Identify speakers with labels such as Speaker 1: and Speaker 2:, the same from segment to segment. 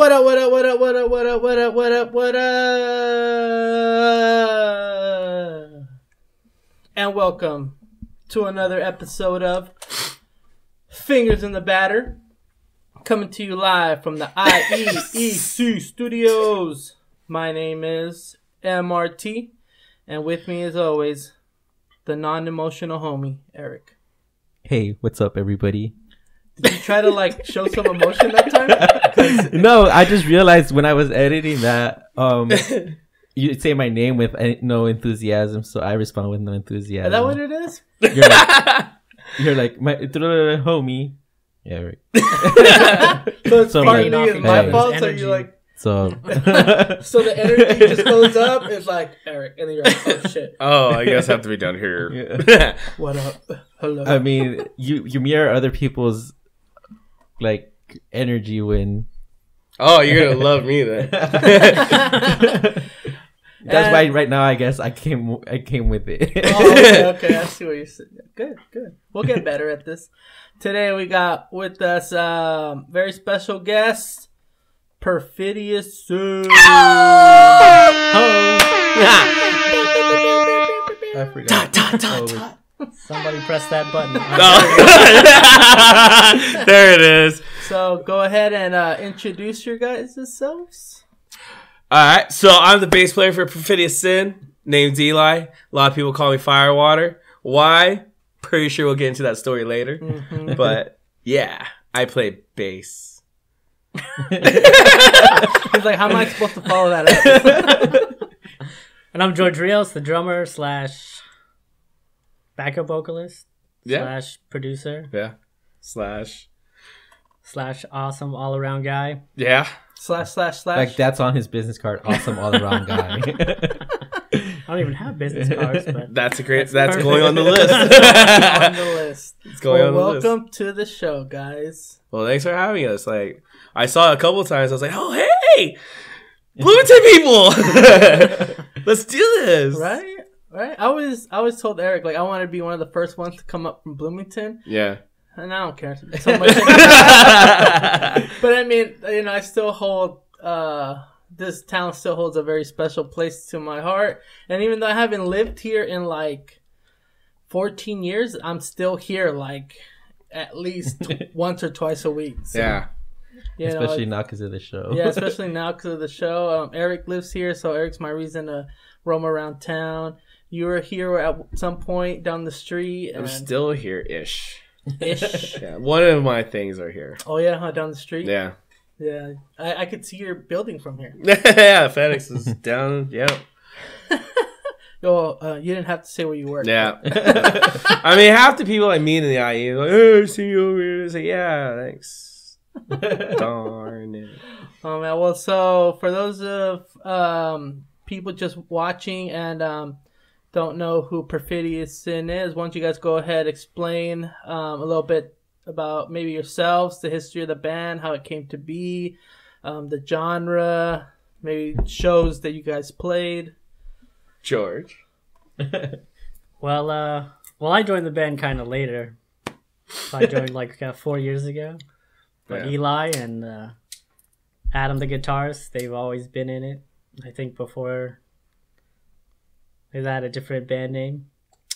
Speaker 1: What up, what up, what up, what up, what up, what up, what up, what up? And welcome to another episode of Fingers in the Batter. Coming to you live from the IEEC studios. My name is MRT. And with me, as always, the non-emotional homie, Eric.
Speaker 2: Hey, what's up, everybody?
Speaker 1: Did you try to show some emotion that time?
Speaker 2: No, I just realized when I was editing that you say my name with no enthusiasm, so I respond with no enthusiasm.
Speaker 1: Is that what it is?
Speaker 2: You're like my homie. Yeah, right.
Speaker 1: So it's
Speaker 2: So
Speaker 1: partly
Speaker 2: like,
Speaker 1: it's my
Speaker 2: hey.
Speaker 1: fault, so you're like...
Speaker 2: So
Speaker 1: So the energy just goes up. It's like, Eric, and then you're like, oh shit.
Speaker 3: Oh, I guess I have to be down here.
Speaker 2: Yeah.
Speaker 1: What up? Hello.
Speaker 2: I mean, you mirror other people's energy when.
Speaker 3: Oh, you're gonna love me then.
Speaker 2: That's why right now I guess I came with it.
Speaker 1: Oh, okay. I see what you said. Good. We'll get better at this. Today we got with us very special guest, Perfidious Sin.
Speaker 2: I forgot.
Speaker 4: Somebody press that button.
Speaker 3: There it is.
Speaker 1: So go ahead and introduce your guys yourselves.
Speaker 3: Alright, so I'm the bass player for Perfidious Sin, named Eli. A lot of people call me Firewater. Why? Pretty sure we'll get into that story later.
Speaker 1: Mm-hmm.
Speaker 3: But yeah, I play bass.
Speaker 1: He's like, how am I supposed to follow that up?
Speaker 4: And I'm George Rios, the drummer / backup vocalist / producer
Speaker 3: Yeah.
Speaker 4: / awesome all around guy.
Speaker 3: Yeah.
Speaker 1: /
Speaker 2: Like that's on his business card. Awesome all around guy.
Speaker 4: I don't even have business cards, but
Speaker 3: That's going
Speaker 4: perfect.
Speaker 3: on the list.
Speaker 1: on the list.
Speaker 3: It's going on the list.
Speaker 1: Welcome to the show, guys.
Speaker 3: Well, thanks for having us. I saw it a couple of times. I was like, oh, hey, Bloomington people. Let's do this.
Speaker 1: Right. I always told Eric, I want to be one of the first ones to come up from Bloomington.
Speaker 3: Yeah.
Speaker 1: And I don't care so much. But I mean, I still hold, this town still holds a very special place to my heart. And even though I haven't lived here in 14 years, I'm still here at least once or twice a week. So,
Speaker 3: Yeah.
Speaker 2: Especially now because of the show.
Speaker 1: Yeah, especially now because of the show. Eric lives here, so Eric's my reason to roam around town. You were here at some point down the street.
Speaker 3: I'm still here-ish.
Speaker 1: Ish.
Speaker 3: Yeah, one of my things are here.
Speaker 1: Oh, yeah, huh, down the street?
Speaker 3: Yeah.
Speaker 1: Yeah. I could see your building from here.
Speaker 3: Yeah, FedEx is down. Yep.
Speaker 1: Oh, you didn't have to say where you work.
Speaker 3: Yeah. I mean, half the people I meet in the IE are like, hey, I see you over here. I say, yeah, thanks. Darn it.
Speaker 1: Oh, man. Well, so for those of people just watching and don't know who Perfidious Sin is, why don't you guys go ahead explain a little bit about maybe yourselves, the history of the band, how it came to be, the genre, maybe shows that you guys played.
Speaker 3: George.
Speaker 4: Well, I joined the band kind of later. So I joined 4 years ago. But
Speaker 3: Yeah.
Speaker 4: Eli and Adam, the guitarist, they've always been in it. I think before they had a different band name.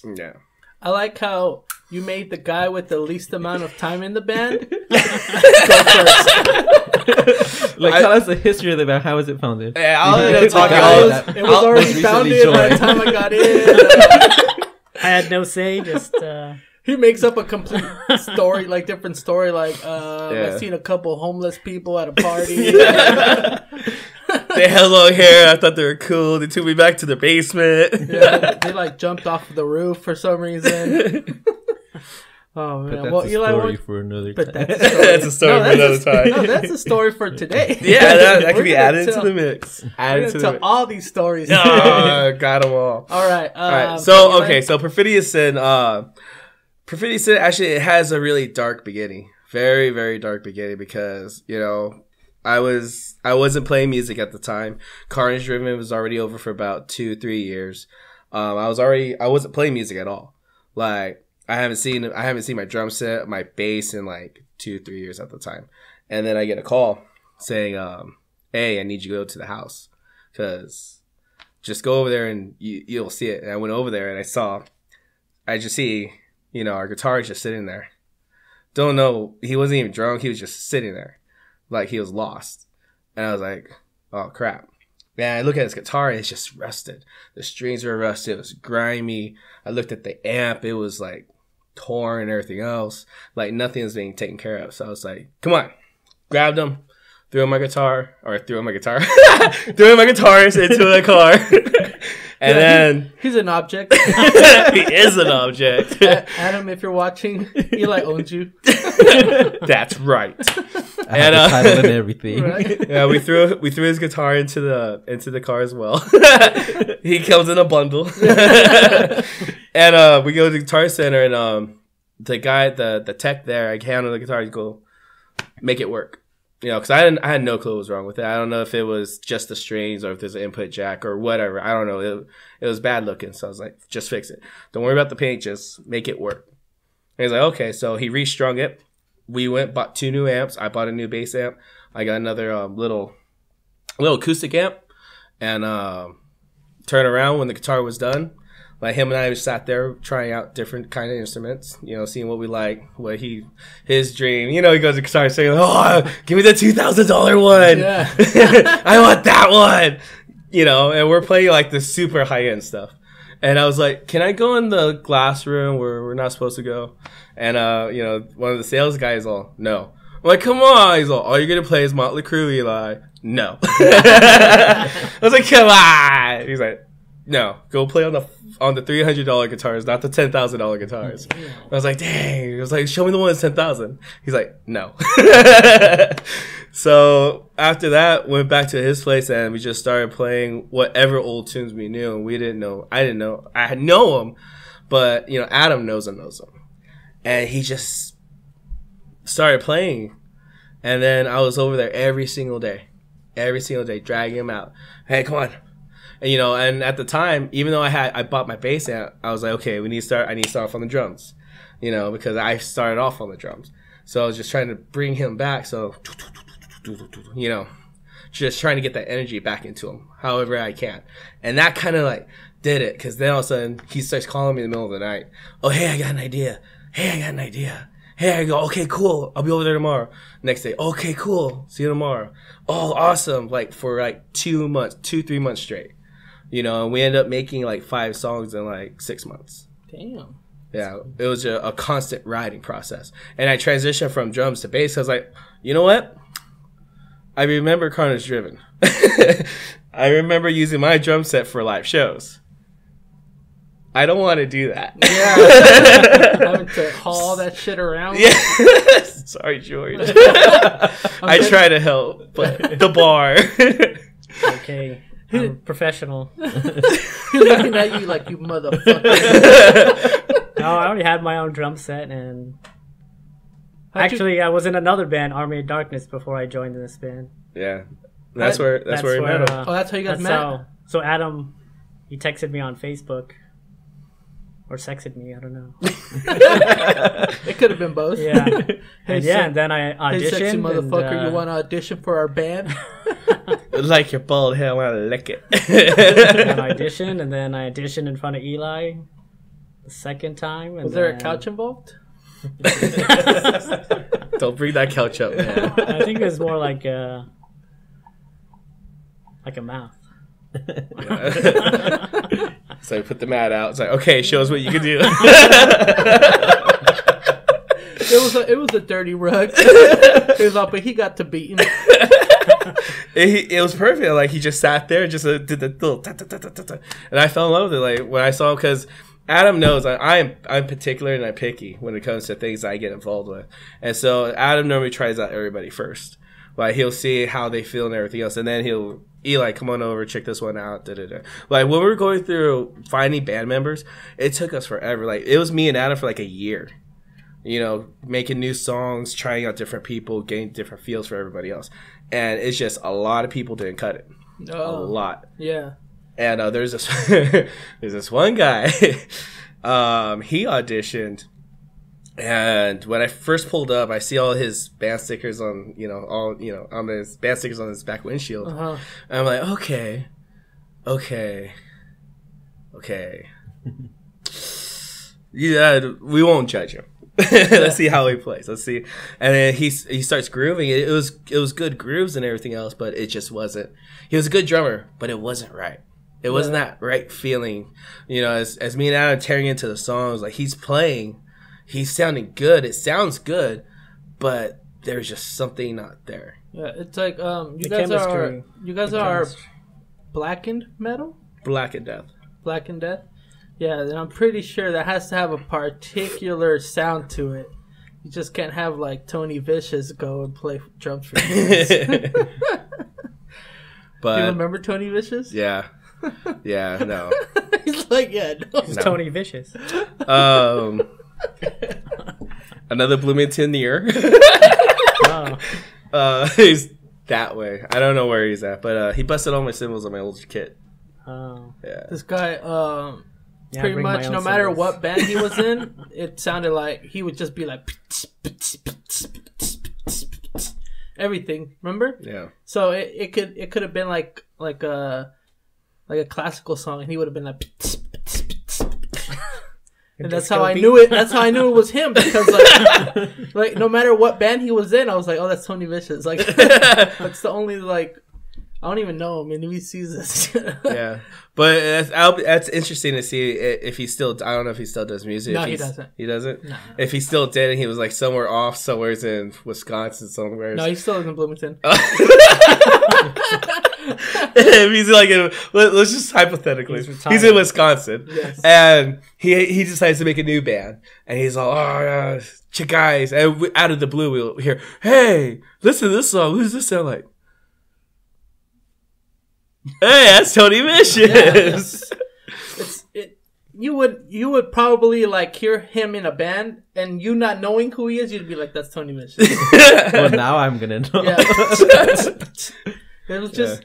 Speaker 3: Yeah.
Speaker 1: I like how you made the guy with the least amount of time in the band go first.
Speaker 2: Tell us the history of the band. How was it founded?
Speaker 3: Yeah, I'll end up talking
Speaker 1: It was already founded by the time I got in.
Speaker 4: I had no say, just...
Speaker 1: He makes up a complete story, different story. I seen a couple homeless people at a party.
Speaker 3: They had long hair. I thought they were cool. They took me back to the basement.
Speaker 1: Yeah, they jumped off the roof for some reason. Oh man!
Speaker 2: But that's
Speaker 1: Well,
Speaker 2: a
Speaker 1: Eli,
Speaker 2: story for another time.
Speaker 3: That's a story for another time.
Speaker 1: No, that's a story for today.
Speaker 3: Yeah, that could be added to the mix.
Speaker 1: We're gonna tell all these stories.
Speaker 3: Oh, got them all.
Speaker 1: All right.
Speaker 3: All right. So Perfidious Sin. Perfidious Sin actually it has a really dark beginning, very very dark beginning because I wasn't playing music at the time. Carnage Driven was already over for about 2-3 years. I wasn't playing music at all. I haven't seen my drum set, my bass in 2-3 years at the time. And then I get a call saying, hey, I need you to go to the house, because just go over there and you'll see it. And I went over there and I just see, our guitar is just sitting there. Don't know, he wasn't even drunk. He was just sitting there like he was lost. And I was like, oh crap. Man, I look at his guitar and it's just rusted. The strings were rusted. It was grimy. I looked at the amp. It was like torn and everything else. Like nothing was being taken care of. So I was like, come on. Grabbed him. Threw my guitars into the car. And then
Speaker 1: he's an object.
Speaker 3: He is an object.
Speaker 1: Adam, if you're watching, Eli owns you.
Speaker 3: That's right.
Speaker 2: I had the title and everything.
Speaker 1: Right?
Speaker 3: Yeah, we threw his guitar into the car as well. He comes in a bundle. And we go to the Guitar Center, and the guy, the tech there, I handle the guitar. He go, make it work. Because I had no clue what was wrong with it. I don't know if it was just the strings or if there's an input jack or whatever. I don't know. It was bad looking. So I was like, just fix it. Don't worry about the paint. Just make it work. And he's like, okay. So he restrung it. We bought 2 new amps. I bought a new bass amp. I got another little acoustic amp. And turn around when the guitar was done. Like him and I just sat there trying out different kind of instruments, seeing what we like, his dream. He goes to guitar saying, "Oh, give me the $2,000 one.
Speaker 1: Yeah.
Speaker 3: I want that one." And we're playing like the super high end stuff. And I was like, "Can I go in the glass room where we're not supposed to go?" And one of the sales guys no. I'm like, "Come on." He's all you're gonna play is Motley Crue, Eli. No. I was like, "Come on." He's like, "No, go play on the $300 guitars, not the $10,000 guitars." I was like, dang. I was like, show me the one that's $10,000. He's like, no. So after that, went back to his place and we just started playing whatever old tunes we knew. And we didn't know. I didn't know. I know them, but Adam knows them. And he just started playing. And then I was over there every single day, dragging him out. Hey, come on. And, and at the time, even though I bought my bass amp, I was like, okay, I need to start off on the drums, because I started off on the drums. So I was just trying to bring him back. So, just trying to get that energy back into him, however I can. And that kind of like did it. Cause then all of a sudden he starts calling me in the middle of the night. Oh, hey, I got an idea. Hey, I go, okay, cool. I'll be over there tomorrow. Next day, okay, cool. See you tomorrow. Oh, awesome. Like for like 3 months straight. And we ended up making like 5 songs in like 6 months.
Speaker 1: Damn.
Speaker 3: Yeah, it was a constant writing process. And I transitioned from drums to bass. I was like, you know what? I remember Carnage Driven. I remember using my drum set for live shows. I don't want to do that.
Speaker 1: Yeah. Having to haul that shit around.
Speaker 3: Yeah. Sorry, George. I try to help, but the bar.
Speaker 4: Okay. I'm professional.
Speaker 1: He's looking at you like, you motherfucker.
Speaker 4: No, I already had my own drum set, and actually, I was in another band, Army of Darkness, before I joined this band.
Speaker 3: Yeah, that's where we met him.
Speaker 1: Oh, that's how you guys met?
Speaker 4: So Adam, he texted me on Facebook. Or sexted me, I don't know.
Speaker 1: It could have been both.
Speaker 4: Yeah. And then I auditioned.
Speaker 1: Hey, sexy motherfucker, you want to audition for our band?
Speaker 3: Like your bald head, I want to lick it.
Speaker 4: And I auditioned, and then I auditioned in front of Eli the second time. And
Speaker 1: was there a couch involved?
Speaker 3: Don't bring that couch up, man.
Speaker 4: I think it was more like a mouth.
Speaker 3: So I put the mat out. It's like, okay, show us what you can do.
Speaker 1: It was a dirty rug. It was like, but he got to beating.
Speaker 3: It was perfect. Like he just sat there and just did the little and I fell in love with it. Like when I saw him, because Adam knows I'm particular and I'm picky when it comes to things I get involved with, and so Adam normally tries out everybody first. Like he'll see how they feel and everything else, and then Eli, come on over, check this one out. Like when we were going through finding band members, it took us forever. Like it was me and Adam for like a year, making new songs, trying out different people, getting different feels for everybody else, and it's just a lot of people didn't cut it. A lot.
Speaker 1: Yeah.
Speaker 3: And there's this one guy. He auditioned, And when I first pulled up, I see all his band stickers on, on his band stickers on his back windshield.
Speaker 1: Uh-huh.
Speaker 3: And I'm like, okay. Yeah, we won't judge him. Let's see how he plays. Let's see. And then he starts grooving. It was good grooves and everything else, but it just wasn't. He was a good drummer, but it wasn't right. It wasn't that right feeling. As me and Adam tearing into the songs, like he's playing, he's sounding good. It sounds good, but there's just something not there.
Speaker 1: Yeah, it's like you guys are blackened metal?
Speaker 3: Black and Death.
Speaker 1: Black and Death? Yeah, and I'm pretty sure that has to have a particular sound to it. You just can't have like Tony Vicious go and play drums for you.
Speaker 3: But
Speaker 1: do you remember Tony Vicious?
Speaker 3: Yeah. Yeah, no.
Speaker 1: He's like, yeah, no.
Speaker 4: It's Tony Vicious.
Speaker 3: Another Bloomington near.
Speaker 4: Oh.
Speaker 3: He's that way. I don't know where he's at, but he busted all my cymbals on my old kit.
Speaker 4: Oh.
Speaker 3: Yeah.
Speaker 1: This guy,
Speaker 4: Yeah,
Speaker 1: pretty
Speaker 4: bring my
Speaker 1: much
Speaker 4: own
Speaker 1: no matter
Speaker 4: cymbals.
Speaker 1: what band he was in, it sounded like he would just be like everything. Remember?
Speaker 3: Yeah.
Speaker 1: So it could have been like a classical song, and he would have been like. And that's how I knew it. That's how I knew it was him, because like no matter what band he was in, I was like, oh, that's Tony Vicious. Like that's the only I don't even know him, and if he sees this.
Speaker 3: Yeah, but that's interesting to see if he still. I don't know if he still does music.
Speaker 1: No,
Speaker 3: if
Speaker 1: he doesn't.
Speaker 3: He doesn't.
Speaker 1: No.
Speaker 3: If he still did, and he was like somewhere off, somewhere's in Wisconsin, somewhere.
Speaker 1: No, he still lives in Bloomington.
Speaker 3: If he's like, let's just hypothetically, he's in Wisconsin,
Speaker 1: Yes.
Speaker 3: and he decides to make a new band, and he's all, guys, and out of the blue we'll hear, hey, listen to this song. Who's this sound like? Hey, that's Tony Vicious.
Speaker 1: You would probably like hear him in a band, and you not knowing who he is, you'd be like, that's Tony Vicious.
Speaker 2: Well, now I'm gonna know.
Speaker 1: Yeah. It was just.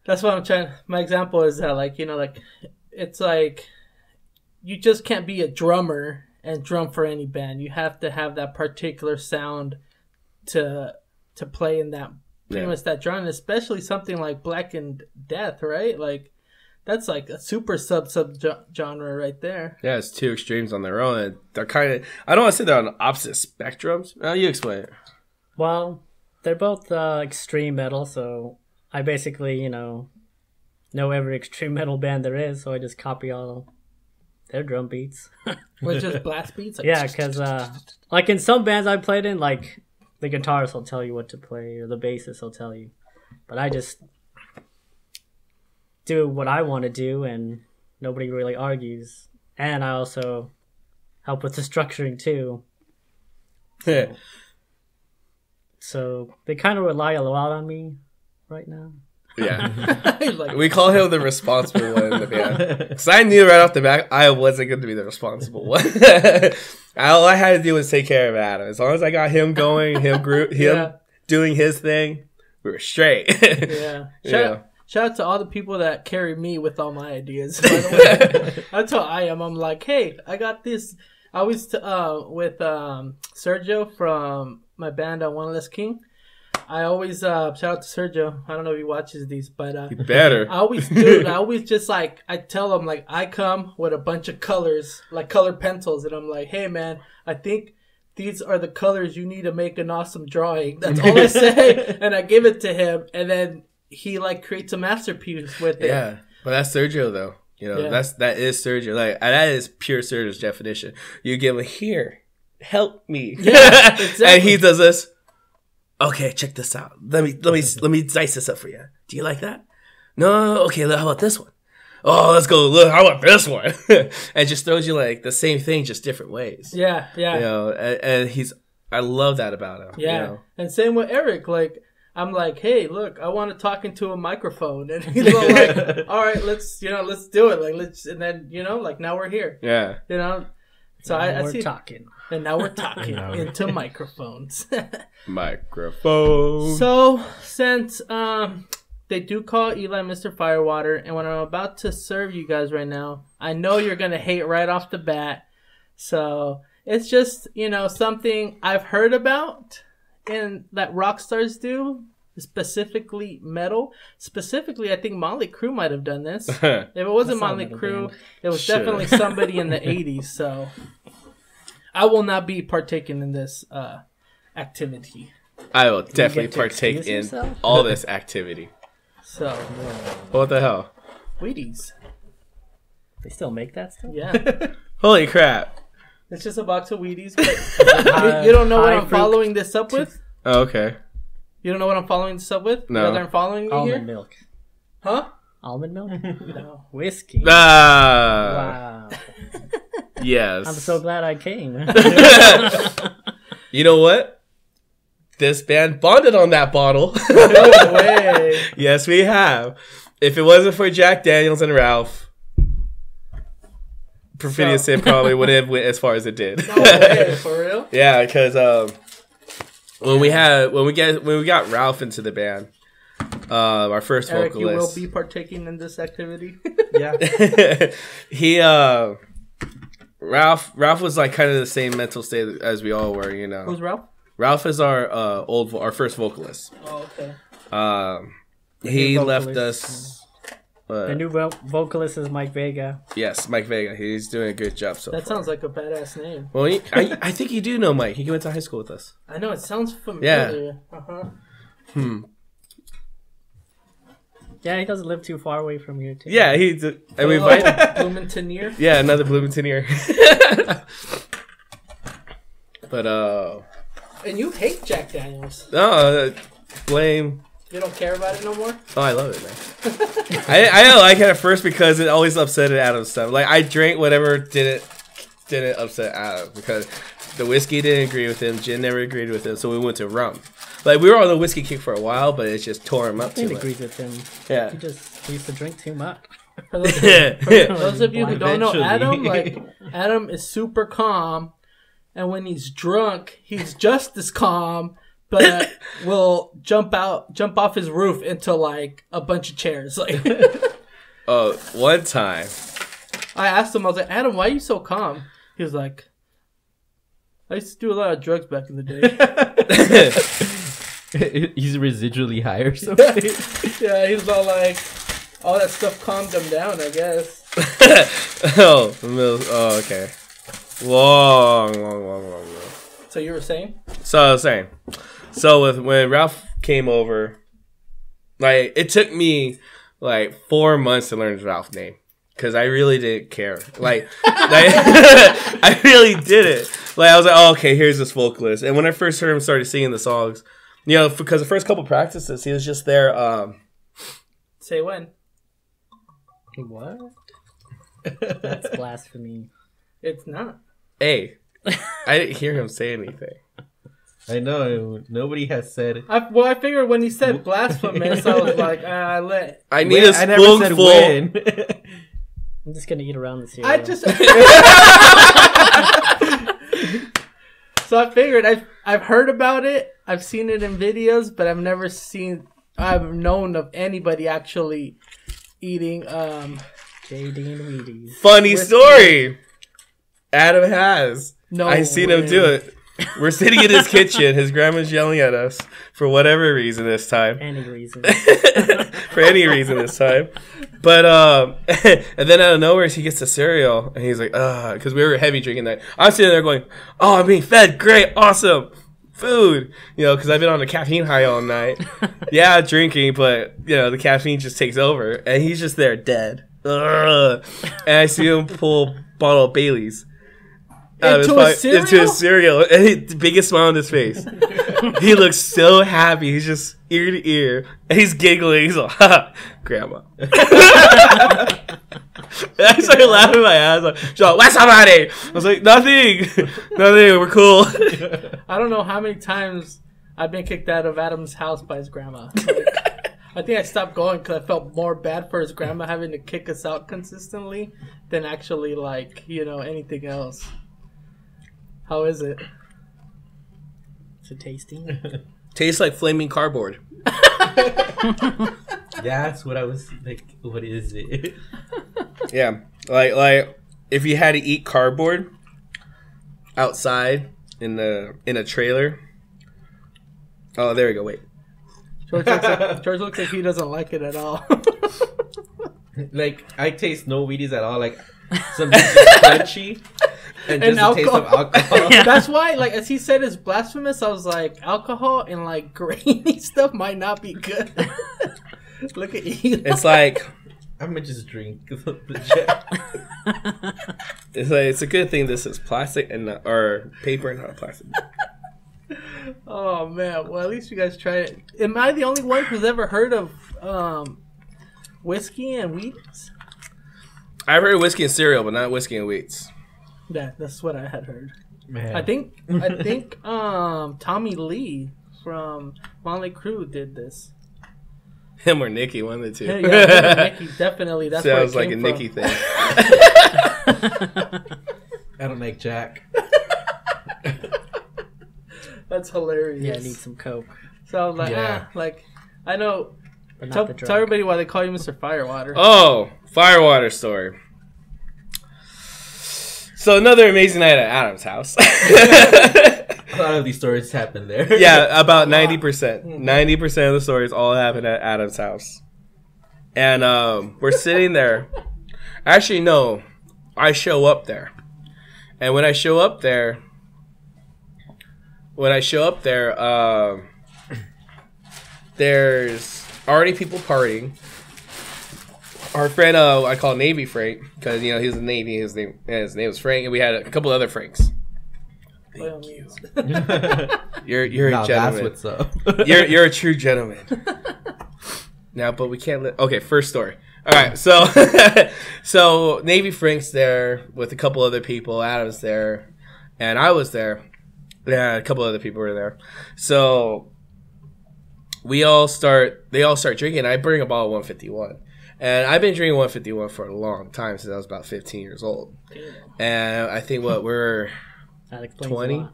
Speaker 1: That's what I'm trying. My example is that it's like you just can't be a drummer and drum for any band. You have to have that particular sound to play in that pretty much that genre, especially something like Black and Death, right? Like that's like a super sub genre right there.
Speaker 3: Yeah, it's two extremes on their own. And they're kind of, I don't want to say they're on opposite spectrums. You explain it.
Speaker 4: Well, they're both extreme metal, so I basically, know every extreme metal band there is, so I just copy all their drum beats.
Speaker 1: With just blast beats?
Speaker 4: Yeah, because like in some bands I played in, like the guitarist will tell you what to play, or the bassist will tell you. But I just do what I want to do, and nobody really argues. And I also help with the structuring too. So they kind of rely a lot on me right now.
Speaker 3: Yeah.
Speaker 1: Like,
Speaker 3: We call him the responsible one in the band. Because I knew right off the bat I wasn't going to be the responsible one. All I had to do was take care of Adam. As long as I got him going, him doing his thing, we were straight.
Speaker 1: yeah. Shout out to all the people that carry me with all my ideas. By the way, that's how I am. I'm like, hey, I got this. I was with Sergio from my band One Less King. I always shout out to Sergio. I don't know if he watches these, but
Speaker 3: You better.
Speaker 1: I always just like I tell him like I come with a bunch of colors, like colored pencils, and I'm like, hey man, I think these are the colors you need to make an awesome drawing. That's all I say, and I give it to him, and then he like creates a masterpiece with it.
Speaker 3: Yeah. But that's Sergio though. That is Sergio. Like that is pure Sergio's definition. You give him here, help me.
Speaker 1: Yeah, exactly.
Speaker 3: And he does this. Okay, check this out. Let me dice this up for you. Do you like that? No. Okay, how about this one? Oh, let's go. Look, how about this one? And just throws you like the same thing, just different ways.
Speaker 1: Yeah.
Speaker 3: And I love that about him.
Speaker 1: Yeah. And same with Eric. Like I'm like, hey, look, I want to talk into a microphone, and he's all like, all right, let's do it. Like and then like now we're here.
Speaker 3: Yeah.
Speaker 1: So I see.
Speaker 4: Talking.
Speaker 1: And now we're talking into microphones.
Speaker 3: Microphone.
Speaker 1: So, since they do call Eli Mr. Firewater, and what I'm about to serve you guys right now, I know you're going to hate right off the bat. So, It's just, something I've heard about and that rock stars do, specifically metal. Specifically, I think Motley Crue might have done this. If it wasn't Motley Crue, it was definitely somebody in the 80s. So I will not be partaking in this activity.
Speaker 3: I will definitely partake in all this activity.
Speaker 1: So,
Speaker 3: what the hell?
Speaker 1: Wheaties.
Speaker 4: They still make that stuff?
Speaker 1: Yeah.
Speaker 3: Holy crap.
Speaker 1: It's just a box of Wheaties. But you don't know what I'm following this up with?
Speaker 3: Oh, okay.
Speaker 1: You don't know what I'm following this up with?
Speaker 3: No.
Speaker 1: You guys aren't following me
Speaker 4: Almond
Speaker 1: here?
Speaker 4: milk.
Speaker 1: Huh?
Speaker 4: Almond milk?
Speaker 1: No.
Speaker 4: Whiskey.
Speaker 3: Ah.
Speaker 4: Wow.
Speaker 3: Yes.
Speaker 4: I'm so glad I came.
Speaker 3: You know what? This band bonded on that bottle.
Speaker 1: No way.
Speaker 3: Yes, we have. If it wasn't for Jack Daniels and Ralph, Perfidious Sin probably would have went as far as it did.
Speaker 1: No way. For real?
Speaker 3: Yeah, because when we got Ralph into the band, our first
Speaker 1: Eric, you will
Speaker 3: vocalist,
Speaker 1: be partaking in this activity.
Speaker 2: Yeah.
Speaker 3: he Ralph was like kind of the same mental state as we all were,
Speaker 1: Who's Ralph?
Speaker 3: Ralph is our first vocalist.
Speaker 1: Oh, okay.
Speaker 3: He left
Speaker 4: vocalist.
Speaker 3: us.
Speaker 4: The new vocalist is Mike Vega.
Speaker 3: Yes, Mike Vega. He's doing a good job so far.
Speaker 1: That sounds like a badass name.
Speaker 3: Well, I think you do know Mike. He went to high school with us.
Speaker 1: I know, it sounds familiar. Yeah. Uh-huh.
Speaker 4: Yeah, he doesn't live too far away from here, too.
Speaker 3: Yeah, we invited.
Speaker 1: Bloomington-eer?
Speaker 3: Yeah, another Bloomington-eer. But
Speaker 1: And you hate Jack Daniels.
Speaker 3: no, blame.
Speaker 1: You don't care about it no more?
Speaker 3: Oh, I love it, man. I didn't like it at first because it always upset Adam's stuff. Like I drank whatever didn't upset Adam because the whiskey didn't agree with him, gin never agreed with him, so we went to rum. Like we were on the whiskey kick for a while, but it just tore him up too much.
Speaker 4: agrees with him.
Speaker 3: Yeah.
Speaker 4: He used to drink too much.
Speaker 1: For those of you who don't know
Speaker 2: Eventually.
Speaker 1: Adam, Adam is super calm, and when he's drunk, he's just as calm, but will jump off his roof into like a bunch of chairs. Like,
Speaker 3: One time.
Speaker 1: I asked him, I was like, Adam, why are you so calm? He was like, I used to do a lot of drugs back in the day.
Speaker 2: He's residually high or something.
Speaker 1: Yeah, he's all like, all that stuff calmed him down, I guess.
Speaker 3: Okay. Long.
Speaker 1: So you were saying?
Speaker 3: So I was saying, when Ralph came over, like it took me like 4 months to learn Ralph's name because I really didn't care. Like I really didn't. Like I was like, oh, okay, here's this vocalist. And when I first heard him started singing the songs, because the first couple practices he was just there.
Speaker 1: Say when?
Speaker 4: What? That's blasphemy.
Speaker 1: It's not.
Speaker 3: Hey, I didn't hear him say anything.
Speaker 2: I know. Nobody has said it.
Speaker 1: I figured when he said blasphemous, I was like,
Speaker 3: I need a
Speaker 2: I never said
Speaker 3: spoonful.
Speaker 2: when.
Speaker 4: I'm just gonna eat around the cereal.
Speaker 1: I just. So I figured I've heard about it. I've seen it in videos, but I've never I've known of anybody actually eating.
Speaker 4: JD and Wheaties.
Speaker 3: Funny
Speaker 1: Whiskey.
Speaker 3: story. Adam has.
Speaker 1: No,
Speaker 3: I seen him do it. We're sitting in his kitchen. His grandma's yelling at us for whatever reason this time.
Speaker 4: Any reason.
Speaker 3: For any reason this time. But, and then out of nowhere, he gets the cereal. And he's like, because we were heavy drinking that. I'm sitting there going, oh, I'm being fed. Great. Awesome. Food. Because I've been on a caffeine high all night. Yeah, drinking, but, the caffeine just takes over. And he's just there dead. Ugh. And I see him pull a bottle of Bailey's.
Speaker 1: Into a
Speaker 3: cereal, and the biggest smile on his face. He looks so happy. He's just ear to ear, and he's giggling. He's like, "Ha, Grandma." And I started laughing my ass off. She's like, "What's somebody?" I was like, "Nothing, nothing. We're cool."
Speaker 1: I don't know how many times I've been kicked out of Adam's house by his grandma. Like, I think I stopped going because I felt more bad for his grandma having to kick us out consistently than actually anything else. How is it?
Speaker 4: Is it tasty?
Speaker 3: Tastes like flaming cardboard.
Speaker 2: That's what I was like. What is it?
Speaker 3: Yeah, like if you had to eat cardboard, outside in a trailer. Oh, there we go. Wait.
Speaker 1: George looks like he doesn't like it at all.
Speaker 2: Like, I taste no Wheaties at all. Like, some crunchy. And just a taste of alcohol.
Speaker 4: Yeah.
Speaker 1: That's why, like, as he said, it's blasphemous. I was like, alcohol and like grainy stuff might not be good. Look at you.
Speaker 3: It's like
Speaker 2: I'm gonna just drink.
Speaker 3: it's a good thing this is plastic and not, or paper and not plastic.
Speaker 1: Oh man, well at least you guys tried it. Am I the only one who's ever heard of whiskey and Wheaties?
Speaker 3: I've heard of whiskey and cereal, but not whiskey and wheats.
Speaker 1: Yeah, that's what I had heard.
Speaker 2: Man.
Speaker 1: I think Tommy Lee from Motley Crue did this.
Speaker 3: Him or Nikki, one of the two.
Speaker 1: Yeah, Nikki, definitely. That's
Speaker 3: Sounds
Speaker 1: where
Speaker 3: like
Speaker 1: it
Speaker 3: a
Speaker 1: came
Speaker 3: Nikki
Speaker 1: from.
Speaker 3: thing.
Speaker 2: I don't like Jack.
Speaker 1: That's hilarious.
Speaker 4: Yeah, I need some Coke.
Speaker 1: So I was like,
Speaker 2: Yeah.
Speaker 1: like I know.
Speaker 4: But
Speaker 1: Tell,
Speaker 4: not the drug.
Speaker 1: tell everybody why they call you Mr. Firewater.
Speaker 3: Oh, Firewater story. So another amazing night at Adam's house.
Speaker 2: A lot of these stories happen there.
Speaker 3: Yeah, about 90%. 90% of the stories all happen at Adam's house. And we're sitting there. Actually, no. I show up there. And when I show up there, there's already people partying. Our friend, I call Navy Frank, because, you know, he was in the Navy. His name was Frank, and we had a couple other Franks.
Speaker 1: Thank you.
Speaker 3: You're
Speaker 2: Now
Speaker 3: a
Speaker 2: that's
Speaker 3: gentleman.
Speaker 2: what's up.
Speaker 3: You're a true gentleman. Now, but we can't let... Okay, first story. All right, so so Navy Frank's there with a couple other people. Adam's there, and I was there. Yeah, a couple other people were there. So they all start drinking. I bring a bottle of 151. And I've been drinking 151 for a long time, since I was about 15 years old. And I think we're
Speaker 4: That explains
Speaker 3: 20?
Speaker 4: a lot.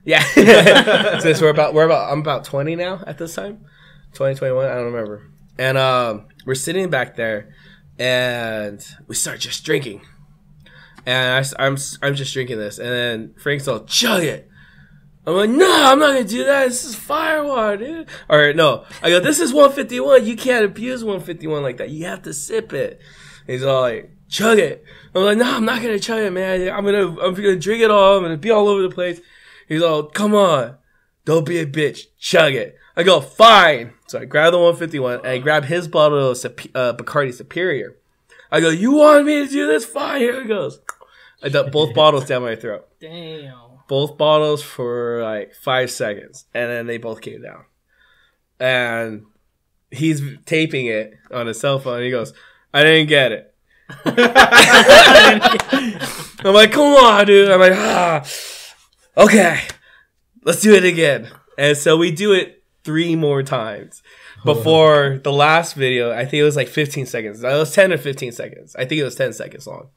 Speaker 3: Yeah. Since I'm about 20 now at this time. 2021, I don't remember. And we're sitting back there and we start just drinking. And I'm just drinking this, and then Frank's all, chug it. I'm like, no, I'm not gonna do that. This is Firewater, dude. Or no, I go, this is 151. You can't abuse 151 like that. You have to sip it. He's all like, chug it. I'm like, no, I'm not gonna chug it, man. I'm gonna drink it all. I'm gonna be all over the place. He's all, come on, don't be a bitch, chug it. I go, fine. So I grab the 151 and I grab his bottle of Bacardi Superior. I go, you want me to do this? Fine, here it goes. I dumped both bottles down my throat.
Speaker 1: Damn.
Speaker 3: Both bottles for like 5 seconds, and then they both came down. And he's taping it on his cell phone. And he goes, I didn't get it. I'm like, come on, dude. I'm like, okay, let's do it again. And so we do it 3 more times before the last video. I think it was like 15 seconds. It was 10 or 15 seconds. I think it was 10 seconds long.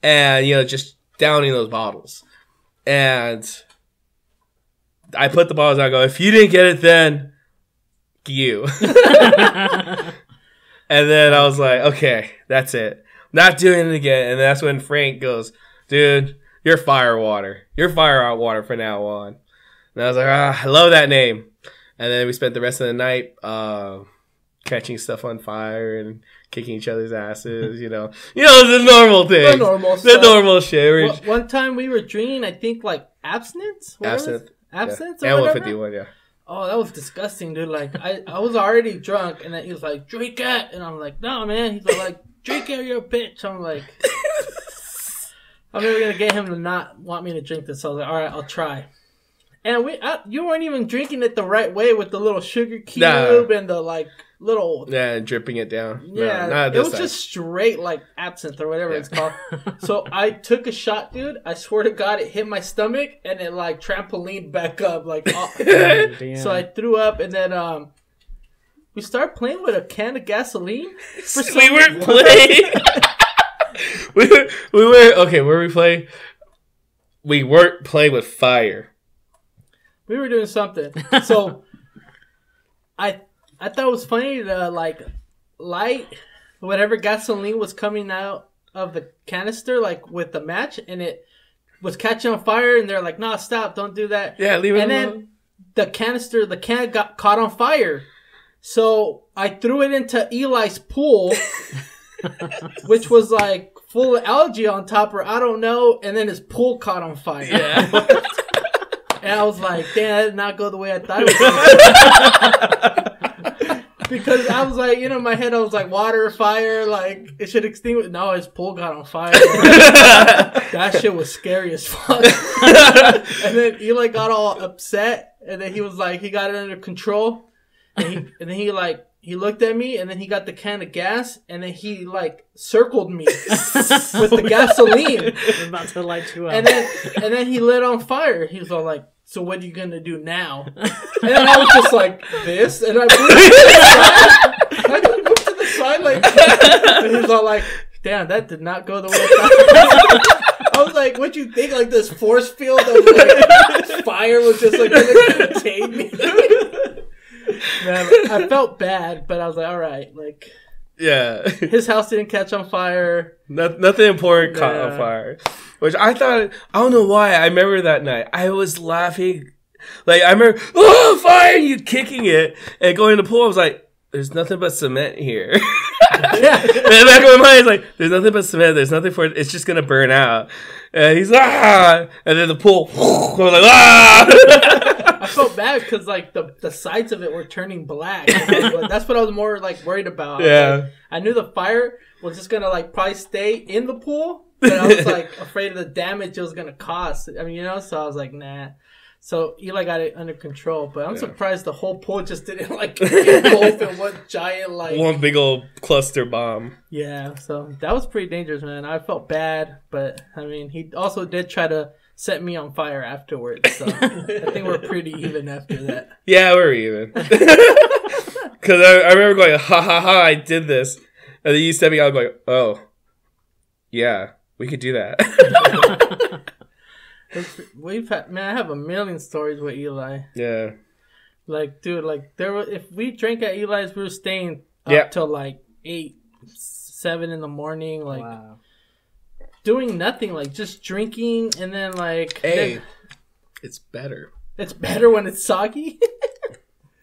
Speaker 3: And, you know, just downing those bottles. And I put the bottles out and I go, if you didn't get it then, you. And then I was like, okay, that's it. Not doing it again. And that's when Frank goes, dude, you're Firewater. You're Firewater from now on. And I was like, I love that name. And then we spent the rest of the night catching stuff on fire and kicking each other's asses, you know. You know, the normal things. The normal shit.
Speaker 1: One time we were drinking, I think, like, absinthe?
Speaker 3: Absinthe.
Speaker 1: Absinthe
Speaker 3: Yeah.
Speaker 1: or
Speaker 3: And
Speaker 1: whatever?
Speaker 3: 151, yeah.
Speaker 1: Oh, that was disgusting, dude. Like, I was already drunk, and then he was like, drink it. And I'm like, no, man. He's like, drink it, you're a bitch. I'm like, I'm never going to get him to not want me to drink this. So I was like, all right, I'll try. And you weren't even drinking it the right way with the little sugar cube and the, like, little...
Speaker 3: Yeah, dripping it down.
Speaker 1: Yeah,
Speaker 3: no, not
Speaker 1: it was
Speaker 3: time.
Speaker 1: just straight, like, absinthe or whatever it's called. So I took a shot, dude. I swear to God, it hit my stomach, and it, like, trampolined back up. Like, so I threw up, and then we started playing with a can of gasoline.
Speaker 3: We weren't playing. we were okay. Where we play? We weren't playing with fire.
Speaker 1: We were doing something. So I thought it was funny to, like, light whatever gasoline was coming out of the canister, like, with the match, and it was catching on fire, and they're like, "No, stop! Don't do that."
Speaker 3: Yeah, leave it
Speaker 1: And
Speaker 3: alone.
Speaker 1: then the can got caught on fire. So I threw it into Eli's pool, which was like full of algae on top, or I don't know. And then his pool caught on fire.
Speaker 3: Yeah.
Speaker 1: And I was like, damn, that did not go the way I thought it was going to. Because I was like, in my head, I was like, water, fire, like, it should extinguish. No, his pool got on fire. That shit was scary as fuck. And then Eli got all upset, and then he was like, he got it under control. And then he looked at me, and then he got the can of gas, and then he like circled me with the gasoline.
Speaker 4: I'm about to light you up.
Speaker 1: And then he lit on fire. He was all like, "So what are you gonna do now?" And then I was just like, "This," and I moved to the side like. And he was all like, "Damn, that did not go the way I thought." I was like, "What you think? Like this force field of like fire was just like gonna contain me?" Man, I felt bad, but I was like, all right, like,
Speaker 3: Yeah.
Speaker 1: his house didn't catch on fire.
Speaker 3: Nothing important caught on fire. Which I thought, I don't know why. I remember that night. I was laughing. Like, I remember, oh, fire! You kicking it and going to the pool. I was like, there's nothing but cement here.
Speaker 1: Yeah.
Speaker 3: And in the back of my mind, it's like, there's nothing but cement. There's nothing for it. It's just going to burn out. And he's like, ah! And then the pool, I was like, ah!
Speaker 1: I felt bad because like the sides of it were turning black. And I was like, that's what I was more like worried about.
Speaker 3: Yeah.
Speaker 1: Like, I knew the fire was just gonna like probably stay in the pool, but I was like afraid of the damage it was gonna cause. I mean, so I was like, nah. So Eli got it under control, but I'm surprised the whole pool just didn't like engulf in one giant like
Speaker 3: One big old cluster bomb.
Speaker 1: Yeah. So that was pretty dangerous, man. I felt bad, but I mean, he also did try to set me on fire afterwards. So I think we're pretty even after that.
Speaker 3: Yeah, we're even. Because I remember going, ha ha ha, I did this. And then you stepping out going, oh, yeah, we could do that.
Speaker 1: We've had, man, I have a million stories with Eli.
Speaker 3: Yeah.
Speaker 1: Like, dude, like if we drank at Eli's, we were staying up
Speaker 3: Yeah.
Speaker 1: till like 8, 7 in the morning, like
Speaker 4: Wow.
Speaker 1: doing nothing, like just drinking, and then like
Speaker 3: Hey, it's better.
Speaker 1: it's better when it's soggy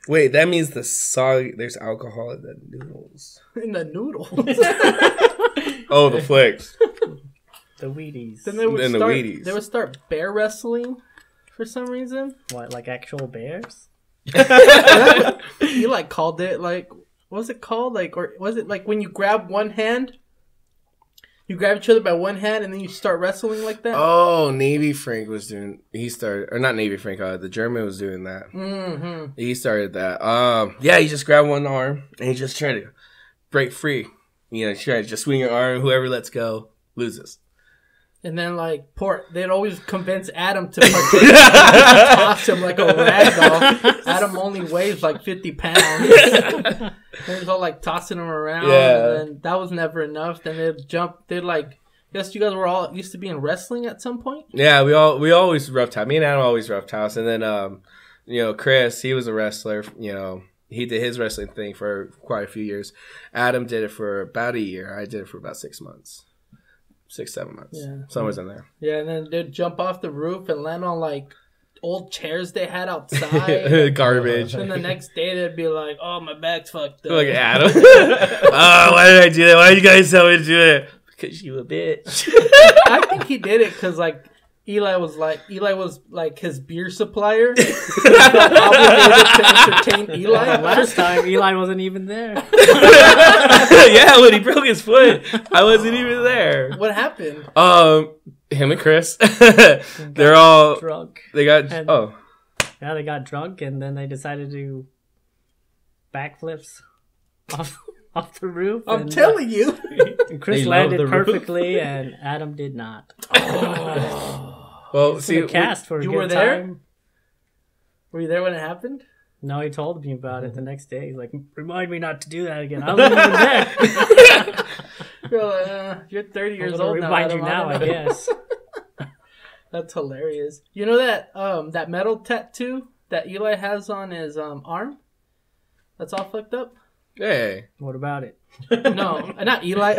Speaker 3: Wait, that means there's alcohol in the noodles.
Speaker 1: in the noodles.
Speaker 3: Oh, the flicks.
Speaker 4: The Wheaties.
Speaker 1: Then they would
Speaker 3: And the
Speaker 1: start.
Speaker 3: Wheaties.
Speaker 1: They would start bear wrestling for some reason.
Speaker 4: What, like actual bears?
Speaker 1: You like called it like, what was it called? Like, or was it like when you grab one hand, you grab each other by one hand and then you start wrestling like that?
Speaker 3: Oh, Navy Frank was doing. He started, or not Navy Frank. The German was doing that.
Speaker 1: Mm-hmm.
Speaker 3: He started that. Yeah, you just grab one arm and you just try to break free. You try to just swing your arm. Whoever lets go loses.
Speaker 1: And then like they'd always convince Adam to partake and toss him like a rag doll. Adam only weighs like 50 pounds. They was all like tossing him around,
Speaker 3: Yeah.
Speaker 1: and then that was never enough. Then they'd jump. They'd like. Guess you guys were all used to be in wrestling at some point.
Speaker 3: Yeah, we always roughed house. Me and Adam always roughed house, and then Chris, he was a wrestler. He did his wrestling thing for quite a few years. Adam did it for about a year. I did it for about 6 months. 6-7 months.
Speaker 1: Yeah.
Speaker 3: Somewhere's in there.
Speaker 1: Yeah, and then they'd jump off the roof and land on like old chairs they had outside.
Speaker 3: Garbage.
Speaker 1: And the next day they'd be like, "Oh, my back's fucked up."
Speaker 3: Look at Adam. Oh, why did I do that? Why did you guys tell me to do it? Because you a bitch.
Speaker 1: I think he did it because like Eli was like his beer supplier. He felt obligated to entertain Eli.
Speaker 4: Last time, Eli wasn't even there.
Speaker 3: Yeah, when he broke his foot, I wasn't even there.
Speaker 1: What happened?
Speaker 3: Him and Chris, they're all
Speaker 4: Drunk.
Speaker 3: they got.
Speaker 4: And-
Speaker 3: Oh,
Speaker 4: Yeah, they got drunk and then they decided to do backflips off the roof.
Speaker 1: I'm
Speaker 4: and,
Speaker 1: telling you.
Speaker 4: and Chris
Speaker 2: They love
Speaker 4: landed
Speaker 2: the roof.
Speaker 4: perfectly and Adam did not.
Speaker 3: well, see,
Speaker 4: The cast for a
Speaker 1: you
Speaker 4: good
Speaker 1: were there?
Speaker 4: time.
Speaker 1: Were you there when it happened?
Speaker 4: No, he told me about it the next day. He's like, remind me not to do that again. I wasn't even there.
Speaker 1: You're like, you're 30 years
Speaker 4: I'm gonna
Speaker 1: old now.
Speaker 4: remind you
Speaker 1: Adam,
Speaker 4: now,
Speaker 1: I
Speaker 4: I
Speaker 1: don't know.
Speaker 4: guess.
Speaker 1: That's hilarious. You know that metal tattoo that Eli has on his arm? That's all fucked up.
Speaker 3: Hey.
Speaker 4: What about it?
Speaker 1: No, not Eli.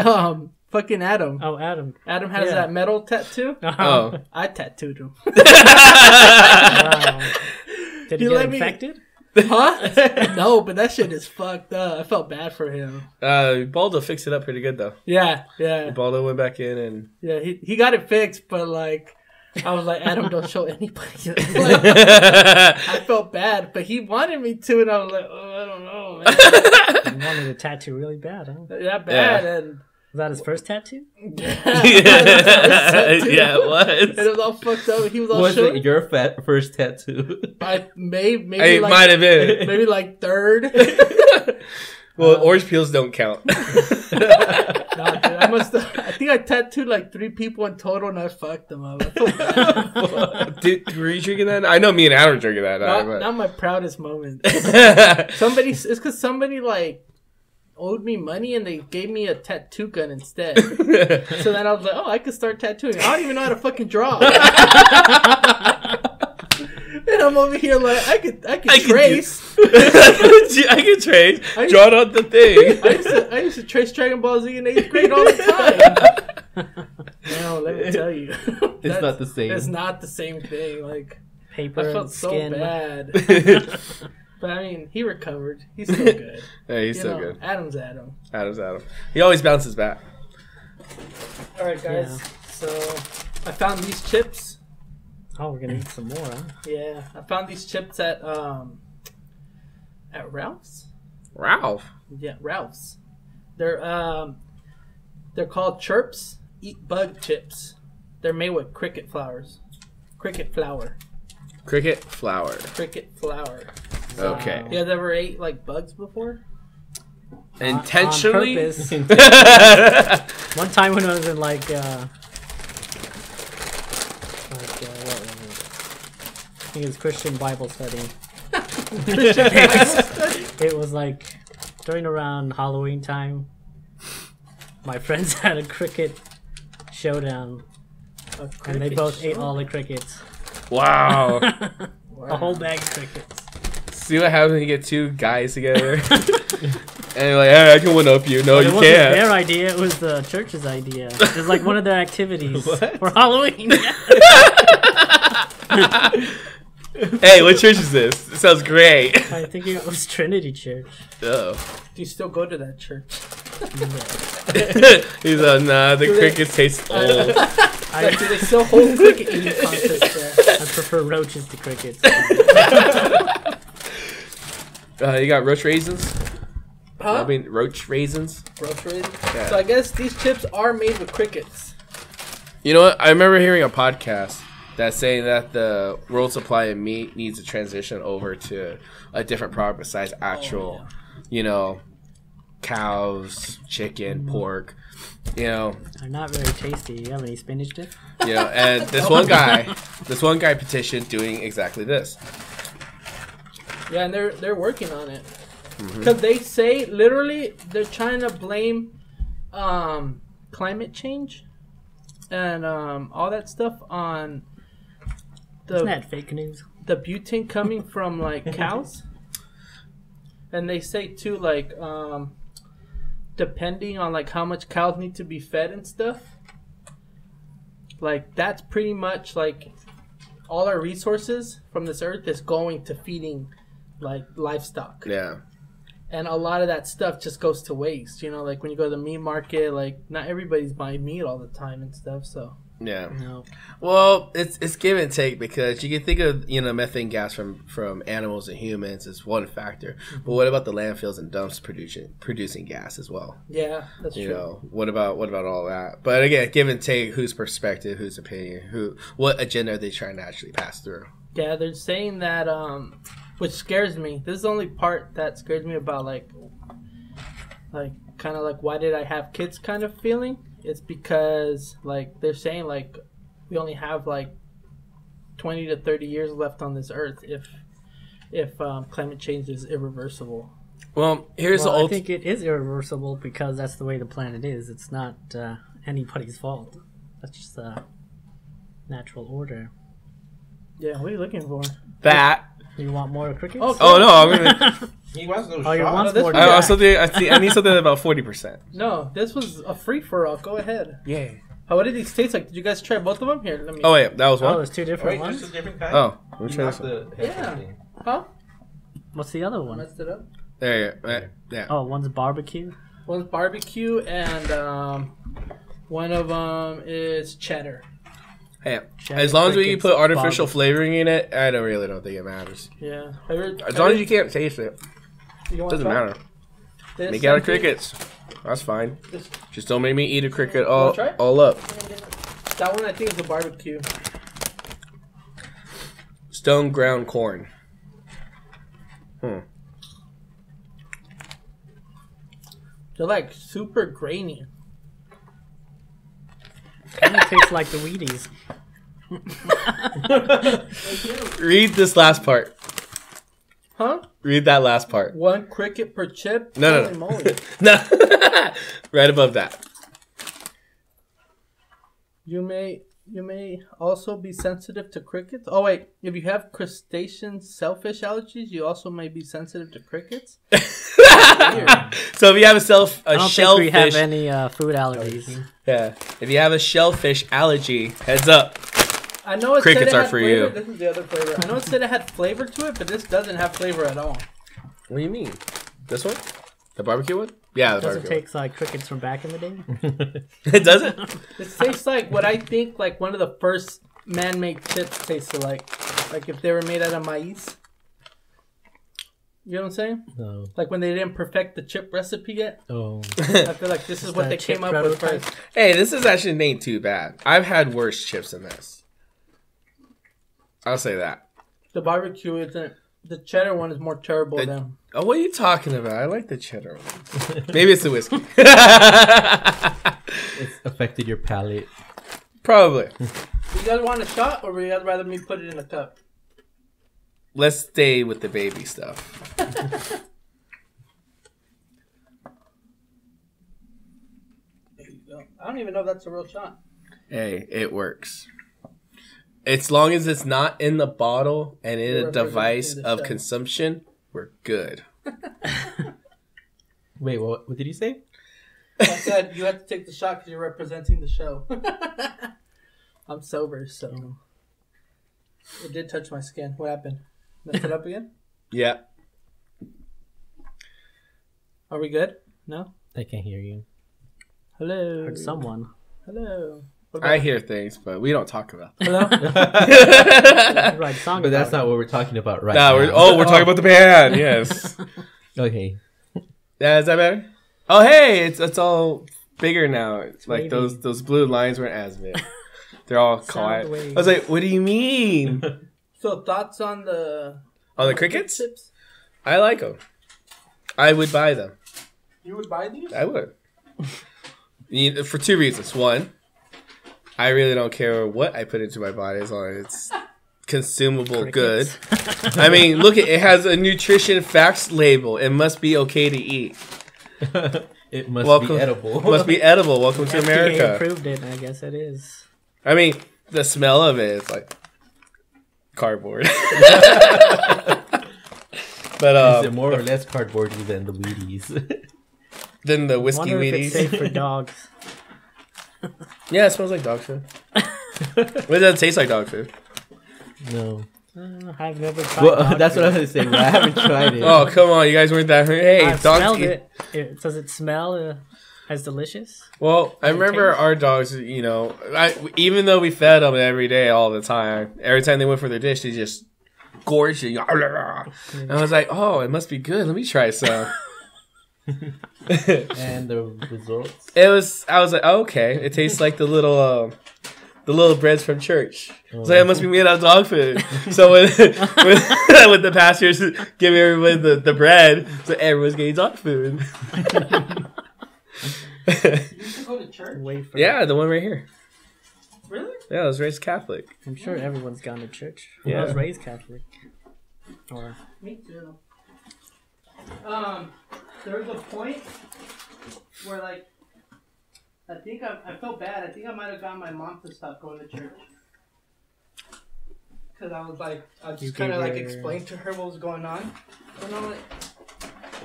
Speaker 1: Fucking Adam.
Speaker 4: Oh, Adam.
Speaker 1: Adam has
Speaker 4: Yeah.
Speaker 1: that metal tattoo.
Speaker 3: Oh.
Speaker 1: I tattooed him.
Speaker 4: Wow. Did he
Speaker 1: You
Speaker 4: get
Speaker 1: let me-
Speaker 4: infected?
Speaker 1: Huh? No, but that shit is fucked up. I felt bad for him.
Speaker 3: Baldo fixed it up pretty good though.
Speaker 1: Yeah.
Speaker 3: Baldo went back in and
Speaker 1: Yeah, he got it fixed, but like, I was like, Adam, don't show anybody. Like, I felt bad, but he wanted me to, and I was like, oh, I don't know, man.
Speaker 4: He wanted a tattoo really bad, huh?
Speaker 1: That bad,
Speaker 3: Yeah.
Speaker 1: and
Speaker 4: Was that his first tattoo?
Speaker 3: yeah, it was.
Speaker 1: And it was all fucked up. He was all
Speaker 2: Was
Speaker 1: shook.
Speaker 2: it your first tattoo?
Speaker 1: I maybe
Speaker 3: It
Speaker 1: like,
Speaker 3: might have been.
Speaker 1: maybe like third.
Speaker 3: Well, orange peels don't count.
Speaker 1: Nah, dude, I think I tattooed like 3 people in total, and I fucked them up. I feel bad.
Speaker 3: Were you drinking that? I know me and Adam were drinking that.
Speaker 1: Not my proudest moment. It's because somebody like owed me money and they gave me a tattoo gun instead. So then I was like, oh, I could start tattooing. I don't even know how to fucking draw. And I'm over here like, I could trace.
Speaker 3: I can trace. Draw it on the thing.
Speaker 1: I used to trace Dragon Ball Z in 8th grade all the time. No, let me tell you.
Speaker 2: It's not the same.
Speaker 1: It's not the same thing. Like,
Speaker 4: Paper
Speaker 1: I
Speaker 4: and
Speaker 1: felt so
Speaker 4: skin.
Speaker 1: bad. But I mean, he recovered. He's still good.
Speaker 3: Yeah, he's
Speaker 1: You
Speaker 3: so
Speaker 1: know,
Speaker 3: good.
Speaker 1: Adam's Adam.
Speaker 3: Adam's Adam. He always bounces back.
Speaker 1: All right, guys.
Speaker 4: Yeah.
Speaker 1: So I found these chips.
Speaker 4: Oh, we're gonna eat some more, huh?
Speaker 1: Yeah, I found these chips at Ralph's.
Speaker 3: Ralph.
Speaker 1: Yeah, Ralph's. They're called Chirps Eat Bug Chips. They're made with cricket flowers. Cricket flour.
Speaker 3: Cricket flour.
Speaker 1: Cricket flour.
Speaker 3: Okay.
Speaker 1: You guys ever ate like bugs before?
Speaker 3: Intentionally?
Speaker 4: On purpose. One time when I was in what was it? I think it was Christian Bible study. It was like during around Halloween time. My friends had a cricket showdown, and they both ate all the crickets.
Speaker 3: Wow.
Speaker 4: A whole bag of crickets.
Speaker 3: See what happens when you get two guys together? And you're like, hey, I can one up you. No,
Speaker 4: It
Speaker 3: you
Speaker 4: wasn't
Speaker 3: can't.
Speaker 4: their idea, it was the church's idea. It was like one of their activities for Halloween.
Speaker 3: Hey, what church is this? It sounds great.
Speaker 4: I think it was Trinity Church.
Speaker 3: Oh.
Speaker 1: Do you still go to that church?
Speaker 3: He's like, nah, the crickets taste old.
Speaker 1: Like, do they still hold cricket eating contests there?
Speaker 4: I prefer roaches to crickets.
Speaker 3: You got roach raisins?
Speaker 1: Huh?
Speaker 3: I mean, roach raisins?
Speaker 1: Roach raisins?
Speaker 3: Yeah.
Speaker 1: So I guess these chips are made with crickets.
Speaker 3: You know what? I remember hearing a podcast that's saying that the world supply of meat needs to transition over to a different product besides actual, you know, cows, chicken, pork, you know.
Speaker 4: They're not very tasty. You have any spinach dip?
Speaker 3: You know, and this one guy petitioned doing exactly this.
Speaker 1: Yeah, and they're working on it. Because they say, literally, they're trying to blame climate change and all that stuff on
Speaker 4: Isn't that fake news?
Speaker 1: the butane coming from, like, cows. And they say, too, like, depending on, like, how much cows need to be fed and stuff, like, that's pretty much, like, all our resources from this earth is going to feeding, like, livestock.
Speaker 3: Yeah.
Speaker 1: And a lot of that stuff just goes to waste. You know, like, when you go to the meat market, like, not everybody's buying meat all the time and stuff, so.
Speaker 3: Yeah.
Speaker 4: No.
Speaker 3: Well, it's give and take because you can think of, you know, methane gas from animals and humans as one factor. But what about the landfills and dumps producing gas as well?
Speaker 1: Yeah, that's
Speaker 3: You
Speaker 1: true.
Speaker 3: know, what about all that? But again, give and take, whose perspective, whose opinion, what agenda are they trying to actually pass through?
Speaker 1: Yeah, they're saying that, which scares me. This is the only part that scares me about, like kind of like, why did I have kids kind of feeling. It's because, like, they're saying, like, we only have, like, 20 to 30 years left on this earth if climate change is irreversible.
Speaker 3: Well, here's
Speaker 4: Well,
Speaker 3: the
Speaker 4: I think it is irreversible because that's the way the planet is. It's not anybody's fault. That's just a natural order.
Speaker 1: Yeah, what are you looking for?
Speaker 3: that.
Speaker 4: You want more crickets?
Speaker 1: Oh,
Speaker 3: Oh no, I'm gonna.
Speaker 2: He wants no
Speaker 4: Oh, you
Speaker 2: shot.
Speaker 4: want
Speaker 1: this
Speaker 4: more?
Speaker 1: one-
Speaker 3: I need something about 40%.
Speaker 1: No, this was a free for all. Go ahead.
Speaker 3: Yeah.
Speaker 1: What did these taste like? Did you guys try both of them? Here, let me.
Speaker 3: Oh wait, that was
Speaker 4: Oh,
Speaker 3: one.
Speaker 4: there's two different
Speaker 2: Wait,
Speaker 4: ones.
Speaker 2: just a different kind.
Speaker 3: Oh, let me
Speaker 2: You
Speaker 3: try
Speaker 2: knocked
Speaker 3: this one.
Speaker 2: the
Speaker 1: Yeah.
Speaker 2: headphone thing.
Speaker 1: Huh?
Speaker 4: What's the other one?
Speaker 1: Messed it up.
Speaker 3: There you go. Yeah.
Speaker 4: Oh, one's barbecue.
Speaker 1: One's barbecue and one of them is cheddar.
Speaker 3: Hey,
Speaker 4: Cheddar
Speaker 3: as long as we
Speaker 4: crickets,
Speaker 3: put artificial
Speaker 4: barbecue.
Speaker 3: flavoring in it, I really don't think it matters.
Speaker 1: Yeah.
Speaker 3: As long as you can't taste it,
Speaker 1: you want
Speaker 3: doesn't
Speaker 1: to try
Speaker 3: matter.
Speaker 1: this?
Speaker 3: Make it out of
Speaker 1: Something-
Speaker 3: crickets. That's fine.
Speaker 1: this-
Speaker 3: Just don't make me eat a cricket
Speaker 1: Wanna try it?
Speaker 3: all up.
Speaker 1: That one I think is the barbecue.
Speaker 3: Stone ground corn.
Speaker 1: They're like super grainy.
Speaker 4: Kind of tastes like the Wheaties.
Speaker 3: Read this last part.
Speaker 1: Huh?
Speaker 3: Read that last part.
Speaker 1: One cricket per chip?
Speaker 3: No.
Speaker 1: Holy moly.
Speaker 3: No. Right above that.
Speaker 1: You may also be sensitive to crickets. Oh wait, if you have crustacean shellfish allergies, you also may be sensitive to crickets.
Speaker 3: So if you have a
Speaker 4: I don't think we
Speaker 3: shellfish,
Speaker 4: have any food allergies.
Speaker 3: yeah. If you have a shellfish allergy, heads up.
Speaker 1: I know it
Speaker 3: Crickets
Speaker 1: said it
Speaker 3: are
Speaker 1: had
Speaker 3: for
Speaker 1: flavor.
Speaker 3: you.
Speaker 1: This is the other flavor. I know it said it had flavor to it, but this doesn't have flavor at all.
Speaker 3: What do you mean? This one? The barbecue one? Yeah, the
Speaker 4: Doesn't
Speaker 3: barbecue
Speaker 4: taste like crickets from back in the day.
Speaker 3: one. It doesn't?
Speaker 1: This tastes like what I think like one of the first man-made chips tasted like if they were made out of maize. You know what I'm saying?
Speaker 2: No.
Speaker 1: Like when they didn't perfect the chip recipe yet.
Speaker 2: Oh.
Speaker 1: I feel like this is what
Speaker 4: that
Speaker 1: they
Speaker 4: chip
Speaker 1: came up with
Speaker 4: prototype?
Speaker 1: first.
Speaker 3: Hey, this is actually ain't too bad. I've had worse chips than this. I'll say that.
Speaker 1: The barbecue isn't. The cheddar one is more terrible than.
Speaker 3: Oh, what are you talking about? I like the cheddar one. Maybe it's the whiskey.
Speaker 2: It's affected your palate.
Speaker 3: Probably.
Speaker 1: Do you guys want a shot, or would you guys rather me put it in a cup?
Speaker 3: Let's stay with the baby stuff.
Speaker 1: There you go. I don't even know if that's a real shot.
Speaker 3: Hey, it works. As long as it's not in the bottle and in
Speaker 1: You're
Speaker 3: a device
Speaker 1: representing the
Speaker 3: of
Speaker 1: show.
Speaker 3: consumption, we're good.
Speaker 2: Wait, what did you say?
Speaker 1: I said you have to take the shot because you're representing the show. I'm sober, so it did touch my skin. What happened? Messed it up again?
Speaker 3: Yeah.
Speaker 1: Are we good? No.
Speaker 2: I can't hear you.
Speaker 1: Hello.
Speaker 4: Heard someone.
Speaker 1: Hello. What
Speaker 3: I
Speaker 1: about-
Speaker 3: hear things, but we don't talk about them.
Speaker 1: Hello.
Speaker 4: Right song.
Speaker 2: But that's
Speaker 4: about
Speaker 2: not what we're talking about right
Speaker 3: Nah,
Speaker 2: now.
Speaker 3: we're talking about the band. Yes.
Speaker 2: Okay.
Speaker 3: Yeah, is that better? Oh, hey, it's all bigger now. It's like
Speaker 4: wavy.
Speaker 3: those blue lines weren't as big. They're all quiet.
Speaker 4: waves.
Speaker 3: I was like, what do you mean?
Speaker 1: So thoughts on the
Speaker 3: On the crickets?
Speaker 1: chips?
Speaker 3: I like them. I would buy them.
Speaker 1: You would buy these?
Speaker 3: I would. For two reasons. One, I really don't care what I put into my body as long as it's consumable good.
Speaker 4: Crickets.
Speaker 3: I mean, look, it has a nutrition facts label. It must be okay to eat.
Speaker 2: It must
Speaker 3: Welcome-
Speaker 2: be edible.
Speaker 3: Must be edible. Welcome to
Speaker 4: FDA
Speaker 3: America.
Speaker 4: approved it, and I guess it is.
Speaker 3: I mean, the smell of it is like cardboard. But
Speaker 2: Is it more or less cardboardy than the Wheaties?
Speaker 3: then the whiskey
Speaker 4: Wonder if it's
Speaker 3: Wheaties.
Speaker 4: safe for dogs.
Speaker 3: Yeah, it smells like dog food. What does it taste like dog food?
Speaker 2: No.
Speaker 4: I've never tried.
Speaker 2: Well,
Speaker 4: dog
Speaker 2: that's
Speaker 4: food.
Speaker 2: what I was saying. But I haven't tried it.
Speaker 3: Oh, come on. You guys weren't that hungry. Hey,
Speaker 4: I've
Speaker 3: dogs
Speaker 4: smelled
Speaker 3: eat.
Speaker 4: it. Does it smell as delicious?
Speaker 3: Well, I remember
Speaker 4: taste?
Speaker 3: our dogs, even though we fed them every day, all the time, every time they went for their dish, they just gorged it. And I was like, oh, it must be good. Let me try some.
Speaker 2: And the results?
Speaker 3: I was like, oh, okay. It tastes like the little breads from church. So it must be made out of dog food. So when the pastors give everybody the bread, so everyone's getting dog food.
Speaker 1: You used to go to church?
Speaker 4: Wait for
Speaker 3: Yeah, the one right here.
Speaker 1: Really?
Speaker 3: Yeah, I was raised Catholic.
Speaker 4: I'm sure everyone's gone to church.
Speaker 3: Yeah.
Speaker 4: I was raised Catholic. Or
Speaker 1: Me too. There was a point where, like, I felt bad. I think I might have gotten my mom to stop going to church. Because I was like, I
Speaker 4: You
Speaker 1: just kind of
Speaker 4: gave
Speaker 1: like
Speaker 4: her-
Speaker 1: explained to her what was going on. And I'm like,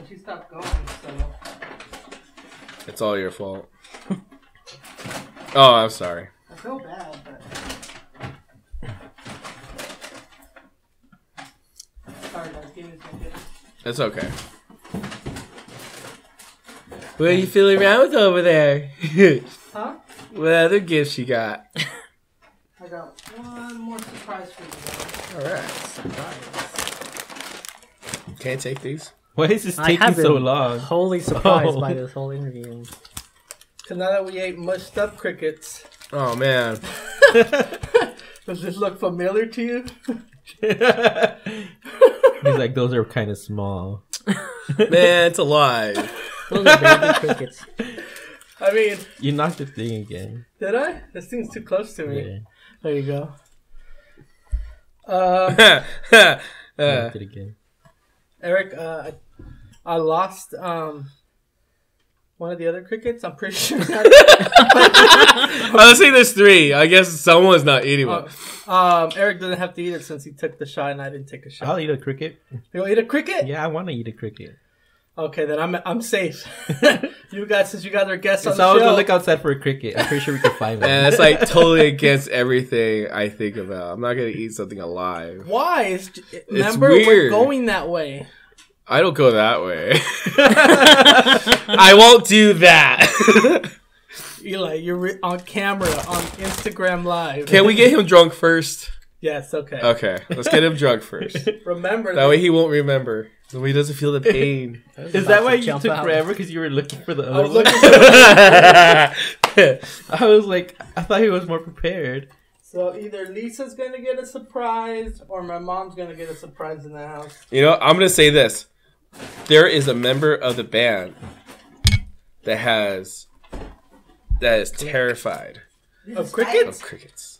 Speaker 1: And she stopped going, so.
Speaker 3: It's all your fault. Oh, I'm sorry.
Speaker 1: I feel bad, but. Sorry, guys. Give me some good.
Speaker 3: It's okay. What are you feeling around with over there?
Speaker 1: Huh?
Speaker 3: What other gifts you got?
Speaker 1: I got one more surprise for you guys.
Speaker 3: All right.
Speaker 4: Surprise.
Speaker 3: Can't take these.
Speaker 2: Why is this
Speaker 4: I
Speaker 2: taking
Speaker 4: have
Speaker 2: so
Speaker 4: been
Speaker 2: long?
Speaker 4: wholly surprised
Speaker 2: Oh.
Speaker 4: by this whole interview.
Speaker 1: So now that we ate mushed up crickets,
Speaker 3: Oh man.
Speaker 1: does this look familiar to you?
Speaker 2: He's like, those are kind of small.
Speaker 3: Man, it's alive.
Speaker 4: Those are baby crickets.
Speaker 1: I mean,
Speaker 2: You knocked the thing again.
Speaker 1: did I? This thing's too close to me.
Speaker 2: Yeah.
Speaker 1: There you go.
Speaker 2: Knocked it again.
Speaker 1: Eric, I lost one of the other crickets. I'm pretty sure.
Speaker 3: Let's say there's 3. I guess someone's not eating one.
Speaker 1: Eric doesn't have to eat it since he took the shot and I didn't take a shot.
Speaker 2: I'll eat a cricket.
Speaker 1: You want to eat a cricket?
Speaker 2: Yeah, I want to eat a cricket.
Speaker 1: Okay, then I'm safe. You guys, since you guys are guests on
Speaker 2: So
Speaker 1: the
Speaker 2: I was
Speaker 1: show.
Speaker 2: gonna look outside for a cricket. I'm pretty sure we could find one.
Speaker 3: And that's like totally against everything I think about. I'm not gonna eat something alive.
Speaker 1: Why? Remember, we're
Speaker 3: weird.
Speaker 1: going that way.
Speaker 3: I don't go that way. I won't do that.
Speaker 1: Eli, you're on camera on Instagram Live.
Speaker 3: Can we get him drunk first?
Speaker 1: Yes, okay.
Speaker 3: Okay, let's get him drunk first.
Speaker 1: Remember
Speaker 3: That way he won't remember. That way he doesn't feel the pain.
Speaker 2: Is that why you took forever? Because you were looking for the
Speaker 1: I
Speaker 2: other
Speaker 1: was
Speaker 2: one?
Speaker 1: looking
Speaker 2: I was like, I thought he was more prepared.
Speaker 1: So either Lisa's gonna get a surprise or my mom's gonna get a surprise in the house.
Speaker 3: You know, I'm gonna say this. There is a member of the band that is terrified
Speaker 1: Of crickets?
Speaker 3: of crickets.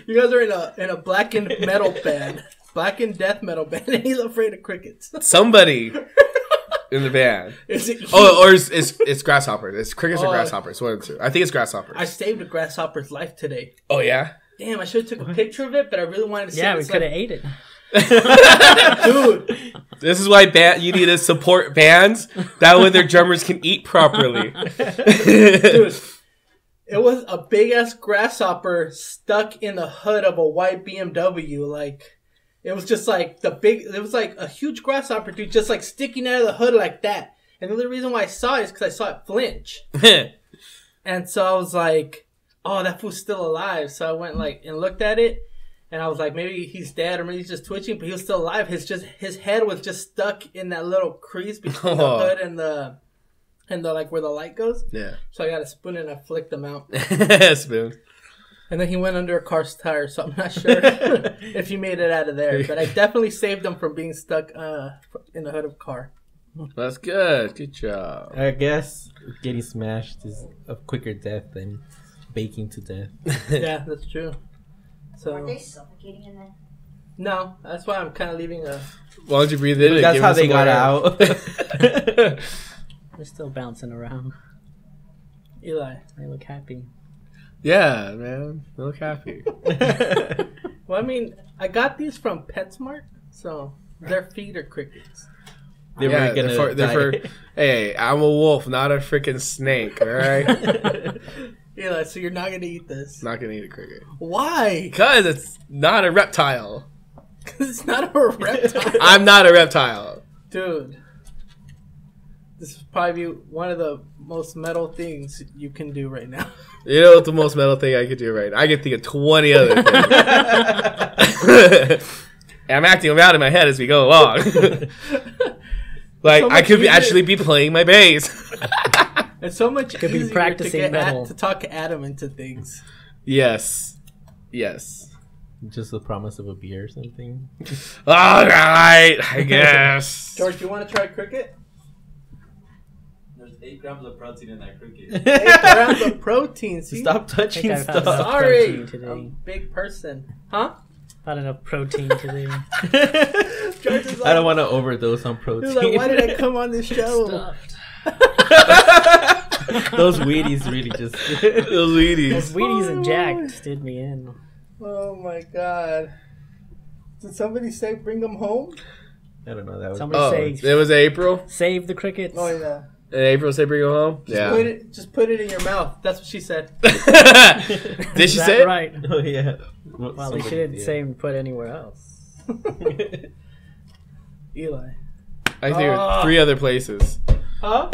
Speaker 1: You guys are in a blackened metal band. Blackened death metal band, and he's afraid of crickets.
Speaker 3: Somebody in the band.
Speaker 1: Is it you?
Speaker 3: Oh, or it's grasshoppers. It's crickets or
Speaker 1: Oh.
Speaker 3: grasshoppers. One of the two. I think it's grasshoppers.
Speaker 1: I saved a grasshopper's life today.
Speaker 3: Oh yeah.
Speaker 1: Damn, I should have took a picture of it, but I really wanted to see
Speaker 4: Yeah,
Speaker 1: it.
Speaker 4: we
Speaker 1: It's
Speaker 4: could have
Speaker 1: like,
Speaker 4: ate it.
Speaker 1: dude.
Speaker 3: This is why you need to support bands. That way their drummers can eat properly.
Speaker 1: Dude, it was a big ass grasshopper stuck in the hood of a white BMW. Like, it was just like it was like a huge grasshopper, dude, just like sticking out of the hood like that. And the only reason why I saw it is because I saw it flinch. And so I was like, oh, that fool's still alive. So I went like and looked at it. And I was like, maybe he's dead or maybe he's just twitching, but he was still alive. His head was just stuck in that little crease between the hood and the like where the light goes.
Speaker 3: Yeah.
Speaker 1: So I got a spoon and I flicked him out.
Speaker 3: Spoon.
Speaker 1: And then he went under a car's tire, so I'm not sure if he made it out of there. But I definitely saved him from being stuck in the hood of a car.
Speaker 3: That's good. Good job.
Speaker 2: I guess getting smashed is a quicker death than baking to death.
Speaker 1: Yeah, that's true. So
Speaker 5: Are they suffocating in there?
Speaker 1: no, that's why I'm kind of leaving a.
Speaker 3: Why don't you breathe in? And
Speaker 2: That's
Speaker 3: give
Speaker 2: how
Speaker 3: him
Speaker 2: they
Speaker 3: some
Speaker 2: got
Speaker 3: more air?
Speaker 2: out.
Speaker 4: They're still bouncing around.
Speaker 1: Eli.
Speaker 4: They look happy.
Speaker 3: Yeah, man. They look happy.
Speaker 1: Well, I mean, I got these from PetSmart, so their feet are crickets.
Speaker 2: They were
Speaker 3: Yeah,
Speaker 2: gonna
Speaker 3: they're for,
Speaker 2: die.
Speaker 3: hey, I'm a wolf, not a freaking snake, alright?
Speaker 1: Eli, so you're not gonna eat this?
Speaker 3: Not gonna eat a cricket.
Speaker 1: Why?
Speaker 3: Because it's not a reptile.
Speaker 1: Because it's not a reptile.
Speaker 3: I'm not a reptile.
Speaker 1: Dude, this is probably one of the most metal things you can do right now.
Speaker 3: You know what the most metal thing I could do right now? I could think of 20 other things. And I'm acting them out in my head as we go along. Like,
Speaker 1: So
Speaker 3: I could
Speaker 1: much
Speaker 3: actually be playing my bass.
Speaker 1: It's so much
Speaker 4: Could be
Speaker 1: easier
Speaker 4: practicing
Speaker 1: to get
Speaker 4: metal.
Speaker 1: to talk Adam into things.
Speaker 3: Yes. Yes.
Speaker 2: Just the promise of a beer or something.
Speaker 3: Alright, I guess.
Speaker 1: George, you want to try cricket?
Speaker 6: There's 8 grams of protein in that cricket.
Speaker 1: 8 grams of protein. See?
Speaker 2: Stop
Speaker 4: I
Speaker 2: touching
Speaker 4: think I've had
Speaker 2: stuff.
Speaker 4: enough
Speaker 1: Sorry,
Speaker 4: protein today.
Speaker 1: I'm a big person. Huh?
Speaker 4: Not enough protein today.
Speaker 1: George is like,
Speaker 2: I don't want to overdose on
Speaker 1: he
Speaker 2: protein.
Speaker 1: was like, why did I come on this show?
Speaker 4: Stuffed.
Speaker 2: Those Wheaties really just.
Speaker 3: Those Wheaties.
Speaker 4: Those Wheaties and Jack did me in.
Speaker 1: Oh my god. Did somebody say bring them home?
Speaker 2: I don't know. That was
Speaker 4: Somebody say
Speaker 3: it was April.
Speaker 4: save the crickets.
Speaker 1: Oh yeah.
Speaker 3: In April, say bring him home.
Speaker 1: Just put it in your mouth. That's what she said.
Speaker 3: Did she
Speaker 4: Is that
Speaker 3: say it?
Speaker 4: right?
Speaker 2: Oh yeah.
Speaker 4: Well, they shouldn't say put anywhere else.
Speaker 1: Eli.
Speaker 3: I think 3 other places.
Speaker 1: Huh?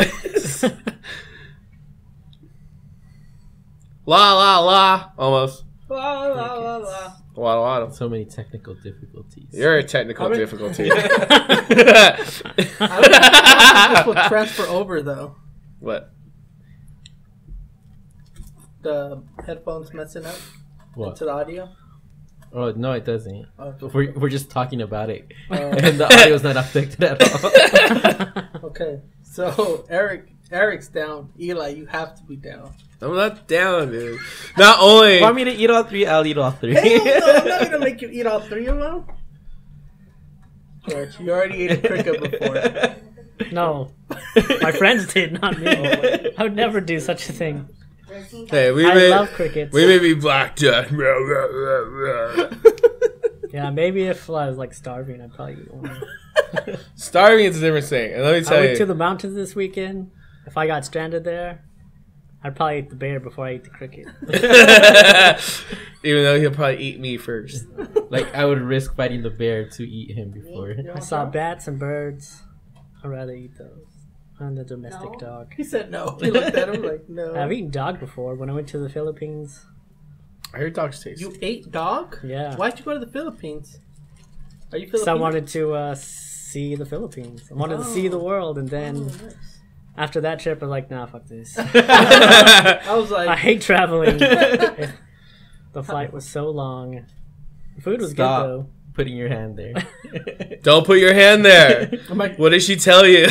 Speaker 3: La la la. Almost.
Speaker 1: La, la, la, la.
Speaker 3: Wada.
Speaker 2: So many technical difficulties.
Speaker 3: You're a technical difficulty.
Speaker 1: I don't think this will transfer over though.
Speaker 3: What?
Speaker 1: The headphones messing up
Speaker 2: What?
Speaker 1: into the audio.
Speaker 2: Oh no, it doesn't.
Speaker 1: Oh,
Speaker 2: We're just talking about it,
Speaker 1: Oh.
Speaker 2: and the audio's not affected at all.
Speaker 1: Okay, so Eric's down. Eli, you have to be down.
Speaker 3: I'm not down, dude. Not only.
Speaker 2: Want me to eat all 3? I'll eat all 3.
Speaker 1: Hell no, I'm not gonna make you eat all 3 of them. George, you already ate a cricket before.
Speaker 4: No, my friends did, not me. I would never do such a thing.
Speaker 3: Hey,
Speaker 4: I love crickets.
Speaker 3: We may be black death.
Speaker 4: Yeah, maybe if I was like starving, I'd probably eat one.
Speaker 3: Starving is a different thing. And let me
Speaker 4: I
Speaker 3: tell
Speaker 4: went
Speaker 3: you.
Speaker 4: to the mountains this weekend. If I got stranded there, I'd probably eat the bear before I eat the cricket.
Speaker 3: Even though he'll probably eat me first.
Speaker 2: Like I would risk fighting the bear to eat him before.
Speaker 4: I saw bats and birds. I'd rather eat those. I'm the domestic dog.
Speaker 1: He said no. He looked at him like no.
Speaker 4: I've eaten dog before when I went to the Philippines.
Speaker 3: I heard dogs taste.
Speaker 1: You ate dog?
Speaker 4: Yeah.
Speaker 1: Why'd you go to the Philippines? Are you
Speaker 4: Because
Speaker 1: Filipino?
Speaker 4: I wanted to see the Philippines. I wanted to see the world, and then after that trip, I was like, nah, fuck this.
Speaker 1: I was like,
Speaker 4: I hate traveling. The flight was so long. The food was
Speaker 2: Stop
Speaker 4: good though.
Speaker 2: putting your hand there.
Speaker 3: Don't put your hand there.
Speaker 1: I'm like,
Speaker 3: What did she tell you?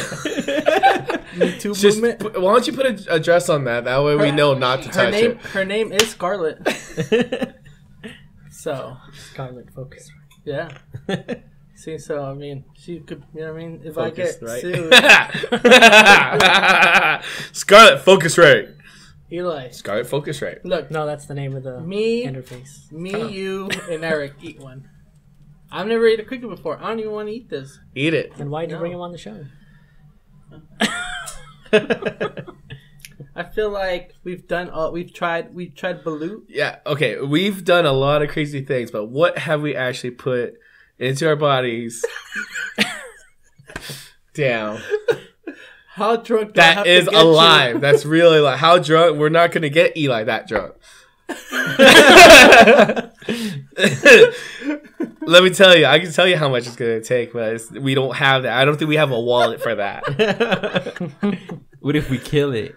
Speaker 1: Me Too
Speaker 3: Just
Speaker 1: movement.
Speaker 3: why don't you put a dress on that? That way we know not to touch it.
Speaker 1: Her name is Scarlett. So
Speaker 4: Scarlet Focus.
Speaker 1: yeah. See, so I mean, she could. You know what I mean? If
Speaker 3: Focused,
Speaker 1: I
Speaker 3: right?
Speaker 1: get sued,
Speaker 3: Scarlet focus rate.
Speaker 1: Eli,
Speaker 3: Scarlet focus rate.
Speaker 1: look,
Speaker 4: No, that's the name of the
Speaker 1: me,
Speaker 4: interface.
Speaker 1: you, and Eric eat one. I've never ate a cricket before. I don't even want to eat this.
Speaker 3: Eat it.
Speaker 4: Then why'd you
Speaker 1: No.
Speaker 4: bring him on the show?
Speaker 1: I feel like we've tried balut.
Speaker 3: Yeah. Okay. We've done a lot of crazy things, but what have we actually put into our bodies? Damn.
Speaker 1: How drunk do I have
Speaker 3: That is
Speaker 1: to get
Speaker 3: alive. That's really like how drunk. We're not gonna get Eli that drunk. Let me tell you, I can tell you how much it's gonna take, but we don't have that. I don't think we have a wallet for that.
Speaker 2: What if we kill it?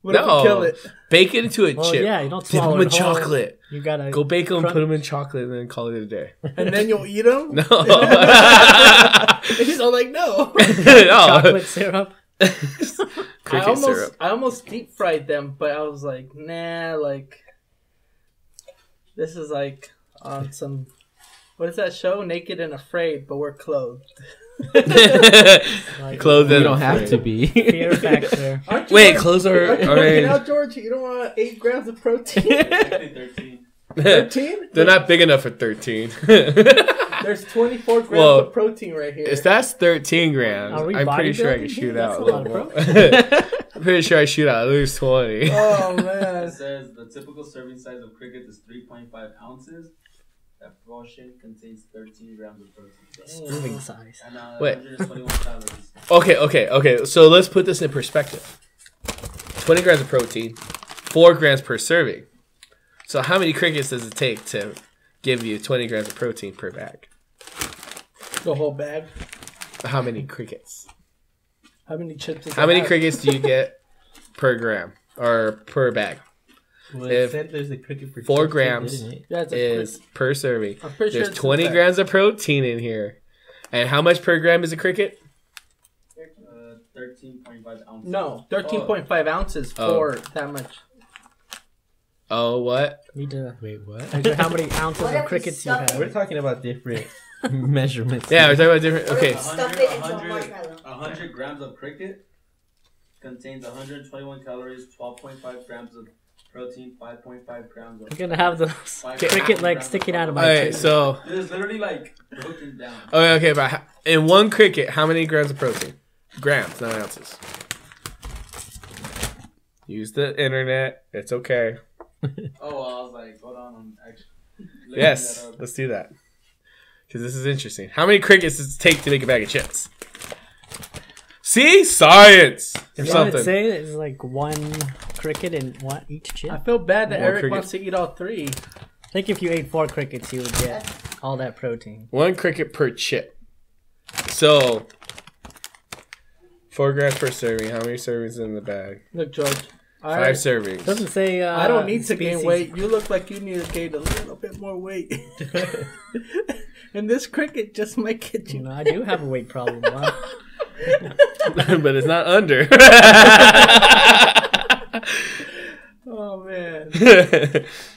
Speaker 1: What if we kill it?
Speaker 3: Bake it into a
Speaker 4: Well,
Speaker 3: chip.
Speaker 4: yeah, you don't
Speaker 3: Dip
Speaker 4: swallow
Speaker 3: them in
Speaker 4: it whole.
Speaker 3: chocolate.
Speaker 4: You gotta
Speaker 3: Go bake them,
Speaker 4: crunch-
Speaker 3: put them in chocolate, and then call it a day.
Speaker 1: And then you'll eat them?
Speaker 3: No.
Speaker 1: And he's all like, no.
Speaker 3: No.
Speaker 4: chocolate syrup.
Speaker 3: Cricket syrup.
Speaker 1: I almost deep fried them, but I was like, nah, like, this is like on some, what is that show? Naked and Afraid, but we're clothed.
Speaker 4: Like,
Speaker 3: Clothed
Speaker 2: You
Speaker 3: and
Speaker 2: don't have
Speaker 3: afraid.
Speaker 2: to be.
Speaker 4: fear factor.
Speaker 1: Aren't you
Speaker 3: Wait,
Speaker 1: work-
Speaker 3: clothes are
Speaker 1: aren't you working
Speaker 3: orange.
Speaker 1: out, George? You don't want 8 grams of protein?
Speaker 6: Actually 13.
Speaker 1: 13?
Speaker 3: They're not big enough for 13.
Speaker 1: There's 24 grams
Speaker 3: Well,
Speaker 1: of protein right here.
Speaker 3: If that's 13 grams,
Speaker 4: Are we
Speaker 3: I'm pretty sure I can
Speaker 4: bodybuilding?
Speaker 3: shoot
Speaker 4: That's
Speaker 3: out.
Speaker 4: a lot of
Speaker 3: I'm pretty sure I shoot out at least 20.
Speaker 1: Oh, man.
Speaker 6: It says the typical serving size of cricket is 3.5 ounces. That portion contains 13 grams of protein.
Speaker 4: Serving size.
Speaker 6: And
Speaker 3: Wait.
Speaker 6: 121 calories.
Speaker 3: Okay. So let's put this in perspective. 20 grams of protein, 4 grams per serving. So how many crickets does it take to give you 20 grams of protein per bag?
Speaker 1: The whole bag.
Speaker 3: How many crickets?
Speaker 1: How many chips is
Speaker 3: How many
Speaker 1: that?
Speaker 3: crickets do you get per gram or per bag?
Speaker 2: Well,
Speaker 3: If
Speaker 2: it said there's a cricket for
Speaker 3: 4
Speaker 2: chips,
Speaker 3: grams
Speaker 2: didn't it?
Speaker 1: Yeah, it's a
Speaker 3: is per serving.
Speaker 1: I'm pretty sure
Speaker 3: There's
Speaker 1: it's
Speaker 3: 20
Speaker 1: a bag.
Speaker 3: grams of protein in here. And how much per gram is a cricket?
Speaker 6: 13.5 ounces.
Speaker 1: No, 13.5 ounces
Speaker 3: Oh.
Speaker 1: for that much.
Speaker 3: Oh, what?
Speaker 4: Need to
Speaker 2: Wait, what?
Speaker 4: measure how many ounces
Speaker 5: What if
Speaker 4: of
Speaker 5: we
Speaker 4: crickets you
Speaker 5: stuff
Speaker 4: have.
Speaker 2: We're talking about different measurements.
Speaker 3: Yeah, we're talking about different. Okay.
Speaker 5: Stuff it into a marshmallow.
Speaker 6: 100 grams of cricket contains 121 calories, 12.5 grams of Protein 5.5 grams.
Speaker 4: I'm gonna have the cricket leg sticking out of my
Speaker 3: Okay,
Speaker 4: teeth.
Speaker 3: so
Speaker 6: It is literally like broken down.
Speaker 3: okay, but in one cricket, how many grams of protein? Grams, not ounces. Use the internet. It's okay.
Speaker 6: Oh, well, I was like, hold on, I'm actually. looking
Speaker 3: Yes,
Speaker 6: that up.
Speaker 3: let's do that. Because this is interesting. How many crickets does it take to make a bag of chips? See? Science! Or
Speaker 4: Didn't it
Speaker 3: something.
Speaker 4: say it's like one cricket in each chip?
Speaker 1: I feel bad that
Speaker 3: More
Speaker 1: Eric
Speaker 3: cricket.
Speaker 1: wants to eat all three.
Speaker 4: I think if you ate 4 crickets, you would get all that protein.
Speaker 3: One cricket per chip. So, 4 grams per serving. How many servings in the bag?
Speaker 1: Look, George.
Speaker 3: 5 servings.
Speaker 4: Doesn't say.
Speaker 1: I don't need to gain
Speaker 4: species.
Speaker 1: weight. You look like you need to gain a little bit more weight. And this cricket just might get
Speaker 4: You
Speaker 1: you.
Speaker 4: know, I do have a weight problem. Wow.
Speaker 3: But it's not under.
Speaker 1: Oh man.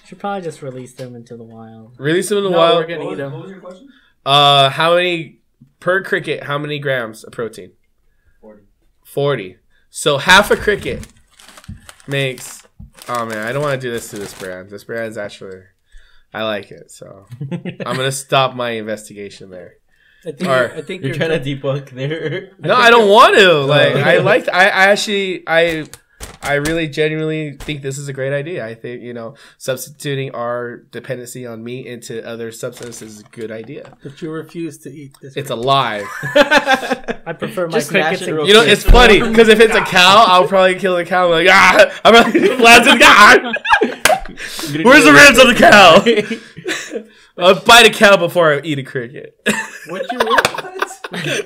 Speaker 4: Should probably just release them into the wild.
Speaker 3: Release them in the
Speaker 1: No,
Speaker 3: wild.
Speaker 1: we're gonna eat
Speaker 6: What
Speaker 1: them.
Speaker 6: was your question?
Speaker 3: How many per cricket? How many grams of protein?
Speaker 6: 40.
Speaker 3: 40. So half a cricket makes. Oh man, I don't want to do this to this brand. This brand's actually, I like it. So I'm gonna stop my investigation there.
Speaker 1: I think,
Speaker 3: Or-
Speaker 1: I think
Speaker 2: You're trying to debunk there.
Speaker 3: No, I don't want to. Like I liked. I actually. I really genuinely think this is a great idea. I think, substituting our dependency on meat into other substances is a good idea.
Speaker 1: But you refuse to eat this.
Speaker 3: It's alive.
Speaker 4: I prefer my
Speaker 2: Just smash
Speaker 4: crickets.
Speaker 2: it
Speaker 4: and-
Speaker 2: real
Speaker 3: You know, it's funny because if it's a cow, I'll probably kill the cow. I'm like, I'm gonna blast the cow. Where's the ribs on the cow? I'll bite a cow before I eat a cricket.
Speaker 1: What you want?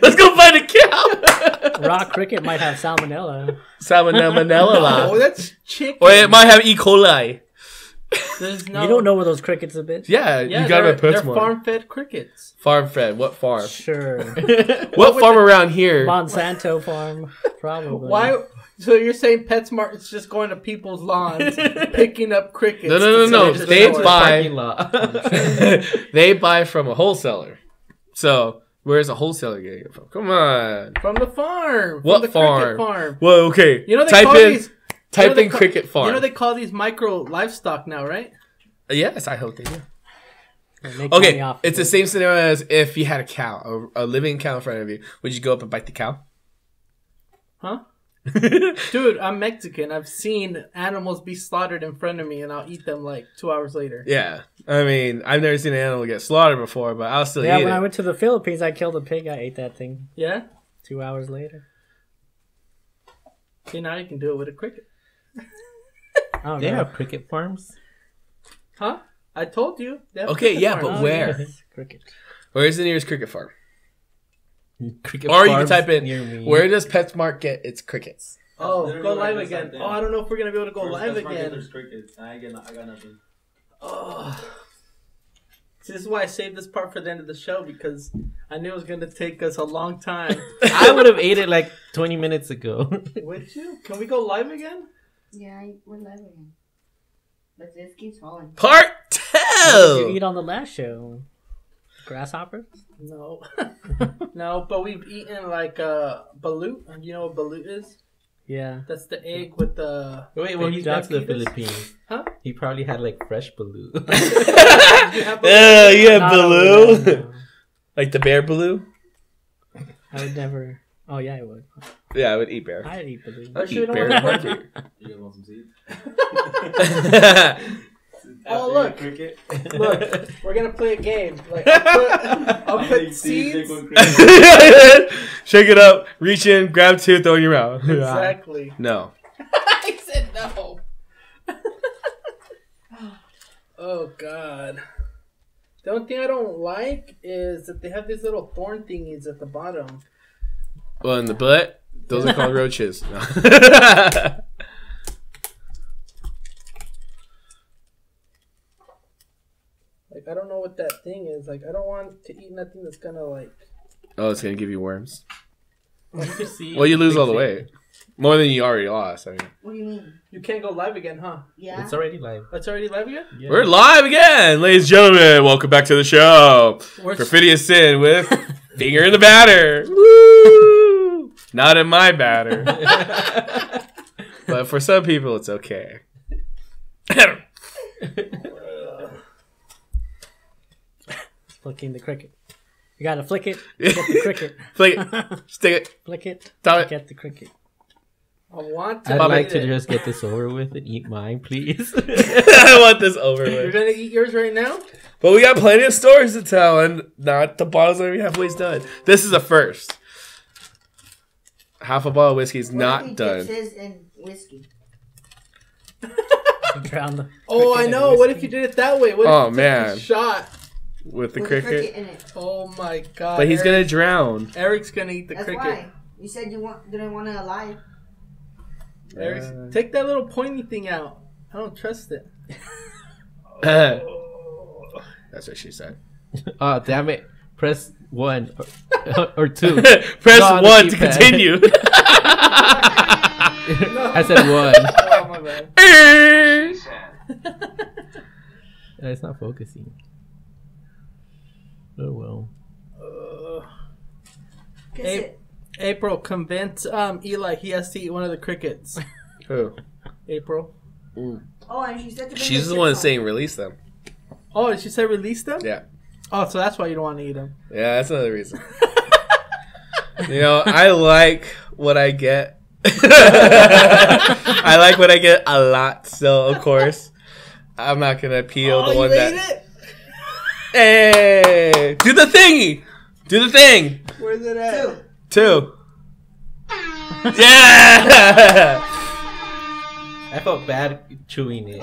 Speaker 3: Let's go find a cow.
Speaker 4: Raw cricket might have salmonella.
Speaker 3: Salmonella.
Speaker 1: Oh, that's chicken.
Speaker 3: Or it might have E. coli.
Speaker 1: There's no.
Speaker 4: You don't know where those crickets have been?
Speaker 3: Yeah,
Speaker 1: Yeah,
Speaker 3: you gotta
Speaker 1: they're
Speaker 3: put more.
Speaker 1: farm-fed crickets.
Speaker 3: Farm fed. What farm?
Speaker 4: Sure.
Speaker 3: What farm around here?
Speaker 4: Monsanto farm, probably.
Speaker 1: Why? So you're saying PetSmart is just going to people's lawns, picking up crickets?
Speaker 3: No.
Speaker 1: to sell to the
Speaker 3: They
Speaker 1: store?
Speaker 3: buy-
Speaker 2: Parking lot.
Speaker 3: They buy from a wholesaler. So where's a wholesaler getting it from? Come on.
Speaker 1: From the farm.
Speaker 3: What
Speaker 1: from the
Speaker 3: farm?
Speaker 1: Cricket farm.
Speaker 3: Well, okay.
Speaker 1: You know they
Speaker 3: type
Speaker 1: call
Speaker 3: in
Speaker 1: these.
Speaker 3: type
Speaker 1: they
Speaker 3: in
Speaker 1: call-
Speaker 3: cricket farm.
Speaker 1: You know they call these micro livestock now, right?
Speaker 3: Yes, I hope they do.
Speaker 4: Make money
Speaker 3: Okay,
Speaker 4: off
Speaker 3: it's
Speaker 4: of
Speaker 3: the
Speaker 4: it.
Speaker 3: same scenario as if you had a cow, a living cow in front of you. Would you go up and bite the cow?
Speaker 1: Huh? Dude, I'm Mexican. I've seen animals be slaughtered in front of me, and I'll eat them like 2 hours later.
Speaker 3: Yeah. I mean, I've never seen an animal get slaughtered before, but I'll still
Speaker 4: Yeah,
Speaker 3: eat
Speaker 4: when I
Speaker 3: it.
Speaker 4: went to the Philippines, I killed a pig. I ate that thing
Speaker 1: Yeah.
Speaker 4: 2 hours later.
Speaker 1: See, now you can do it with a cricket.
Speaker 4: I don't
Speaker 2: They
Speaker 4: know.
Speaker 2: have cricket farms.
Speaker 1: Huh? I told you. They have
Speaker 3: Okay,
Speaker 1: cricket
Speaker 3: yeah,
Speaker 1: farms.
Speaker 3: but where?
Speaker 4: yes, cricket.
Speaker 3: Where's the nearest cricket farm?
Speaker 2: Cricket
Speaker 3: Or you can
Speaker 2: farms
Speaker 3: type in,
Speaker 2: near me.
Speaker 3: where does PetSmart get its crickets?
Speaker 1: Oh,
Speaker 6: Literally
Speaker 1: go
Speaker 6: what I
Speaker 1: live
Speaker 6: just
Speaker 1: again.
Speaker 6: typed in.
Speaker 1: Oh, I don't know if we're gonna be able to go
Speaker 6: First,
Speaker 1: live
Speaker 6: that's where I get
Speaker 1: again.
Speaker 6: those crickets. I got nothing.
Speaker 1: Oh. See, this is why I saved this part for the end of the show, because I knew it was gonna take us a long time.
Speaker 2: I would have ate it like 20 minutes ago.
Speaker 1: Would you? Can we go live again?
Speaker 5: Yeah, we're live again. But this keeps falling.
Speaker 3: Part
Speaker 4: What did you
Speaker 3: 2!
Speaker 4: eat on the last show? Grasshoppers?
Speaker 1: No. No, but we've eaten like balut. You know what balut is?
Speaker 4: Yeah.
Speaker 1: That's the egg with the.
Speaker 2: Wait, well,
Speaker 1: baby
Speaker 2: he's back to the
Speaker 1: duck fetus.
Speaker 2: Philippines.
Speaker 1: Huh?
Speaker 2: He probably had like fresh balut.
Speaker 1: Did you have balut?
Speaker 3: Yeah,
Speaker 4: Not over there, no.
Speaker 3: Like the bear baloo?
Speaker 4: I would never. Oh, yeah, I would.
Speaker 3: Yeah, I would eat bear.
Speaker 4: I'd eat balloon.
Speaker 3: I'd
Speaker 1: Sure,
Speaker 3: eat
Speaker 1: you
Speaker 3: bear
Speaker 1: don't
Speaker 3: and
Speaker 1: want-
Speaker 3: monkey.
Speaker 6: You guys want some seeds?
Speaker 1: Oh, look.
Speaker 6: Cricket.
Speaker 1: Look, we're gonna play a game. Like I'll put
Speaker 6: Seeds,
Speaker 1: seeds.
Speaker 6: they go cricket.
Speaker 3: Shake it up, reach in, grab 2, throw in your mouth.
Speaker 1: Exactly.
Speaker 3: No.
Speaker 1: I said no. Oh God. The only thing I don't like is that they have these little thorn thingies at the bottom.
Speaker 3: Well, in the butt, those are called roaches. No.
Speaker 1: Like I don't know what that thing is. Like I don't want to eat nothing that's gonna like.
Speaker 3: Oh, it's gonna give you worms.
Speaker 2: See,
Speaker 3: Well, you lose all the weight. More than you already lost. I mean,
Speaker 5: What do you mean?
Speaker 1: You can't go live again, huh?
Speaker 5: Yeah.
Speaker 2: It's already live.
Speaker 1: It's already live again.
Speaker 2: Yeah.
Speaker 3: we're live again, ladies and gentlemen. Welcome back to the show.
Speaker 1: We're
Speaker 3: Perfidious Sin with Finger in the Batter. Woo! Not in my batter. But for some people, it's okay.
Speaker 4: Flicking the cricket. You gotta flick it. Get the cricket.
Speaker 3: Flick it. Stick it.
Speaker 4: Flick it.
Speaker 3: Stop it.
Speaker 4: Get the cricket.
Speaker 1: I want to.
Speaker 2: I'd
Speaker 1: eat
Speaker 2: like to
Speaker 1: it.
Speaker 2: just get this over with and eat mine, please.
Speaker 3: I want this over
Speaker 1: You're
Speaker 3: with.
Speaker 1: gonna eat yours right now?
Speaker 3: But we got plenty of stories to tell, and not the bottle's already halfway done. This is a first. Half a bottle of whiskey is
Speaker 5: What if
Speaker 3: not
Speaker 5: he
Speaker 3: done.
Speaker 5: dips his in whiskey?
Speaker 4: Drown the
Speaker 1: Oh, I
Speaker 4: cricket in
Speaker 1: know. What if
Speaker 4: whiskey.
Speaker 1: you did it that way? What if
Speaker 3: Oh,
Speaker 1: you took
Speaker 3: man.
Speaker 1: the shot?
Speaker 3: With the
Speaker 5: With
Speaker 3: cricket.
Speaker 5: in it.
Speaker 1: Oh my god.
Speaker 3: But he's gonna
Speaker 1: Eric-
Speaker 3: drown.
Speaker 1: Eric's gonna eat the
Speaker 5: That's
Speaker 1: cricket.
Speaker 5: why. You said you didn't want it alive.
Speaker 1: Eric's, take that little pointy thing out. I don't trust it.
Speaker 3: That's what she said.
Speaker 2: Oh, damn it. Press 1 or 2.
Speaker 3: Press
Speaker 2: No, on the
Speaker 3: 1 to
Speaker 2: keypad.
Speaker 3: continue.
Speaker 2: I said 1.
Speaker 1: Oh my bad.
Speaker 2: It's not focusing. Oh well.
Speaker 5: Guess
Speaker 1: Hey.
Speaker 5: it.
Speaker 1: April, convince Eli he has to eat one of the crickets.
Speaker 3: Who?
Speaker 1: April.
Speaker 5: Oh, and she said to bring
Speaker 3: She's
Speaker 5: the
Speaker 3: the one
Speaker 5: chips
Speaker 3: saying release them.
Speaker 1: Oh, did she say release them?
Speaker 3: Yeah.
Speaker 1: Oh, so that's why you don't want to eat them.
Speaker 3: Yeah, that's another reason. You know, I like what I get. I like what I get a lot, so of course, I'm not gonna appeal
Speaker 1: Oh,
Speaker 3: the one
Speaker 1: you
Speaker 3: that.
Speaker 1: ate it?
Speaker 3: Hey, do the thingy, do the thing.
Speaker 1: Where's it at?
Speaker 5: Two.
Speaker 3: 2. Yeah.
Speaker 2: I felt bad chewing it.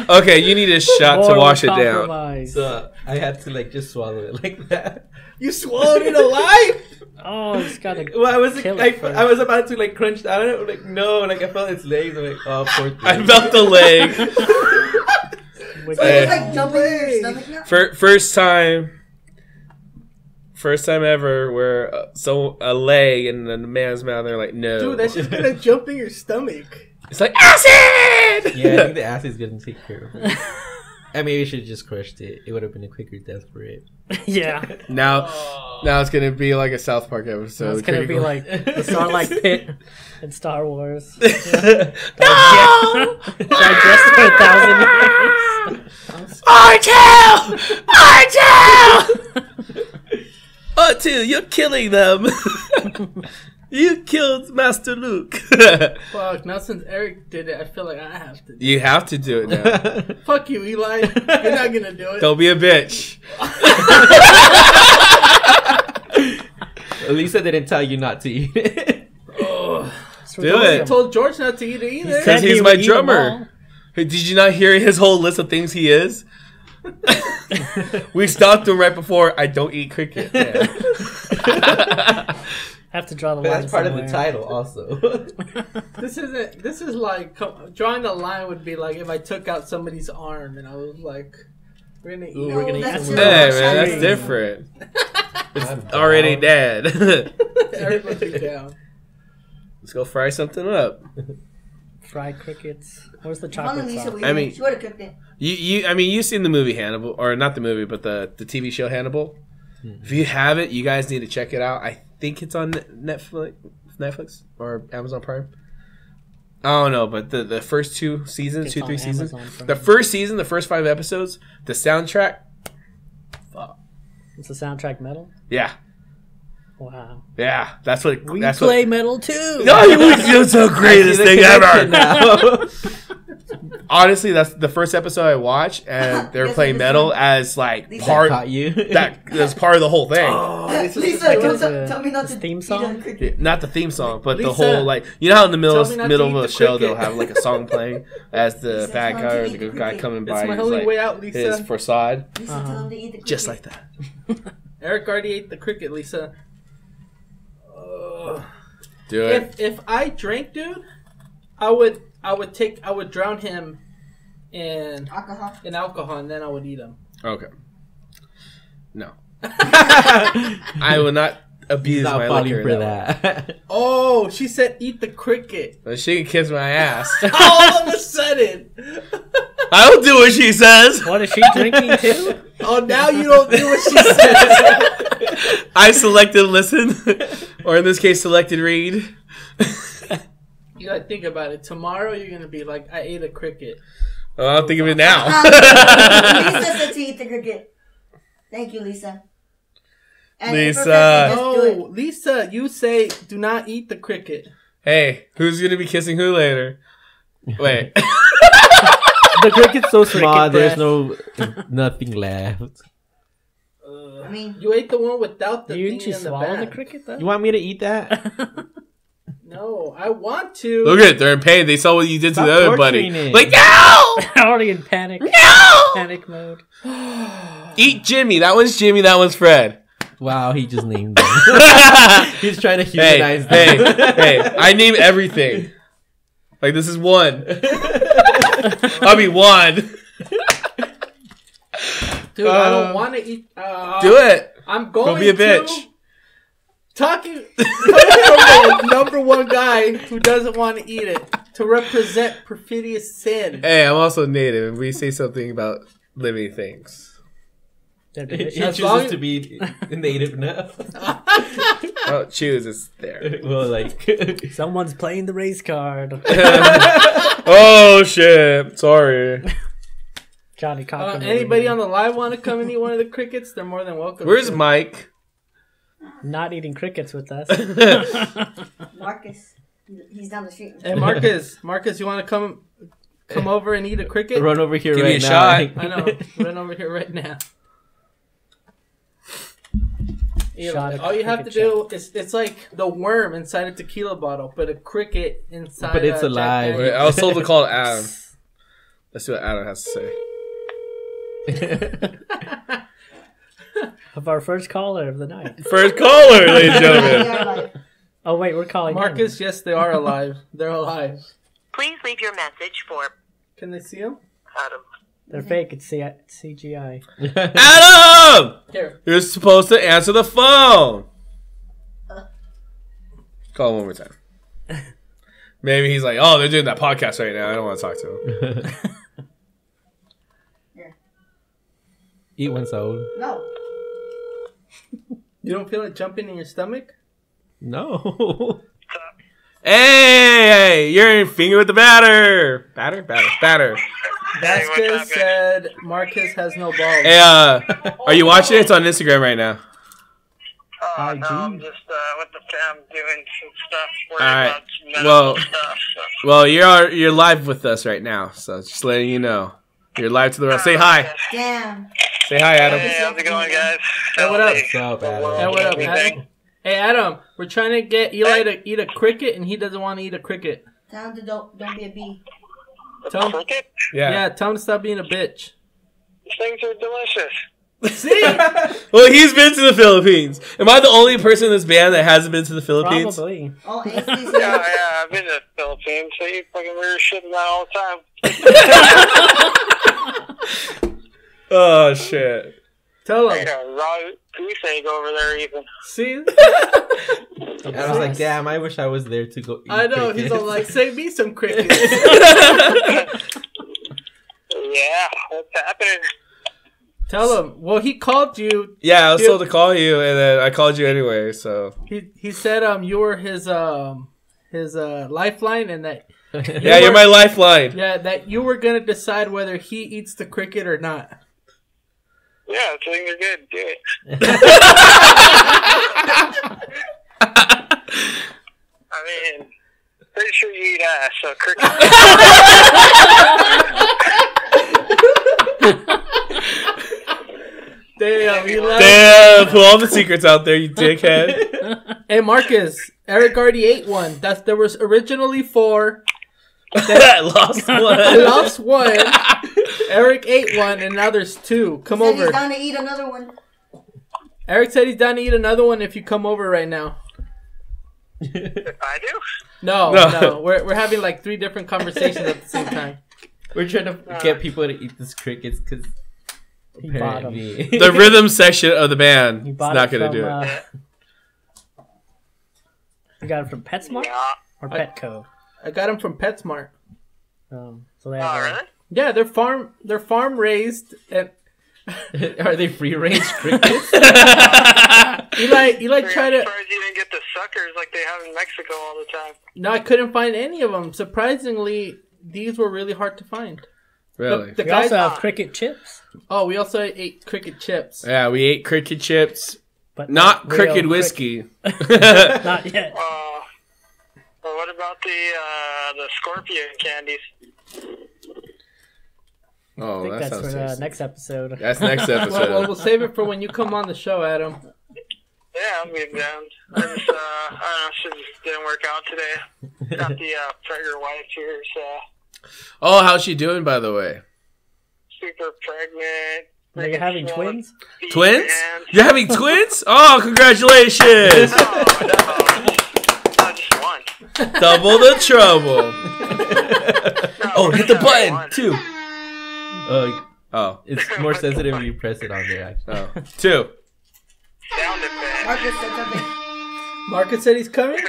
Speaker 3: Okay, you need a shot to
Speaker 4: Moral
Speaker 3: wash it down.
Speaker 4: compromise.
Speaker 2: So I had to like just swallow it like that.
Speaker 1: You swallowed it alive?
Speaker 4: Oh, it's gotta.
Speaker 2: Well, I was
Speaker 4: Kill
Speaker 2: like,
Speaker 4: it first.
Speaker 2: I was about to like crunch down on it. Like no, like I felt its legs. I'm like, oh, poor thing.
Speaker 3: I felt the leg.
Speaker 4: With
Speaker 5: So
Speaker 3: Hey.
Speaker 5: it's like jumping in your stomach now?
Speaker 3: First time ever where so a leg in a man's mouth. They're like, no.
Speaker 1: Dude, that's just gonna jump in your stomach.
Speaker 3: It's like acid.
Speaker 2: Yeah, I think the acid's gonna take care of it. I maybe we should have just crushed it. It would have been a quicker death for it.
Speaker 4: yeah.
Speaker 3: Now it's gonna be like a South Park episode.
Speaker 4: It's gonna be like the Starlight Pit in Star Wars.
Speaker 3: no.
Speaker 4: Digest for 1,000 years.
Speaker 3: R2! R2, you're killing them. You killed Master Luke.
Speaker 1: Fuck, now since Eric did it, I feel like I have to.
Speaker 3: You have to do it now.
Speaker 1: Fuck you, Eli. You're not gonna do it.
Speaker 3: Don't be a bitch.
Speaker 2: Lisa didn't tell you not to eat it.
Speaker 3: Do
Speaker 1: I
Speaker 3: it.
Speaker 1: told George not to eat it either.
Speaker 3: Because
Speaker 4: Said he
Speaker 3: he's
Speaker 4: would
Speaker 3: my
Speaker 4: eat 'em
Speaker 3: drummer.
Speaker 4: all.
Speaker 3: Hey, did you not hear his whole list of things he is? We stopped him right before I don't eat cricket. Yeah.
Speaker 4: Have to draw the line.
Speaker 2: That's part of the
Speaker 4: somewhere.
Speaker 2: title, also.
Speaker 1: This isn't. This is like drawing the line would be like if I took out somebody's arm and I was like, "We're gonna eat."
Speaker 4: Ooh, we're gonna eat
Speaker 5: that's
Speaker 4: some
Speaker 5: your
Speaker 3: Hey
Speaker 5: worst
Speaker 3: man, that's
Speaker 5: idea.
Speaker 3: different.
Speaker 2: I'm
Speaker 3: Already
Speaker 2: down.
Speaker 3: dead.
Speaker 1: Eric would be down.
Speaker 3: Let's go fry something up.
Speaker 4: Fried crickets. Where's the
Speaker 5: If
Speaker 4: chocolate
Speaker 5: only Lisa
Speaker 4: sauce?
Speaker 5: was
Speaker 3: I
Speaker 5: here,
Speaker 3: mean-
Speaker 5: she would have cooked it.
Speaker 3: You've seen the movie Hannibal, or not the movie, but the TV show Hannibal. If you haven't, you guys need to check it out. I think it's on Netflix or Amazon Prime. I don't know, but the first 2 seasons,
Speaker 4: It's
Speaker 3: 2,
Speaker 4: on
Speaker 3: 3 seasons,
Speaker 4: Amazon Prime.
Speaker 3: the first season, the first 5 episodes, the soundtrack,
Speaker 4: It's the soundtrack metal.
Speaker 3: yeah,
Speaker 4: Wow.
Speaker 3: that's what.
Speaker 4: We
Speaker 3: that's
Speaker 4: play
Speaker 3: what.
Speaker 4: metal too.
Speaker 3: No, it's the greatest
Speaker 2: I see
Speaker 3: thing
Speaker 2: the
Speaker 3: ever.
Speaker 2: connection now.
Speaker 3: Honestly, that's the first episode I watched, and they were
Speaker 5: Yes,
Speaker 3: playing
Speaker 5: it is.
Speaker 3: metal as like
Speaker 5: Lisa
Speaker 3: part
Speaker 2: Caught you.
Speaker 3: that's part of the whole thing.
Speaker 5: Lisa,
Speaker 4: What's
Speaker 5: tell me not
Speaker 4: the
Speaker 5: to
Speaker 4: theme
Speaker 5: eat
Speaker 4: song?
Speaker 5: on cricket.
Speaker 3: Not the theme song, but the
Speaker 1: Lisa,
Speaker 3: whole like how in the
Speaker 1: tell me not to
Speaker 3: middle
Speaker 1: eat
Speaker 3: of
Speaker 1: the
Speaker 3: the show
Speaker 1: cricket.
Speaker 3: they'll have like a song playing as the
Speaker 5: Lisa,
Speaker 3: bad
Speaker 5: tell
Speaker 3: guy
Speaker 5: him
Speaker 3: or
Speaker 5: to
Speaker 3: the
Speaker 5: eat the
Speaker 3: good guy
Speaker 5: cricket.
Speaker 3: coming
Speaker 1: It's
Speaker 3: by.
Speaker 1: my
Speaker 3: He's
Speaker 1: only
Speaker 3: like
Speaker 1: way out,
Speaker 3: his
Speaker 1: Lisa.
Speaker 3: facade,
Speaker 5: Lisa, tell him to eat the cricket.
Speaker 3: just like that.
Speaker 1: Eric already ate the cricket, Lisa.
Speaker 3: Do it.
Speaker 1: If I drank, dude, I would drown him in
Speaker 5: Alcohol.
Speaker 1: and then I would eat him.
Speaker 3: Okay. No, I will not abuse
Speaker 2: Not
Speaker 3: my
Speaker 2: falling
Speaker 3: liquor.
Speaker 2: for
Speaker 3: in that
Speaker 2: that.
Speaker 1: Oh, she said eat the cricket.
Speaker 3: way. She can kiss my ass.
Speaker 1: All of a sudden.
Speaker 3: I'll do what she says.
Speaker 4: What is she drinking too?
Speaker 1: Oh, now you don't do what she says.
Speaker 3: I selected listen, or in this case, selected read.
Speaker 1: You gotta think about it. Tomorrow you're gonna be like, I ate a cricket.
Speaker 3: Oh, I'll think of it now.
Speaker 5: Lisa said to eat the cricket. Thank you, Lisa. And
Speaker 3: Lisa.
Speaker 5: Just do it.
Speaker 1: No, Lisa, you say do not eat the cricket.
Speaker 3: Hey, who's gonna be kissing who later? Wait.
Speaker 2: The cricket's so small.
Speaker 1: Cricket
Speaker 2: There's nothing left.
Speaker 5: I mean,
Speaker 1: You ate the one without the
Speaker 4: Didn't
Speaker 1: thing
Speaker 4: you
Speaker 1: in the
Speaker 4: swallow the
Speaker 1: bag.
Speaker 4: cricket though?
Speaker 2: You want me to eat that?
Speaker 1: No, I want to.
Speaker 3: Look at it. They're in pain. They saw what you did
Speaker 2: Stop
Speaker 3: to the other buddy.
Speaker 2: torturing it.
Speaker 3: Like, no!
Speaker 4: Already in panic.
Speaker 3: No!
Speaker 4: Panic mode.
Speaker 3: Eat Jimmy. That one's Jimmy. That one's Fred.
Speaker 2: Wow, he just named them. He's trying to
Speaker 3: Hey,
Speaker 2: humanize
Speaker 3: hey,
Speaker 2: them.
Speaker 3: hey. I name everything. Like, this is one. I'll be one.
Speaker 1: Dude, I don't want to eat.
Speaker 3: Do it.
Speaker 1: I'm going
Speaker 3: Don't be a bitch.
Speaker 1: to. Talking from the number one guy who doesn't want to eat it to represent Perfidious Sin.
Speaker 3: Hey, I'm also native, and we say something about living things.
Speaker 4: They're
Speaker 2: He
Speaker 4: delicious.
Speaker 2: chooses to be native now.
Speaker 3: I don't choose. It's there.
Speaker 2: Well, like,
Speaker 4: Someone's playing the race card.
Speaker 3: Oh, shit. Sorry.
Speaker 4: Johnny Cochran.
Speaker 1: Anybody on the live want to come and eat one of the crickets? They're more than welcome.
Speaker 3: Where's
Speaker 1: to.
Speaker 3: Mike?
Speaker 4: Not eating crickets with us.
Speaker 5: Marcus, he's down the street.
Speaker 1: Hey, Marcus, you want to come over and eat a cricket?
Speaker 2: run over here
Speaker 3: Give me
Speaker 2: right
Speaker 3: a
Speaker 2: now.
Speaker 3: shot.
Speaker 1: I know. Run over here right now.
Speaker 4: Shot
Speaker 1: All you have to do is it's like the worm inside a tequila bottle, but a cricket inside.
Speaker 2: But it's
Speaker 1: a
Speaker 2: alive.
Speaker 3: Wait, I was told to call Adam. Let's see what Adam has to say.
Speaker 4: Of our first caller of the night.
Speaker 3: First caller, ladies and
Speaker 5: We
Speaker 3: gentlemen.
Speaker 5: are like,
Speaker 4: Oh wait, we're calling
Speaker 1: Marcus, yes, they are alive. They're alive.
Speaker 7: Please leave your message for
Speaker 1: Can they see them?
Speaker 7: Adam.
Speaker 4: They're fake. It's CGI.
Speaker 3: Adam!
Speaker 1: Here.
Speaker 3: You're supposed to answer the phone. Call him one more time. Maybe he's like, oh, they're doing that podcast right now. I don't want to talk to him.
Speaker 2: Eat one soul.
Speaker 5: no.
Speaker 1: You don't feel it jumping in your stomach?
Speaker 2: No.
Speaker 3: Hey, you're in finger with the batter. Batter.
Speaker 1: Vasquez said Marcus has no balls.
Speaker 3: Hey, are you watching it? It's on Instagram right now.
Speaker 4: IG.
Speaker 8: No, I'm just with the fam doing some stuff.
Speaker 3: All right.
Speaker 8: About medical
Speaker 3: Well,
Speaker 8: stuff. So.
Speaker 3: well, you're live with us right now, so just letting you know. You're live to the world. Say hi.
Speaker 5: Damn.
Speaker 3: Say hi, Adam.
Speaker 8: Hey, how's it going, guys?
Speaker 1: Hey, what up?
Speaker 2: What's up, Adam?
Speaker 1: Hey, what up,
Speaker 8: Everything.
Speaker 1: Adam? Hey, Adam, we're trying to get Eli to eat a cricket, and he doesn't want to eat a cricket.
Speaker 5: Tell him to don't be a bee.
Speaker 1: Tell him,
Speaker 8: Cricket?
Speaker 1: yeah, tell him to stop being a bitch.
Speaker 8: These things are delicious.
Speaker 1: See?
Speaker 3: Well, he's been to the Philippines. Am I the only person in this band that hasn't been to the Philippines?
Speaker 4: Probably.
Speaker 5: Oh, Ace's
Speaker 8: Yeah,
Speaker 5: here.
Speaker 8: I've been to the Philippines, so you fucking weird shit about all the time.
Speaker 3: Oh, shit.
Speaker 1: Tell
Speaker 8: I
Speaker 1: him.
Speaker 8: got a raw goose egg over there, even.
Speaker 1: See?
Speaker 2: And I was like, damn, I wish I was there to go eat
Speaker 1: I know. He's
Speaker 2: crickets.
Speaker 1: all like, save me some crickets.
Speaker 8: Yeah, what's happening?
Speaker 1: Tell him. Well, he called you.
Speaker 3: Yeah, I was told to call you, and then I called you anyway, so.
Speaker 1: He said you were his lifeline, and that
Speaker 3: Yeah, you're my lifeline.
Speaker 1: that you were gonna decide whether he eats the cricket or not.
Speaker 8: Yeah, things are good. Do it. I mean, pretty sure you eat ass, so cricket.
Speaker 1: Damn, he left.
Speaker 3: Damn, put all the secrets out there, you dickhead.
Speaker 1: Hey Marcus, Eric already ate one. There was originally 4.
Speaker 3: Lost
Speaker 1: I
Speaker 3: one.
Speaker 1: lost one. Eric ate one, and now there's 2. Come
Speaker 5: Said he's
Speaker 1: over.
Speaker 5: down to eat another one.
Speaker 1: Eric said he's down to eat another one if you come over right now.
Speaker 8: I do?
Speaker 1: No. We're having like 3 different conversations at the same time.
Speaker 2: We're trying to get people to eat these crickets because
Speaker 4: He bought 'em.
Speaker 2: apparently.
Speaker 3: The rhythm section of the band
Speaker 4: He
Speaker 3: is
Speaker 4: bought
Speaker 3: not
Speaker 4: it
Speaker 3: going to
Speaker 4: from,
Speaker 3: do it.
Speaker 4: You got it from PetSmart
Speaker 8: Yeah.
Speaker 4: or Petco?
Speaker 1: I got him from PetSmart.
Speaker 4: So they
Speaker 8: Oh,
Speaker 4: have
Speaker 8: really?
Speaker 1: Yeah, they're farm raised, and
Speaker 2: Are they free range crickets?
Speaker 1: Eli tried
Speaker 8: I'm
Speaker 1: to.
Speaker 8: surprised you didn't get the suckers like they have in Mexico all the time.
Speaker 1: No, I couldn't find any of them. Surprisingly, these were really hard to find.
Speaker 3: Really?
Speaker 1: The
Speaker 4: We
Speaker 1: guys.
Speaker 4: also have cricket chips,
Speaker 1: Oh, we also ate cricket chips.
Speaker 3: Yeah, we ate cricket chips.
Speaker 4: but
Speaker 3: Not
Speaker 4: real
Speaker 3: cricket whiskey.
Speaker 4: Not yet.
Speaker 8: Well, what about the scorpion candies?
Speaker 3: Oh,
Speaker 4: I think
Speaker 3: that
Speaker 4: that's
Speaker 3: sounds
Speaker 4: for the
Speaker 3: tasty.
Speaker 4: next episode.
Speaker 3: That's next episode.
Speaker 1: Well, we'll save it for when you come on the show, Adam.
Speaker 8: Yeah, I'll be down. I just, I don't know, shit just didn't work out today. Got the pregnant wife here, so
Speaker 3: Oh, how's she doing, by the way?
Speaker 8: super pregnant.
Speaker 4: Are you having twins?
Speaker 3: Twins?
Speaker 8: Hands.
Speaker 3: You're having twins? Oh, congratulations!
Speaker 8: No, just one.
Speaker 3: Double the trouble.
Speaker 8: No,
Speaker 3: Oh, hit the button,
Speaker 8: one.
Speaker 3: two. Oh,
Speaker 2: It's more sensitive when you press it on there, actually.
Speaker 3: oh, two.
Speaker 8: Sound effect.
Speaker 5: Marcus said something.
Speaker 1: Marcus said he's coming.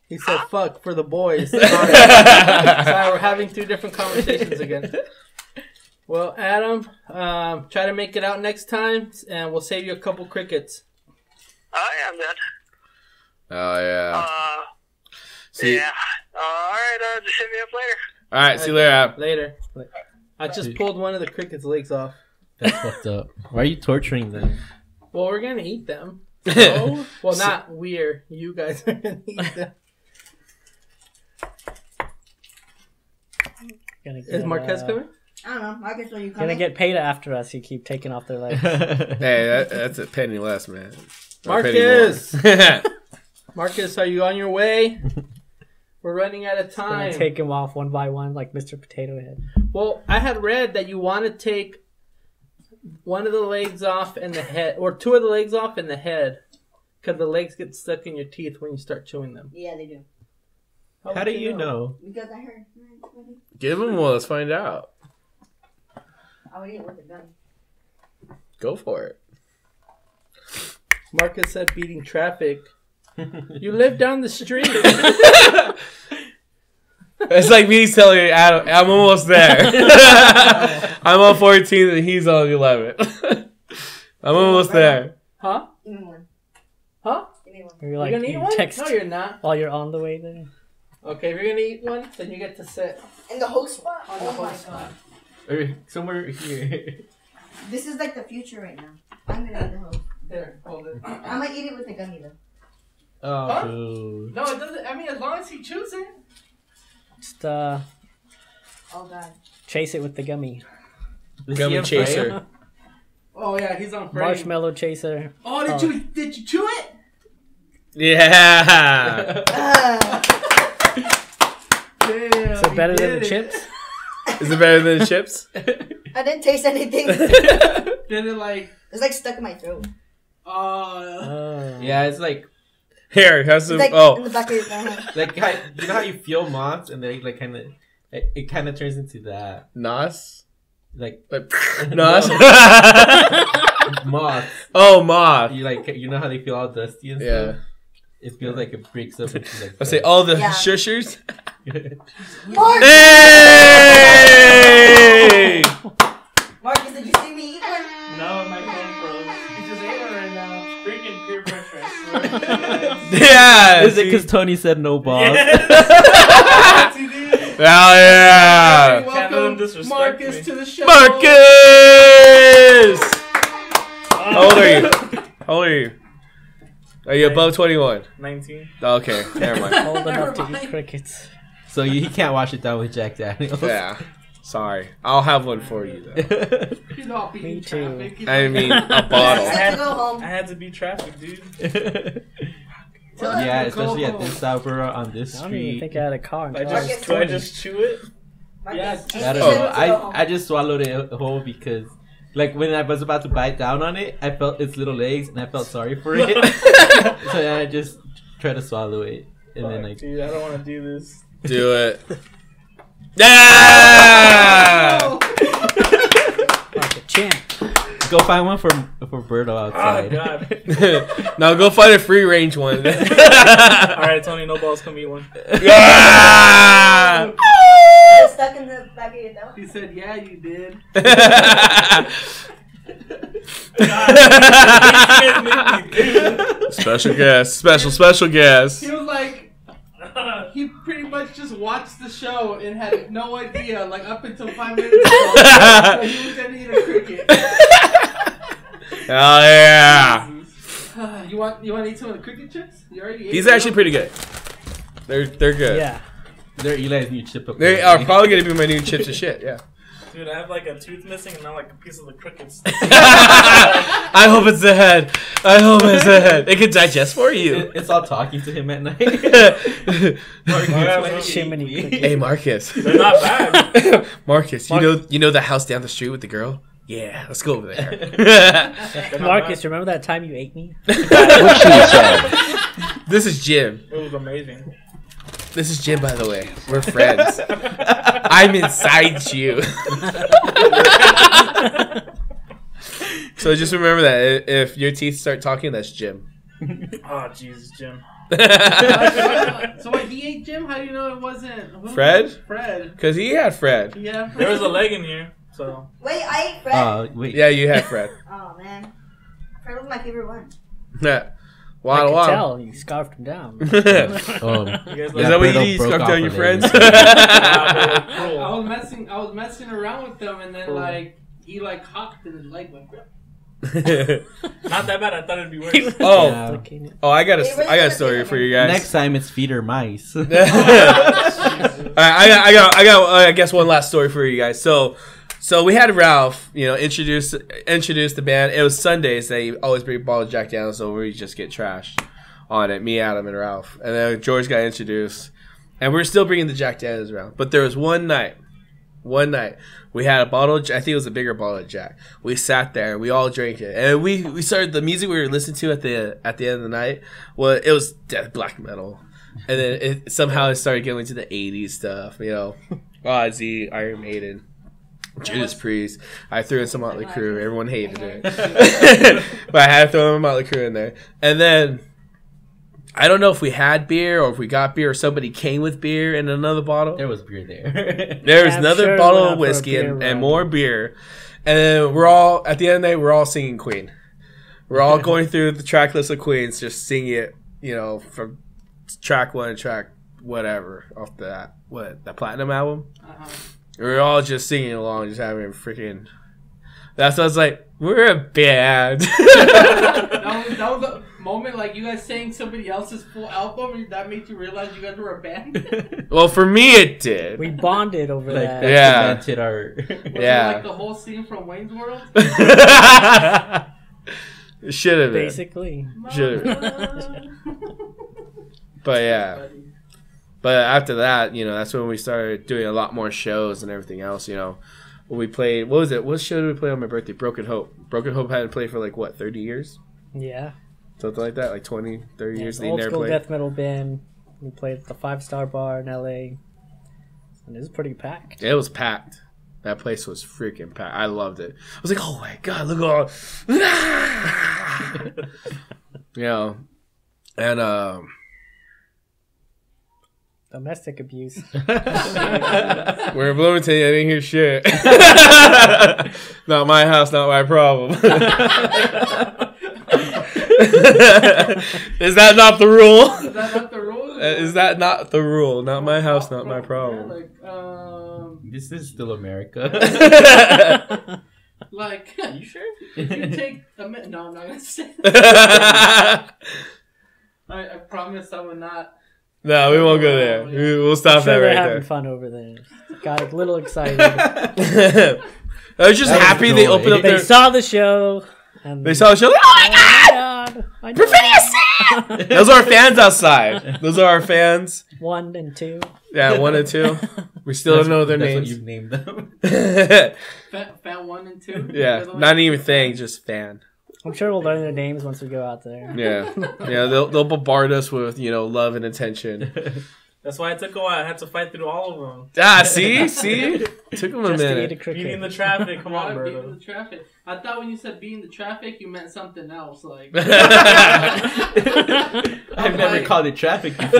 Speaker 1: He said, "Fuck for the boys." Sorry, we're having two different conversations again. Well, Adam, try to make it out next time, and we'll save you a couple crickets.
Speaker 8: Oh, yeah, I'm done.
Speaker 3: Oh, yeah. See,
Speaker 8: Yeah. All right, just hit me up later.
Speaker 3: all right, see you later, Ab.
Speaker 1: Later. I just pulled one of the cricket's legs off.
Speaker 2: That's fucked up. Why are you torturing them?
Speaker 1: Well, we're gonna eat them. No? Well, not we're. You guys are gonna eat them. Is Marquez coming?
Speaker 5: I don't know. Marcus, will you
Speaker 4: Gonna
Speaker 5: coming?
Speaker 4: get paid after us. You keep taking off their legs.
Speaker 3: Hey, that's a penny less, man. Or a penny
Speaker 1: Marcus!
Speaker 3: more.
Speaker 1: Marcus, are you on your way? We're running out of
Speaker 4: Gonna
Speaker 1: time.
Speaker 4: take them off one by one like Mr. Potato Head.
Speaker 1: Well, I had read that you want to take one of the legs off in the head, or two of the legs off in the head, because the legs get stuck in your teeth when you start chewing them.
Speaker 5: Yeah, they do.
Speaker 2: How
Speaker 1: would
Speaker 2: do you know?
Speaker 5: Because I heard.
Speaker 3: Give him one. Let's find out.
Speaker 5: I would eat it with a gun.
Speaker 3: Go for it.
Speaker 1: Marcus said beating traffic. You live down the street.
Speaker 3: It's like me telling you, Adam, I'm almost there. I'm on 14 and he's on 11. I'm almost there.
Speaker 1: Huh?
Speaker 5: Give me one.
Speaker 1: Huh?
Speaker 5: Give me one.
Speaker 4: You're
Speaker 1: You're
Speaker 4: like,
Speaker 1: gonna eat
Speaker 4: you
Speaker 1: one?
Speaker 4: text
Speaker 1: No, you're not.
Speaker 4: while you're on the way there.
Speaker 1: Okay, if you're gonna eat one, then you get to sit
Speaker 5: In the host spot?
Speaker 1: on the
Speaker 5: Oh
Speaker 1: whole
Speaker 5: my
Speaker 1: spot.
Speaker 5: god.
Speaker 2: Or somewhere here.
Speaker 5: This is like the future right now. I'm gonna eat the host.
Speaker 1: There, hold it.
Speaker 5: I might eat it with the gummy though.
Speaker 2: Oh,
Speaker 1: Huh?
Speaker 2: boo.
Speaker 1: No, it doesn't. I mean, as long as he chews it.
Speaker 4: Just
Speaker 5: Oh god.
Speaker 4: chase it with the gummy.
Speaker 2: Is
Speaker 3: Gummy
Speaker 2: he afraid?
Speaker 3: chaser.
Speaker 1: Oh yeah, he's on frame.
Speaker 4: Marshmallow chaser.
Speaker 1: Oh, did you chew it?
Speaker 3: Yeah.
Speaker 1: Damn,
Speaker 4: Is it better
Speaker 1: he
Speaker 4: than
Speaker 1: did
Speaker 4: the
Speaker 1: it.
Speaker 4: chips?
Speaker 3: Is it better than the chips?
Speaker 5: I didn't taste anything.
Speaker 1: Then it like,
Speaker 5: It's like stuck in my throat.
Speaker 4: Oh.
Speaker 2: Yeah, it's like
Speaker 3: Here, have some.
Speaker 5: It's like in
Speaker 3: Oh.
Speaker 5: the back of your throat.
Speaker 2: you know how you feel moths and they like kind of it kind of turns into that
Speaker 3: Nos?
Speaker 2: like
Speaker 3: Like, Nos?
Speaker 2: moths.
Speaker 3: Oh, moth.
Speaker 2: You know how they feel all dusty and
Speaker 3: Yeah.
Speaker 2: stuff. It feels like it breaks up into like.
Speaker 3: I say all the
Speaker 5: Yeah.
Speaker 3: shushers.
Speaker 5: Marcus!
Speaker 3: Hey!
Speaker 5: Marcus, did you see me eat one?
Speaker 6: No, my phone froze.
Speaker 1: he just ate one right now.
Speaker 6: Freaking peer pressure, I swear to God.
Speaker 3: Yeah.
Speaker 2: Is it because Tony said no balls?
Speaker 6: Yes, he did.
Speaker 3: Hell yeah.
Speaker 6: Can't let him
Speaker 1: Welcome
Speaker 6: disrespect
Speaker 1: Marcus
Speaker 6: me.
Speaker 1: to the show.
Speaker 3: Marcus! How old are you? How old are you? Are you above 21?
Speaker 6: 19.
Speaker 3: Okay, never mind.
Speaker 4: Old enough to eat crickets.
Speaker 2: So he can't wash it down with Jack Daniels.
Speaker 3: Yeah. Sorry. I'll have one for you, though.
Speaker 1: He's all beating
Speaker 4: Me too.
Speaker 1: traffic.
Speaker 3: I mean, a
Speaker 5: It's
Speaker 3: bottle.
Speaker 5: time to go home.
Speaker 6: I had to beat traffic, dude.
Speaker 2: Yeah, especially at this hour on this
Speaker 4: I don't even
Speaker 2: street.
Speaker 4: think I had a car.
Speaker 6: I
Speaker 4: Until I
Speaker 6: just,
Speaker 4: was
Speaker 6: do I
Speaker 4: 20.
Speaker 6: just chew it?
Speaker 5: Marcus,
Speaker 1: Yeah,
Speaker 5: you
Speaker 2: I
Speaker 5: said
Speaker 2: don't
Speaker 5: to
Speaker 2: know.
Speaker 5: go home.
Speaker 2: I just swallowed it whole because, like, when I was about to bite down on it, I felt its little legs and I felt sorry for it. So then I just tried to swallow it, and then like,
Speaker 6: Dude, I don't want to do this.
Speaker 3: Do it. Yeah!
Speaker 4: Like a champ.
Speaker 2: go find one for Birdo
Speaker 6: Oh,
Speaker 2: outside.
Speaker 6: God.
Speaker 3: Now go find a free range one.
Speaker 6: Alright, Tony, no balls, come eat one.
Speaker 3: Yeah!
Speaker 5: It's stuck in the back of your throat.
Speaker 1: He said, "Yeah, you did."
Speaker 3: Special guest. Special guest.
Speaker 1: He was like, he pretty much just watched the show and had no idea, like up until 5 minutes ago, that he was gonna eat a cricket.
Speaker 3: Oh yeah.
Speaker 1: You want to eat some of the cricket chips? You already ate
Speaker 3: These
Speaker 1: them?
Speaker 3: are actually pretty good. They're good.
Speaker 4: Yeah.
Speaker 2: They're Eli's new chip.
Speaker 3: They are probably gonna be my new chips of shit. Yeah.
Speaker 9: Dude, I have like a tooth missing and now like a piece of the crickets.
Speaker 3: I hope it's the head. I hope it's the head. It can digest for you.
Speaker 2: It's all talking to him at night.
Speaker 4: Chimney cricket.
Speaker 3: Hey Marcus.
Speaker 9: They're not bad.
Speaker 3: Marcus, you know the house down the street with the girl? Yeah, let's go over there.
Speaker 4: Marcus, remember that time you ate me?
Speaker 3: This is Jim.
Speaker 9: It was amazing.
Speaker 3: This is Jim, by the way. We're friends. I'm inside you. So just remember that if your teeth start talking, that's Jim.
Speaker 9: Oh, Jesus, Jim.
Speaker 1: So wait, he ate Jim? How do you know it wasn't who?
Speaker 3: Fred?
Speaker 1: Fred.
Speaker 3: Because he had Fred.
Speaker 1: Yeah.
Speaker 9: There was a leg in here, so.
Speaker 5: Wait, I ate Fred.
Speaker 2: Wait.
Speaker 3: Yeah, you had Fred.
Speaker 5: Oh man, Fred was my favorite one.
Speaker 3: Yeah.
Speaker 4: I
Speaker 3: Wow,
Speaker 4: could
Speaker 3: wow.
Speaker 4: tell you scarfed him down.
Speaker 3: Is
Speaker 9: You guys
Speaker 3: that what you do? You scarf down your friends?
Speaker 1: I was messing around with them, and then like he like hopped and his leg went.
Speaker 9: Not that bad. I thought it'd be worse.
Speaker 3: Oh,
Speaker 2: Yeah.
Speaker 3: I got a story for you guys.
Speaker 2: Next time it's feeder mice.
Speaker 3: I guess one last story for you guys. So we had Ralph, introduce the band. It was Sundays. They always bring a bottle of Jack Daniels, so we just get trashed on it. Me, Adam, and Ralph. And then George got introduced, and we're still bringing the Jack Daniels around. But there was one night we had a bottle. I think it was a bigger bottle of Jack. We sat there and we all drank it, and we started the music we were listening to at the end of the night. Well, it was death black metal, and then it started getting into the '80s stuff. Ozzy, Iron Maiden. Judas Priest. I threw in some Motley Crue. Everyone hated it. But I had to throw in Motley Crue in there. And then, I don't know if we had beer or if we got beer or somebody came with beer in another bottle.
Speaker 2: There was beer there.
Speaker 3: There was
Speaker 4: I'm
Speaker 3: another
Speaker 4: sure
Speaker 3: bottle
Speaker 4: we went
Speaker 3: of
Speaker 4: out for a
Speaker 3: whiskey
Speaker 4: beer
Speaker 3: and
Speaker 4: run.
Speaker 3: more beer. And then we're all, at the end of the night, we're all singing Queen. We're all going through the track list of Queens, just singing it, from track one to track whatever off the Platinum album. We were all just singing along, just having freaking. That's what I was like. We're a band.
Speaker 1: That was a moment like you guys sang somebody else's full album, and that made you realize you guys were a band.
Speaker 3: Well, for me, it did.
Speaker 4: We bonded over
Speaker 2: Like
Speaker 4: that.
Speaker 2: that
Speaker 3: Yeah.
Speaker 2: cemented our.
Speaker 1: Was it
Speaker 3: Yeah.
Speaker 1: like the whole scene from Wayne's World?
Speaker 3: It should have been.
Speaker 4: Basically.
Speaker 3: Should have. But yeah. But after that, that's when we started doing a lot more shows and everything else. When we played, what was it? What show did we play on my birthday? Broken Hope. Broken Hope hadn't played for 30 years?
Speaker 4: Yeah.
Speaker 3: Something like that, 20, 30 years. They
Speaker 4: Old
Speaker 3: never
Speaker 4: school
Speaker 3: played.
Speaker 4: death metal band. We played at the 5-Star Bar in LA. And it was pretty packed.
Speaker 3: It was packed. That place was freaking packed. I loved it. I was like, oh my God, look at all. And
Speaker 4: Domestic abuse.
Speaker 3: we're in Bloomington. I didn't hear shit. Not my house, not my problem. Is that not the rule?
Speaker 1: Is that not the rule?
Speaker 3: Is that not the rule? Not my house, not my problem.
Speaker 2: This is still America.
Speaker 1: Like,
Speaker 2: Are you sure?
Speaker 1: if you take a minute. No, I'm not gonna say that. I promise I will not.
Speaker 3: No, we won't go there. We'll stop
Speaker 4: I'm sure
Speaker 3: that
Speaker 4: they're
Speaker 3: right
Speaker 4: having
Speaker 3: there.
Speaker 4: fun over there. Got a little excited.
Speaker 3: I was just
Speaker 2: That was
Speaker 3: happy they
Speaker 2: joy.
Speaker 3: opened up
Speaker 4: They
Speaker 3: their.
Speaker 4: saw the show. And
Speaker 3: They saw the show. Oh my God!
Speaker 4: I know.
Speaker 3: Perfidious Sin! Those are our fans outside. Those are our fans.
Speaker 4: 1 and 2.
Speaker 3: Yeah, 1 and 2. We still don't know their
Speaker 2: That's
Speaker 3: names.
Speaker 2: what you've named them.
Speaker 1: Fan 1 and 2.
Speaker 3: Yeah, not even thing, just fan.
Speaker 4: I'm sure we'll learn their names once we go out there.
Speaker 3: Yeah, they'll bombard us with love and attention.
Speaker 9: That's why it took a while. I had to fight through all of them.
Speaker 3: See, took them a
Speaker 4: Just to eat a
Speaker 3: minute.
Speaker 9: Being
Speaker 4: cricket.
Speaker 9: in the traffic. Come on,
Speaker 1: Being in
Speaker 9: bro.
Speaker 1: the traffic. I thought when you said be in the traffic, you meant something else. Like
Speaker 2: I've never called it traffic before.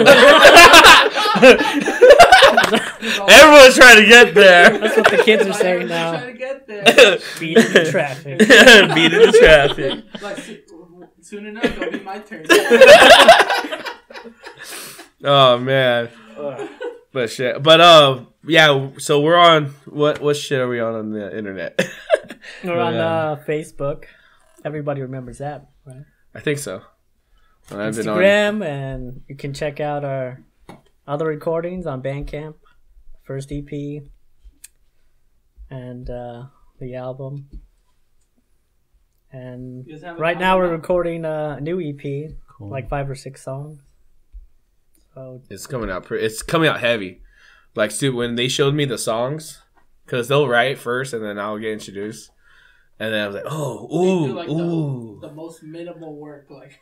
Speaker 3: Everyone's trying to get there.
Speaker 4: That's what the kids are saying
Speaker 1: I'm
Speaker 4: now.
Speaker 1: trying to get there.
Speaker 4: Beat in the traffic.
Speaker 3: Beat in the traffic.
Speaker 1: Like, see, soon enough, it'll be my turn.
Speaker 3: Oh man. But shit. But yeah. So we're on what shit are we on the internet?
Speaker 4: We're on Facebook. Everybody remembers that, right?
Speaker 3: I think so. I've been on.
Speaker 4: Instagram, and you can check out our other recordings on Bandcamp, first EP, and the album. And
Speaker 1: You guys have
Speaker 4: right
Speaker 1: an
Speaker 4: now we're
Speaker 1: album?
Speaker 4: recording a new EP,
Speaker 2: Cool.
Speaker 4: like 5 or 6 songs. So
Speaker 3: It's coming out. It's coming out heavy. Like, dude, when they showed me the songs, because they'll write first and then I'll get introduced, and then I was like, oh,
Speaker 1: They
Speaker 3: ooh,
Speaker 1: do, like,
Speaker 3: ooh.
Speaker 1: the most minimal work, like.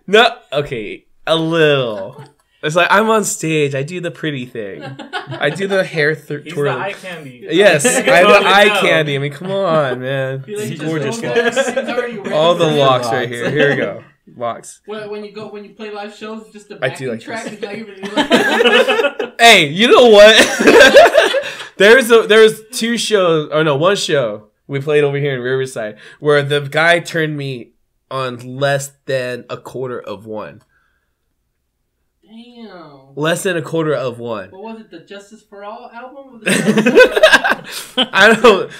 Speaker 3: No, okay, a little. It's like I'm on stage. I do the pretty thing. I do the hair
Speaker 9: He's the
Speaker 3: twirl.
Speaker 9: eye candy.
Speaker 3: Yes,
Speaker 9: I
Speaker 3: I'm
Speaker 9: can
Speaker 3: the
Speaker 9: totally
Speaker 3: eye
Speaker 9: tell.
Speaker 3: candy. I mean, come on, man.
Speaker 1: Feel like
Speaker 3: These
Speaker 1: you just
Speaker 3: gorgeous
Speaker 1: don't get
Speaker 3: locks.
Speaker 1: everything's already ready
Speaker 3: All the
Speaker 1: for you.
Speaker 3: locks right here. Here we go. Locks.
Speaker 1: When you play live shows, just the
Speaker 3: I
Speaker 1: backing
Speaker 3: do like
Speaker 1: track
Speaker 3: this.
Speaker 1: is not even like.
Speaker 3: Hey, you know what? There's 2 shows, or no, 1 show we played over here in Riverside where the guy turned me on less than a quarter of one.
Speaker 1: Damn.
Speaker 3: Less than a quarter of one.
Speaker 1: What was it? The Justice for All album?
Speaker 3: I don't.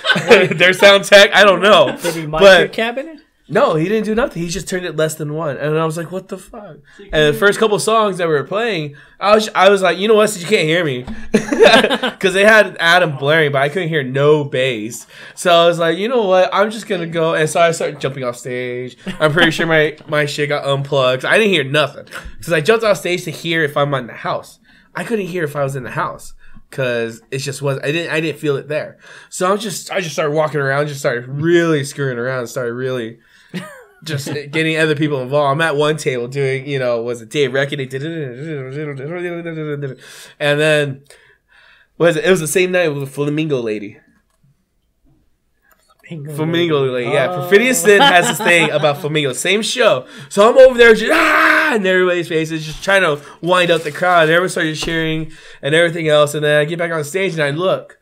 Speaker 3: Their sound tech. I don't know.
Speaker 4: did he mic
Speaker 3: But-
Speaker 4: your cabinet?
Speaker 3: No, he didn't do nothing. He just turned it less than one, and I was like, "What the fuck?" And the first couple songs that we were playing, I was like, "You know what? Since you can't hear me," because they had Adam blaring, but I couldn't hear no bass. So I was like, "You know what? I'm just gonna go." And so I started jumping off stage. I'm pretty sure my shit got unplugged. I didn't hear nothing because I jumped off stage to hear if I'm in the house. I couldn't hear if I was in the house. Cause it just was, I didn't feel it there. So I just started walking around, just started really screwing around, started really just getting other people involved. I'm at one table doing, was it Dave Reckoning? And then, it was the same night with the Flamingo Lady. Flamingo Lady, yeah. Perfidious Sin has this thing about Flamingo. Same show. So I'm over there just, and everybody's faces, just trying to wind up the crowd. And everyone started cheering and everything else. And then I get back on stage and I look.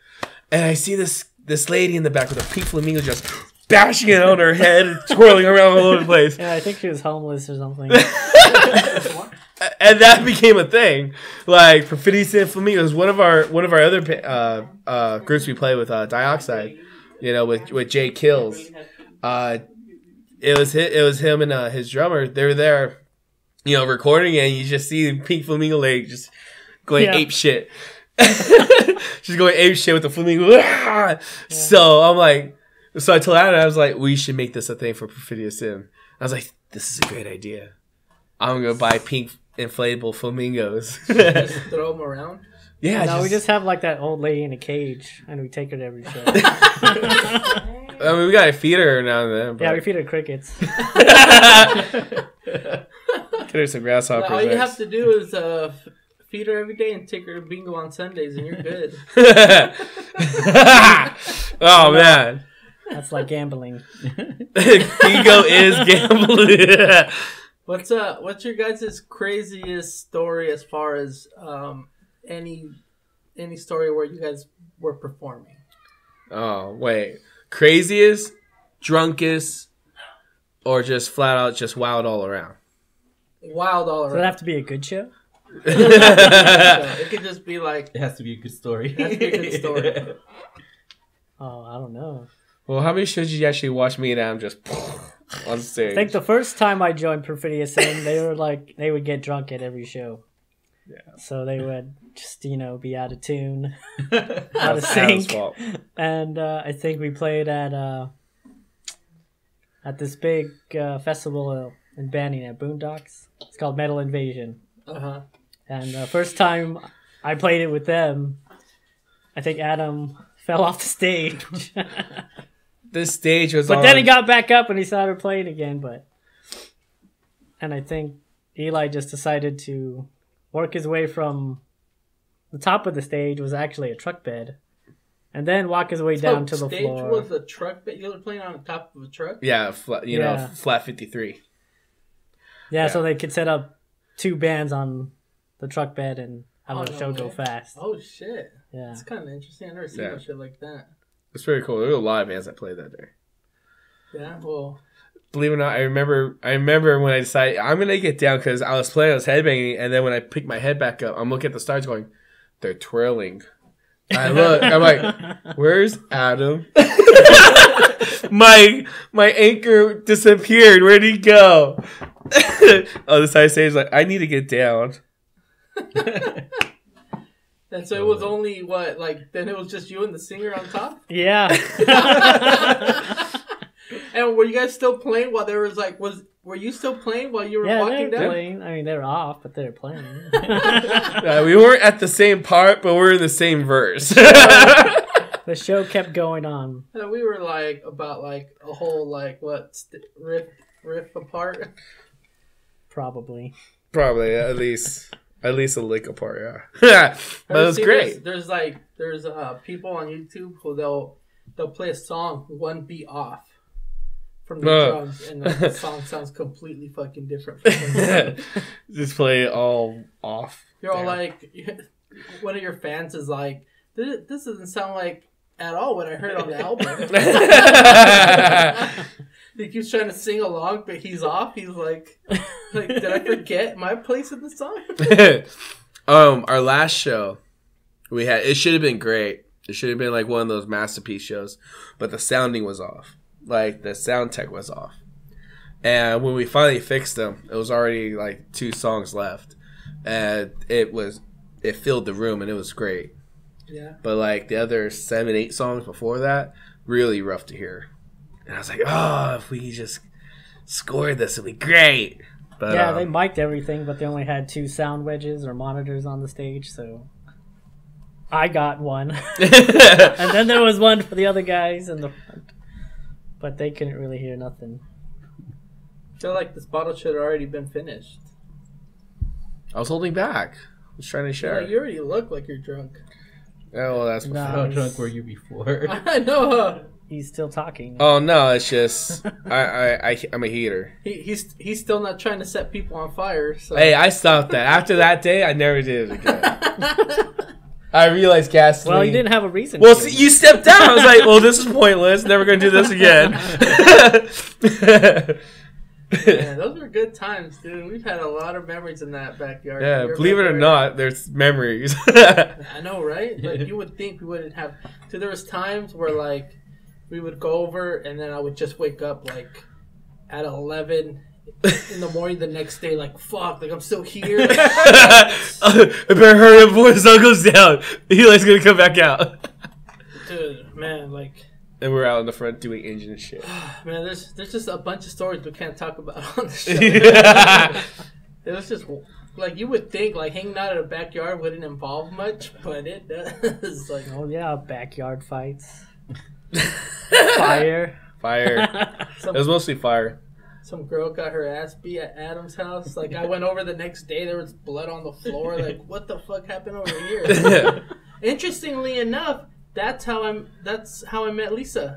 Speaker 3: And I see this lady in the back with a pink flamingo just bashing it on her head and twirling around all over the place.
Speaker 4: Yeah, I think she was homeless or something.
Speaker 3: And that became a thing. Like, Perfidious Sin Flamingos, one of our other groups we play with, Dioxide, with Jay Kills. It was him and his drummer. They were there, recording, and you just see Pink Flamingo Lady just going ape shit. She's going ape shit with the flamingo. Yeah. So I'm like, so I told Adam, I was like, we should make this a thing for Perfidious Sin. I was like, this is a great idea. I'm gonna buy pink inflatable flamingos.
Speaker 1: Just throw them around.
Speaker 3: Yeah,
Speaker 4: No, we just have like that old lady in a cage, and we take her to every show.
Speaker 3: I mean, we gotta feed her now and then. But
Speaker 4: Yeah, we feed her crickets.
Speaker 3: get her some grasshoppers.
Speaker 1: All you
Speaker 3: next.
Speaker 1: have to do is feed her every day and take her to bingo on Sundays, and you're good.
Speaker 3: Oh man,
Speaker 4: That's like gambling.
Speaker 3: bingo is gambling.
Speaker 1: What's your guys' craziest story as far as any story where you guys were performing?
Speaker 3: Oh wait, craziest, drunkest, or just flat out just wild all around?
Speaker 1: Wild all
Speaker 4: Does it
Speaker 1: around.
Speaker 4: have to be a good show?
Speaker 1: So it could just be like,
Speaker 2: It has to be a good story.
Speaker 1: it has to be a good story.
Speaker 4: Oh, I don't know.
Speaker 3: Well, how many shows did you actually watch me and Adam just on stage?
Speaker 4: I think the first time I joined Perfidious Sin, they would get drunk at every show.
Speaker 3: Yeah.
Speaker 4: So they would just, be out of tune, out of
Speaker 3: That's Adam's
Speaker 4: sync.
Speaker 3: fault.
Speaker 4: And I think we played at this big festival in Banning at Boondocks. It's called Metal Invasion.
Speaker 1: Uh-huh.
Speaker 4: And the first time I played it with them, I think Adam fell off the stage.
Speaker 3: This stage was
Speaker 4: But
Speaker 3: on...
Speaker 4: then he got back up and he started playing again. And I think Eli just decided to work his way from the top of the stage, was actually a truck bed, and then walk his way down to the
Speaker 1: stage
Speaker 4: floor.
Speaker 1: was a truck that you were playing on the top of a truck?
Speaker 3: Yeah, flat,
Speaker 4: Yeah.
Speaker 3: flat 53.
Speaker 4: Yeah, so they could set up 2 bands on the truck bed and have the show go fast.
Speaker 1: Oh, shit.
Speaker 4: Yeah.
Speaker 1: That's kind of interesting. I never seen no shit like that.
Speaker 3: It's pretty cool. There were a lot of bands that played that day.
Speaker 1: Yeah, well,
Speaker 3: believe it or not, I remember when I decided I'm gonna get down because I was headbanging, and then when I picked my head back up, I'm looking at the stars, going, they're twirling. I look, I'm like, where's Adam? my anchor disappeared. Where'd he go? Oh, the side stage like, I need to get down.
Speaker 1: And so it was only what, like, then it was just you and the singer on top?
Speaker 4: Yeah.
Speaker 1: And were you guys still playing while there was like, were you still playing while you were walking
Speaker 4: they were
Speaker 1: down?
Speaker 4: playing. I mean, they were off, but they were playing.
Speaker 3: We weren't at the same part, but we're in the same verse.
Speaker 4: The show kept going on.
Speaker 1: We were like about like a whole like riff apart.
Speaker 4: Probably
Speaker 3: at least a lick apart. Yeah. But it was great.
Speaker 1: There's people on YouTube who they'll play a song one beat off from the drums, and the song sounds completely fucking different from the
Speaker 3: Just play it all off.
Speaker 1: You're all like, one of your fans is like, this doesn't sound like at all what I heard on the album. He keeps trying to sing along, but he's off. He's like, did I forget my place in the song?
Speaker 3: Our last show we had, it should have been great. It should have been like one of those masterpiece shows, but the sounding was off. Like the sound tech was off. And when we finally fixed them, it was already like 2 songs left, and it filled the room, and it was great.
Speaker 1: Yeah.
Speaker 3: But like the other 7, 8 songs before that, really rough to hear. And I was like, oh, if we just scored this, it'd be great. But,
Speaker 4: yeah, they mic'd everything, but they only had 2 sound wedges or monitors on the stage, so I got one. And then there was one for the other guys in the front. But they couldn't really hear nothing.
Speaker 1: I feel like this bottle should have already been finished.
Speaker 3: I was holding back. I was trying to share.
Speaker 1: Yeah, you already look like you're drunk.
Speaker 3: Oh, well, that's before.
Speaker 2: How drunk were you before?
Speaker 1: I know.
Speaker 4: He's still talking.
Speaker 3: Oh no, it's just I'm a heater.
Speaker 1: He's still not trying to set people on fire. So.
Speaker 3: Hey, I stopped that. After that day, I never did it again. I realized gasoline.
Speaker 4: Well, you didn't have a reason.
Speaker 3: Well, see, you stepped down. I was like, well, this is pointless. Never going to do this again.
Speaker 1: Man, those were good times, dude. We've had a lot of memories in that backyard.
Speaker 3: Yeah,
Speaker 1: Your
Speaker 3: believe it or
Speaker 1: backyard.
Speaker 3: not, there's memories.
Speaker 1: I know, right? Like, you would think we wouldn't have. So there was times where, like, we would go over, and then I would just wake up, like, at 11 in the morning the next day, like, fuck, like, I'm still here.
Speaker 3: I better hurry up before the sun goes down. Eli's going to come back out.
Speaker 1: Dude, man, like...
Speaker 3: And we're out in the front doing engine shit.
Speaker 1: Man, there's just a bunch of stories we can't talk about on the show. It was just, like, you would think, like, hanging out in a backyard wouldn't involve much, but it does. Like,
Speaker 4: Oh, yeah, backyard fights. Fire.
Speaker 3: It was mostly fire.
Speaker 1: some girl got her ass beat at Adam's house. Like, I went over the next day, there was blood on the floor. Like, what the fuck happened over here? Interestingly enough, that's how I met Lisa.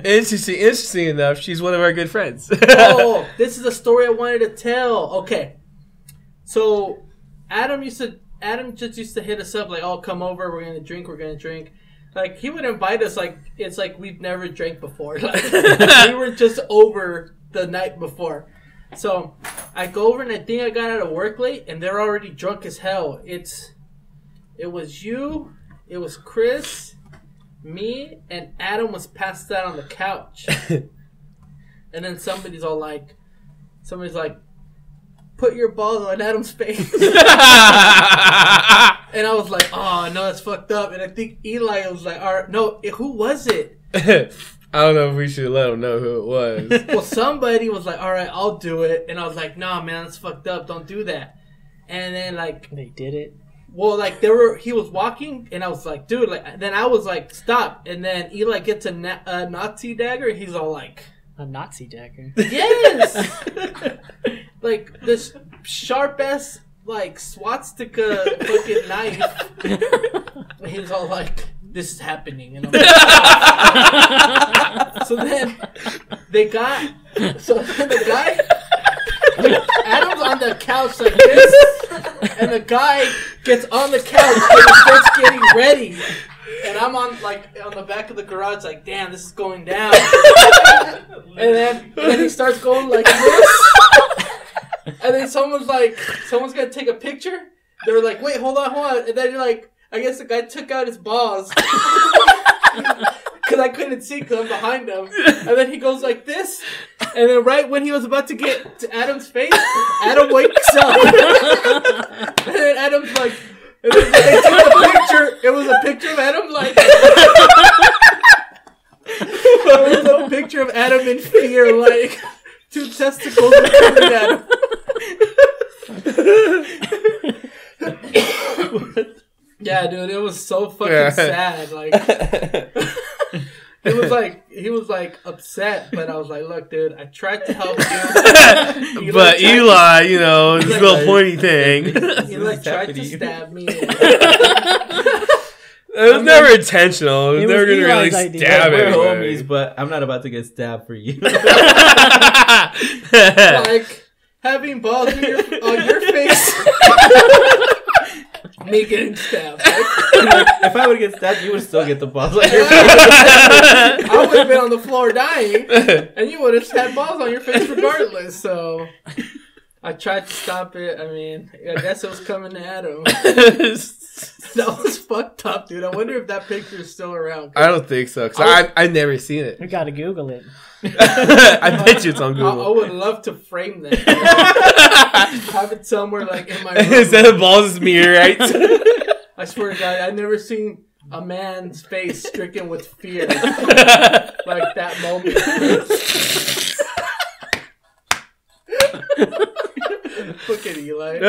Speaker 3: Interesting enough, she's one of our good friends.
Speaker 1: Oh, this is a story I wanted to tell. Okay, so Adam just used to hit us up like, "Oh, come over. We're gonna drink." Like, he would invite us like it's like we've never drank before. Like, we were just over the night before. So I go over and I think I got out of work late, and they're already drunk as hell. It was you. It was Chris, me, and Adam was passed out on the couch. And then somebody's like, put your balls on Adam's face. And I was like, oh, no, that's fucked up. And I think Eli was like, all right, no, who was it?
Speaker 3: I don't know if we should let him know who it was.
Speaker 1: Well, somebody was like, all right, I'll do it. And I was like, nah, man, that's fucked up. Don't do that. And then, like...
Speaker 4: They did it?
Speaker 1: Well, like, he was walking, and I was like, dude, like, then I was like, stop. And then Eli gets a Nazi dagger, and he's all like...
Speaker 4: A Nazi dagger?
Speaker 1: Yes! Like, this sharp-ass, like, swastika fucking knife. And he was all like, this is happening. And I'm like, so then the guy, Adam's on the couch like this, and the guy gets on the couch and starts getting ready. And I'm on the back of the garage, like, damn, this is going down. and then he starts going like this. And then someone's gonna take a picture. They were like, wait, hold on. And then I guess the guy took out his balls. Because I couldn't see because I'm behind him. And then he goes like this. And then right when he was about to get to Adam's face, Adam wakes up. And then Adam's like, and then they took a picture. It was a picture of Adam like. It was a picture of Adam in fear, like 2 testicles looking at him. Yeah, dude, it was so fucking sad. Like, he was like upset, but I was like, look, dude, I tried to help you.
Speaker 3: But Eli, this little pointy thing.
Speaker 1: He tried to stab me.
Speaker 3: It was never intentional. It was never gonna really stab
Speaker 2: We're
Speaker 3: anybody.
Speaker 2: homies, but I'm not about to get stabbed for you.
Speaker 1: Like having balls on your face. Me getting stabbed.
Speaker 2: If I would get stabbed, you would still get the balls on your face.
Speaker 1: I would have been on the floor dying, and you would have had balls on your face regardless. So I tried to stop it. I mean, I guess it was coming to Adam. That was fucked up, dude. I wonder if that picture is still around.
Speaker 3: I don't think so, because I've never seen it.
Speaker 4: We gotta Google it.
Speaker 3: I bet you it's on Google.
Speaker 1: I would love to frame that. Have it somewhere like in my room.
Speaker 3: Instead of balls, it's meteorites.
Speaker 1: I swear to God, I've never seen a man's face stricken with fear like that moment. Look at Eli.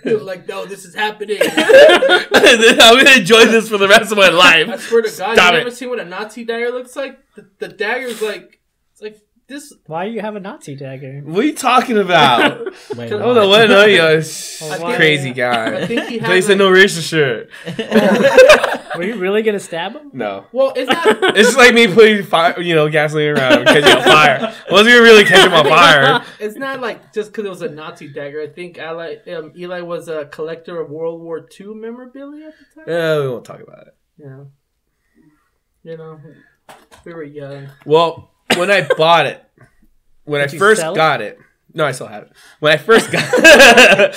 Speaker 1: He was like, no, this is happening.
Speaker 3: I'm going to enjoy this for the rest of my life.
Speaker 1: I swear to God,
Speaker 3: Stop
Speaker 1: you
Speaker 3: it.
Speaker 1: never seen what a Nazi dagger looks like? The dagger's like, it's like this.
Speaker 4: Why do you have a Nazi dagger?
Speaker 3: What are you talking about?
Speaker 2: My
Speaker 3: I don't know what to know you.
Speaker 4: why-
Speaker 3: Crazy guy.
Speaker 1: I think he had.
Speaker 3: They said no racist shirt.
Speaker 4: Were you really gonna stab him?
Speaker 3: No.
Speaker 1: Well, it's not.
Speaker 3: It's just like me putting fire, gasoline around and catching on fire. Wasn't gonna really catch him on fire.
Speaker 1: It's not like just because it was a Nazi dagger. I think Eli was a collector of World War II memorabilia at the time.
Speaker 3: Yeah, we won't talk about it.
Speaker 1: Yeah. We were young.
Speaker 3: Well, when I bought it, when
Speaker 4: Did
Speaker 3: I
Speaker 4: you
Speaker 3: first
Speaker 4: sell it?
Speaker 3: got it, no, I still have it. When I first got,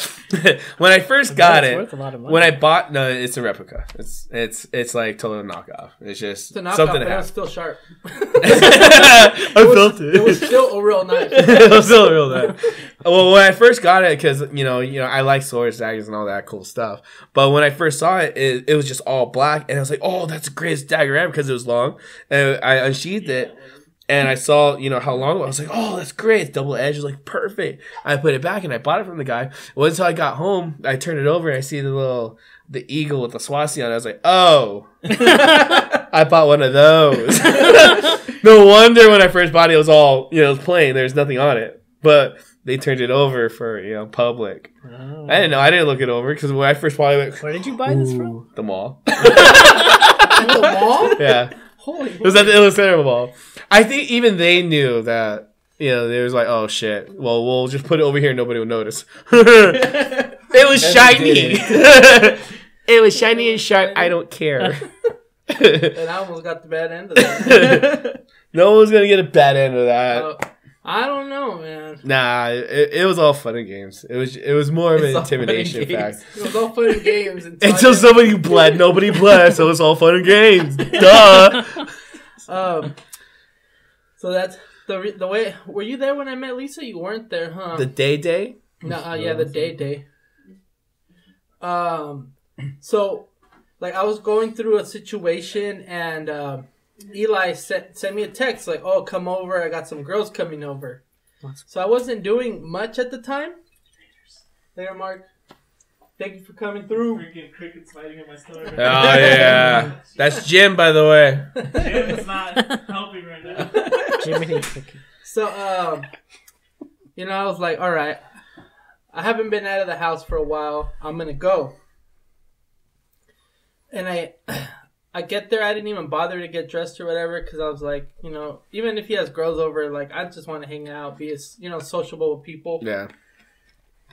Speaker 3: when I first got
Speaker 4: It's
Speaker 3: it,
Speaker 4: worth a lot of money.
Speaker 3: when I bought, no, it's a replica. It's like total knockoff. It's just
Speaker 1: It's a knockoff,
Speaker 3: something
Speaker 1: but
Speaker 3: to
Speaker 1: it was
Speaker 3: have.
Speaker 1: still sharp.
Speaker 3: I felt it.
Speaker 1: It was still a real knife.
Speaker 3: It was still a real knife. Well, when I first got it, because I like swords, daggers, and all that cool stuff. But when I first saw it, it was just all black, and I was like, "Oh, that's the greatest dagger ever!" Because it was long, and I unsheathed it, and I saw how long it was. I was like, "Oh, that's great! It's double edged. It's like perfect." I put it back, and I bought it from the guy. Well, until I got home, I turned it over, and I see the eagle with the swastika on it. I was like, "Oh, I bought one of those." No wonder when I first bought it, it was all it was plain. There's nothing on it, but they turned it over for public.
Speaker 4: Oh.
Speaker 3: I didn't know. I didn't look it over because when I first bought it, I went,
Speaker 4: Where did you buy this from?
Speaker 3: the mall.
Speaker 1: At the mall?
Speaker 3: Yeah,
Speaker 1: Holy.
Speaker 3: it was at the Illustrator Mall. I think even they knew that. They was like, "Oh shit! Well, we'll just put it over here. Nobody will notice." It was shiny. It was shiny and sharp. I don't care.
Speaker 1: And I almost got the bad end of that.
Speaker 3: No one's gonna get a bad end of that.
Speaker 1: I don't know, man.
Speaker 3: Nah, it was all fun and games. It was more of an
Speaker 2: It's all fun and
Speaker 3: intimidation
Speaker 2: games.
Speaker 3: fact.
Speaker 1: It was all fun and games
Speaker 3: Until somebody bled, nobody bled, so it's all fun and games. Duh.
Speaker 1: So that's the way. Were you there when I met Lisa? You weren't there, huh?
Speaker 3: The day.
Speaker 1: No, yeah, the day. So, I was going through a situation, and Eli sent me a text like, "Oh, come over. I got some girls coming over." So I wasn't doing much at the time. There, Mark. Thank you for coming through.
Speaker 9: Freaking crickets fighting in my stomach.
Speaker 3: Oh yeah, that's Jim, by the way.
Speaker 9: It's not helping right now.
Speaker 4: Jiminy.
Speaker 1: So, I was like, all right, I haven't been out of the house for a while. I'm going to go. And I get there. I didn't even bother to get dressed or whatever because I was like, even if he has girls over, I just want to hang out, be, sociable with people.
Speaker 3: Yeah.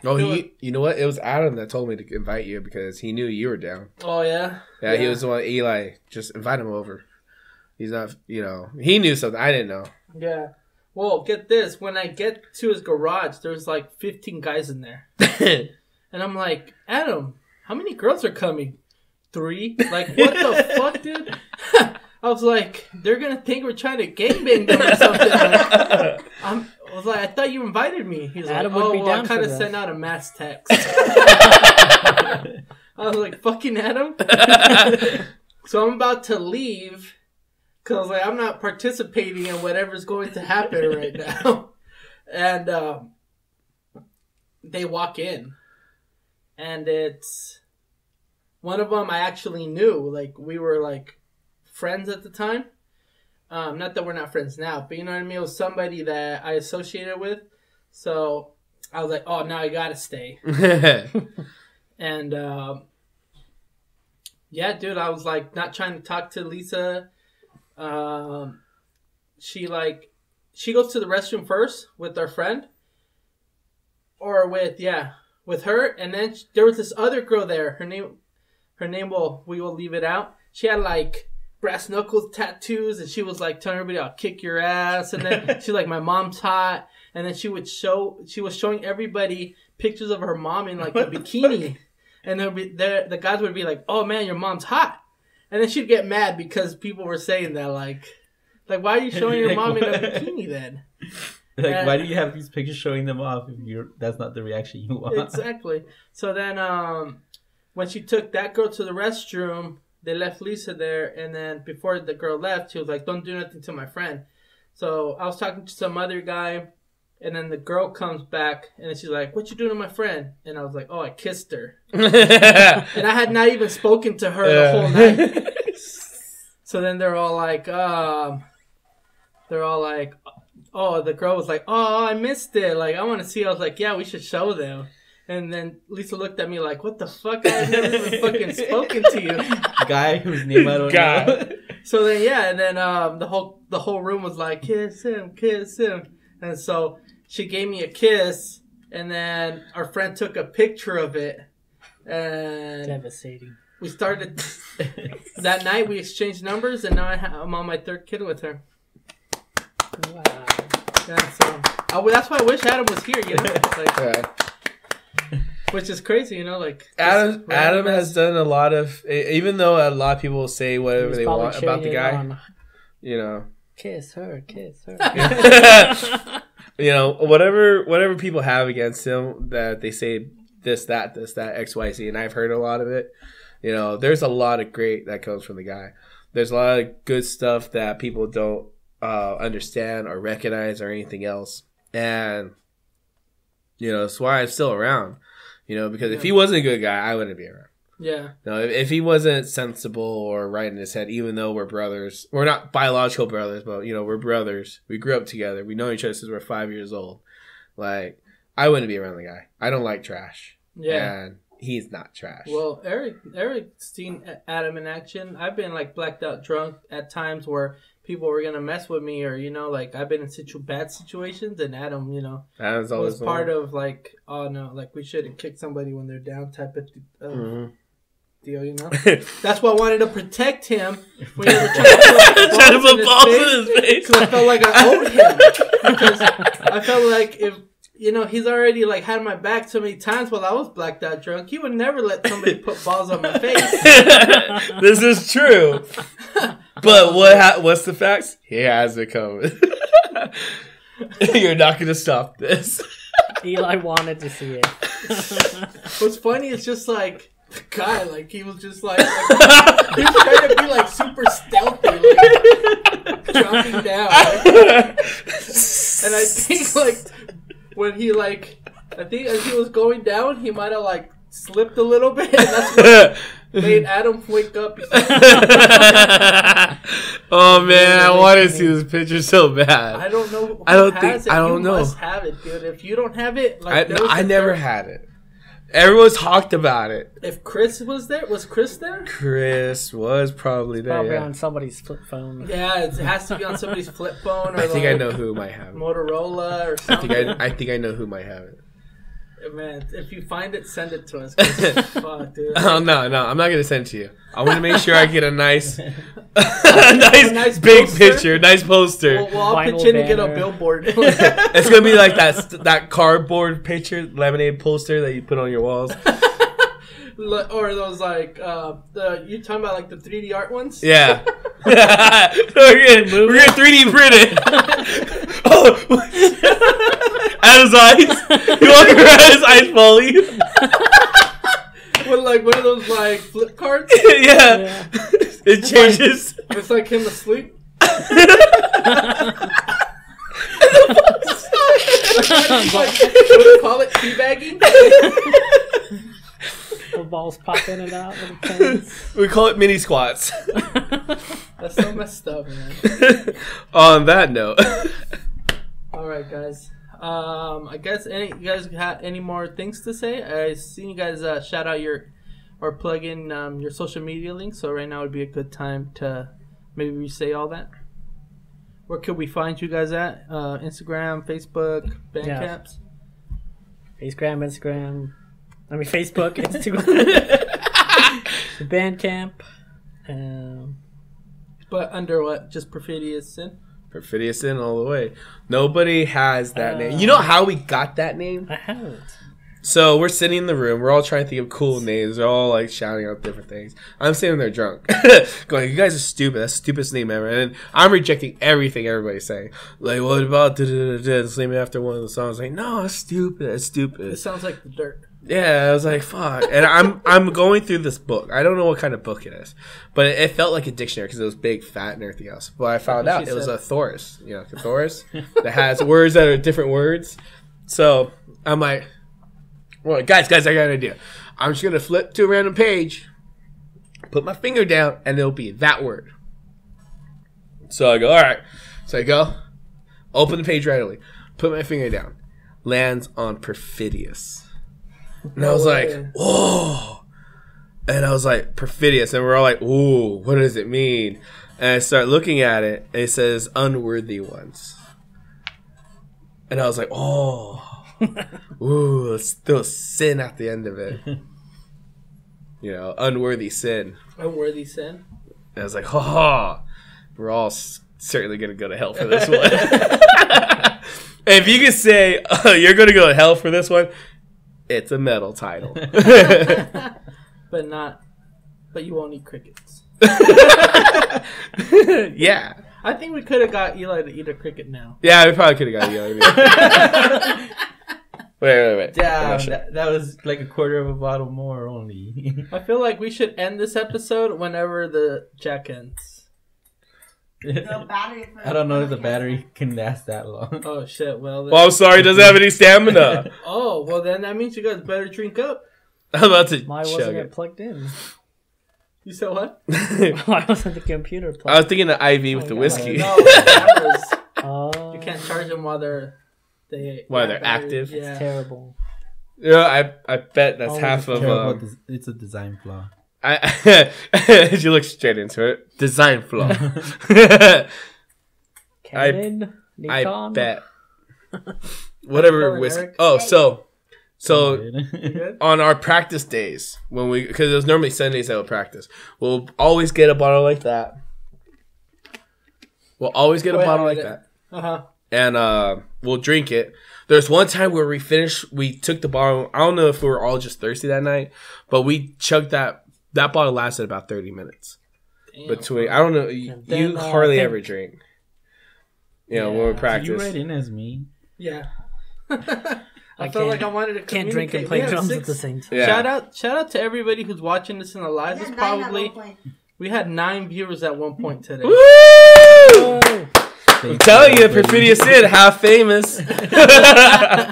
Speaker 3: Oh, you know what? It was Adam that told me to invite you because he knew you were down.
Speaker 1: Oh, yeah?
Speaker 3: Yeah, he was the one. Eli, just invite him over. He's not, he knew something I didn't know.
Speaker 1: Yeah. Well, get this. When I get to his garage, there's like 15 guys in there. And I'm like, Adam, how many girls are coming? 3? Like, what the fuck, dude? I was like, they're going to think we're trying to gangbang them or something. Like, I was like, I thought you invited me. He's
Speaker 4: Adam
Speaker 1: like,
Speaker 4: would be down
Speaker 1: I kind of
Speaker 4: for that.
Speaker 1: sent out a mass text. I was like, fucking Adam? So I'm about to leave because like, I'm not participating in whatever's going to happen right now. And they walk in. And it's one of them I actually knew. Like, we were like friends at the time. Not that we're not friends now, but you know what I mean? It was somebody that I associated with. So I was like, oh, now I gotta stay. And yeah, dude, I was like not trying to talk to Lisa. She goes to the restroom first with our friend. Or with her. And then there was this other girl there. Her name we will leave it out. She had like brass knuckles tattoos, and she was like telling everybody, I'll kick your ass. And then she's like, my mom's hot. And then she was showing everybody pictures of her mom in like a bikini. And the guys would be like, oh man, your mom's hot. And then she'd get mad because people were saying that like why are you showing your mom in a bikini then?
Speaker 2: Like, why do you have these pictures showing them off if that's not the reaction you want?
Speaker 1: Exactly. So then when she took that girl to the restroom, they left Lisa there, and then before the girl left, she was like, don't do nothing to my friend. So I was talking to some other guy, and then the girl comes back, and then she's like, what you doing to my friend? And I was like, oh, I kissed her. And I had not even spoken to her the whole night. So then they're all like, oh, the girl was like, oh, I missed it. Like, I want to see. I was like, yeah, we should show them. And then Lisa looked at me like, what the fuck? I've never even fucking spoken to you.
Speaker 2: Guy whose name I don't know.
Speaker 1: So then, yeah, and then the whole room was like, kiss him. And so she gave me a kiss, and then our friend took a picture of it. And
Speaker 4: devastating.
Speaker 1: We started, that night we exchanged numbers, and now I'm on my 3rd kid with her.
Speaker 4: Wow.
Speaker 1: Yeah, so that's why I wish Adam was here, like, which is crazy, like
Speaker 3: Adam has done a lot of, even though a lot of people will say whatever they want about the guy,
Speaker 4: kiss her.
Speaker 3: Whatever people have against him, that they say this, that, X, Y, Z, and I've heard a lot of it. There's a lot of great that comes from the guy. There's a lot of good stuff that people don't understand or recognize or anything else, and that's why I'm still around. Because if he wasn't a good guy, I wouldn't be around.
Speaker 1: Yeah.
Speaker 3: No, if he wasn't sensible or right in his head, even though we're brothers, we're not biological brothers, but we're brothers. We grew up together. We know each other since we're 5 years old. Like, I wouldn't be around the guy. I don't like trash.
Speaker 1: Yeah.
Speaker 3: And he's not trash.
Speaker 1: Well, Eric's seen Adam in action. I've been like blacked out drunk at times where people were gonna mess with me, or like I've been in bad situations, and Adam,
Speaker 3: Adam's always
Speaker 1: was part of like, oh no, like we shouldn't kick somebody when they're down type of deal, That's why I wanted to protect him when you were trying to put balls in his face, because I felt like I owed him, because I felt like if he's already like had my back so many times while I was blacked out drunk, he would never let somebody put balls on my face.
Speaker 3: This is true. But what's the facts? He has it coming. You're not going to stop this.
Speaker 4: Eli wanted to see it.
Speaker 1: What's funny is just like the guy, like he was just like he was trying to be like super stealthy, like jumping down. And I think like when he as he was going down, he might have like slipped a little bit, and that's what made Adam wake up.
Speaker 3: Oh man, I want to see this picture so bad.
Speaker 1: I don't know.
Speaker 3: I don't know.
Speaker 1: You must have it, dude. If you don't have it, like
Speaker 3: I never had it. Everyone's talked about it.
Speaker 1: If Chris was there, was Chris there?
Speaker 3: Chris was probably there.
Speaker 4: Probably on somebody's flip phone.
Speaker 1: Yeah, it has to be on somebody's flip phone. Or
Speaker 3: I think I know who might have it.
Speaker 1: Motorola or something.
Speaker 3: I think I know who might have it.
Speaker 1: Man, if you find it, send it to us. 'cause fuck, dude.
Speaker 3: Oh no, I'm not gonna send it to you. I want to make sure I get a nice, nice big
Speaker 1: poster?
Speaker 3: picture, nice poster.
Speaker 1: We'll all
Speaker 4: Vinyl
Speaker 1: pitch in and get a
Speaker 4: banner.
Speaker 1: billboard.
Speaker 3: It's gonna be like that cardboard picture, lemonade poster that you put on your walls.
Speaker 1: Or those like you talking about like the 3D art ones?
Speaker 3: Yeah. we're gonna 3D print it. Oh, at his eyes. You walk around, his eyes falling.
Speaker 1: With like one of those like flip cards.
Speaker 3: Yeah. It changes.
Speaker 1: It's like him asleep. What do you call it? Teabagging?
Speaker 4: The balls pop in and out with the pins.
Speaker 3: We call it mini squats.
Speaker 1: That's so messed up, man.
Speaker 3: On that note.
Speaker 1: Alright, guys. I guess you guys have any more things to say? I seen you guys shout out or plug in your social media links, so right now would be a good time to maybe say all that. Where could we find you guys at? Instagram, Facebook, Bandcamps?
Speaker 4: Facebook, Instagram, the Bandcamp.
Speaker 1: But under what? Just Perfidious Sin?
Speaker 3: Perfidious Sin all the way. Nobody has that name. You know how we got that name?
Speaker 4: I haven't.
Speaker 3: So we're sitting in the room. We're all trying to think of cool names. They're all like shouting out different things. I'm sitting there drunk, going, "You guys are stupid. That's the stupidest name ever." And I'm rejecting everything everybody's saying. Like, what about this name after one of the songs? Like, no, it's stupid. It's stupid.
Speaker 1: It sounds like the dirt.
Speaker 3: Yeah, I was like, fuck. And I'm going through this book. I don't know what kind of book it is, but it felt like a dictionary because it was big, fat, and everything else. But I found out it was a thesaurus. You know, a thesaurus that has words that are different words. So I'm like, well, guys, I got an idea. I'm just gonna flip to a random page, put my finger down, and it'll be that word. So I go, all right. So I go, open the page readily, put my finger down, lands on perfidious. And I was like, whoa. And I was like, perfidious. And we're all like, ooh, what does it mean? And I start looking at it, and it says unworthy ones. And I was like, oh. Ooh, let's throw sin at the end of it. You know, unworthy sin.
Speaker 1: Unworthy Sin?
Speaker 3: And I was like, ha ha. We're all certainly going to go to hell for this one. And if you can say, you're going to go to hell for this one, it's a metal title.
Speaker 1: But you won't eat crickets.
Speaker 3: Yeah.
Speaker 1: I think we could have got Eli to eat a cricket now.
Speaker 3: Yeah, we probably could have got you. Wait.
Speaker 2: Damn, that was like a quarter of a bottle more only.
Speaker 1: I feel like we should end this episode whenever the jack ends.
Speaker 2: I don't know if the battery can last that long.
Speaker 1: Oh shit! Well,
Speaker 3: I'm sorry, doesn't have any stamina.
Speaker 1: Oh well, then that means you guys better drink up.
Speaker 3: I'm about to
Speaker 4: Why
Speaker 3: chug
Speaker 4: wasn't it
Speaker 3: it.
Speaker 4: plugged in?
Speaker 1: You said what?
Speaker 4: Why wasn't the computer plugged?
Speaker 3: I was thinking the IV with the whiskey.
Speaker 1: No, cameras.
Speaker 4: Oh,
Speaker 1: You can't charge them while they're
Speaker 3: active.
Speaker 1: Yeah.
Speaker 4: it's terrible.
Speaker 3: Yeah, I bet that's
Speaker 4: Oh,
Speaker 3: half of.
Speaker 2: It's a design flaw.
Speaker 3: She looks straight into it. Design flaw.
Speaker 4: Canon,
Speaker 3: I
Speaker 4: Nikon.
Speaker 3: bet. Whatever
Speaker 1: Colin,
Speaker 3: whiskey.
Speaker 1: Eric?
Speaker 3: Oh, so
Speaker 1: You good?
Speaker 3: on our practice days because it was normally Sundays that would practice, we'll always get a bottle like that. And we'll drink it. There's one time where we took the bottle. I don't know if we were all just thirsty that night, but we chugged that bottle lasted about 30 minutes.
Speaker 1: Damn.
Speaker 3: Between I don't know, you hardly ever drink. You know, when we practice.
Speaker 2: You write in as me.
Speaker 1: Yeah.
Speaker 4: I
Speaker 1: felt like I wanted to
Speaker 4: can't drink and
Speaker 1: communicate.
Speaker 4: play
Speaker 1: We had
Speaker 4: drums
Speaker 1: 6
Speaker 4: at the same time.
Speaker 3: Yeah.
Speaker 1: Shout out to everybody who's watching this in the live. It's probably we had 9 viewers at one point today.
Speaker 3: Woo!
Speaker 4: Oh,
Speaker 3: I'm telling you, Perfidious Sin, half famous.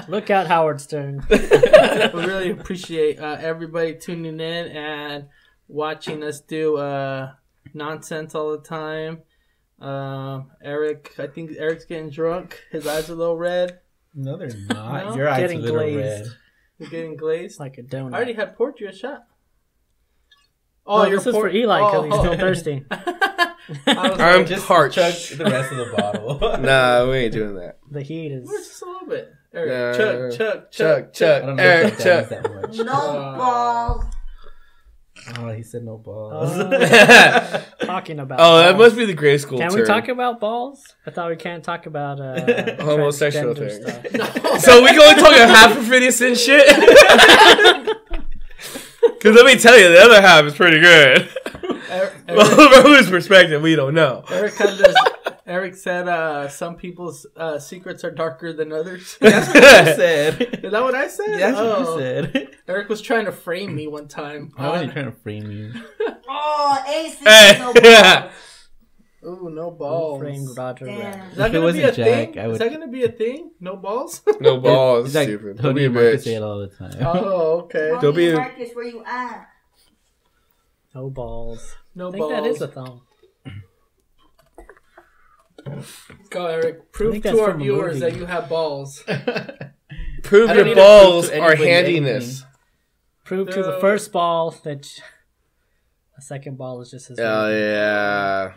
Speaker 4: look out, Howard Stern.
Speaker 1: We really appreciate everybody tuning in and watching us do nonsense all the time. Eric, I think Eric's getting drunk. His eyes are a little red.
Speaker 2: No, they're not.
Speaker 1: No?
Speaker 2: Your eyes
Speaker 4: Getting
Speaker 2: a little
Speaker 4: glazed.
Speaker 2: red.
Speaker 1: You're getting glazed.
Speaker 4: Like a donut.
Speaker 1: I already had poured you a shot.
Speaker 4: Oh, this is for Eli because he's still thirsty.
Speaker 3: I'm
Speaker 2: Just
Speaker 3: parched.
Speaker 2: chug the rest of the bottle.
Speaker 3: Nah, we ain't doing that.
Speaker 4: The heat
Speaker 1: Just
Speaker 4: is.
Speaker 1: a little bit. Eric, Chuck.
Speaker 3: Chuck.
Speaker 2: I don't know
Speaker 3: Eric,
Speaker 2: if that
Speaker 3: Chuck.
Speaker 2: that much.
Speaker 5: No balls.
Speaker 2: Oh, he said no balls.
Speaker 4: Talking about
Speaker 3: Oh, that
Speaker 4: balls.
Speaker 3: must be the grade school
Speaker 4: Can
Speaker 3: term.
Speaker 4: we talk about balls? I thought we can't talk about
Speaker 3: Homosexual
Speaker 4: transgender
Speaker 3: thing.
Speaker 4: stuff.
Speaker 3: So we going to talk about half Perfidious Sin shit? Because let me tell you, the other half is pretty good. Well, from whose perspective, we don't know.
Speaker 1: Eric said some people's secrets are darker than others.
Speaker 2: That's what you said.
Speaker 1: Is that what I said?
Speaker 2: That's what you said.
Speaker 1: Eric was trying to frame me one time.
Speaker 2: Why was he trying to frame you?
Speaker 5: Oh, AC,
Speaker 3: Hey.
Speaker 5: no balls.
Speaker 1: Ooh, no balls.
Speaker 4: Framed Roger Rabbit.
Speaker 5: Damn.
Speaker 1: Is that
Speaker 2: If it
Speaker 1: gonna be
Speaker 2: wasn't
Speaker 1: a
Speaker 2: Jack,
Speaker 1: thing?
Speaker 2: I
Speaker 1: Is
Speaker 2: would-
Speaker 1: that gonna be a thing? No balls?
Speaker 3: No balls,
Speaker 2: It's like
Speaker 3: stupid. Don't
Speaker 2: Tony
Speaker 3: be a
Speaker 2: and Marcus
Speaker 3: bitch.
Speaker 2: say it all the time.
Speaker 1: Oh, okay.
Speaker 3: Don't be a-
Speaker 5: Marcus, where you at?
Speaker 4: No balls.
Speaker 1: No
Speaker 4: I think
Speaker 1: balls.
Speaker 4: that is a thong.
Speaker 1: Go, Eric.
Speaker 4: I
Speaker 1: Prove
Speaker 4: think
Speaker 1: to
Speaker 4: that's
Speaker 1: our
Speaker 4: from a
Speaker 1: viewers
Speaker 4: movie.
Speaker 1: that you have balls.
Speaker 3: Prove
Speaker 2: I don't
Speaker 3: your
Speaker 2: need to
Speaker 3: balls
Speaker 2: prove to
Speaker 3: are
Speaker 2: anybody
Speaker 3: handiness.
Speaker 4: Prove to the first ball that the second ball is just as
Speaker 3: Oh,
Speaker 4: big.
Speaker 3: yeah.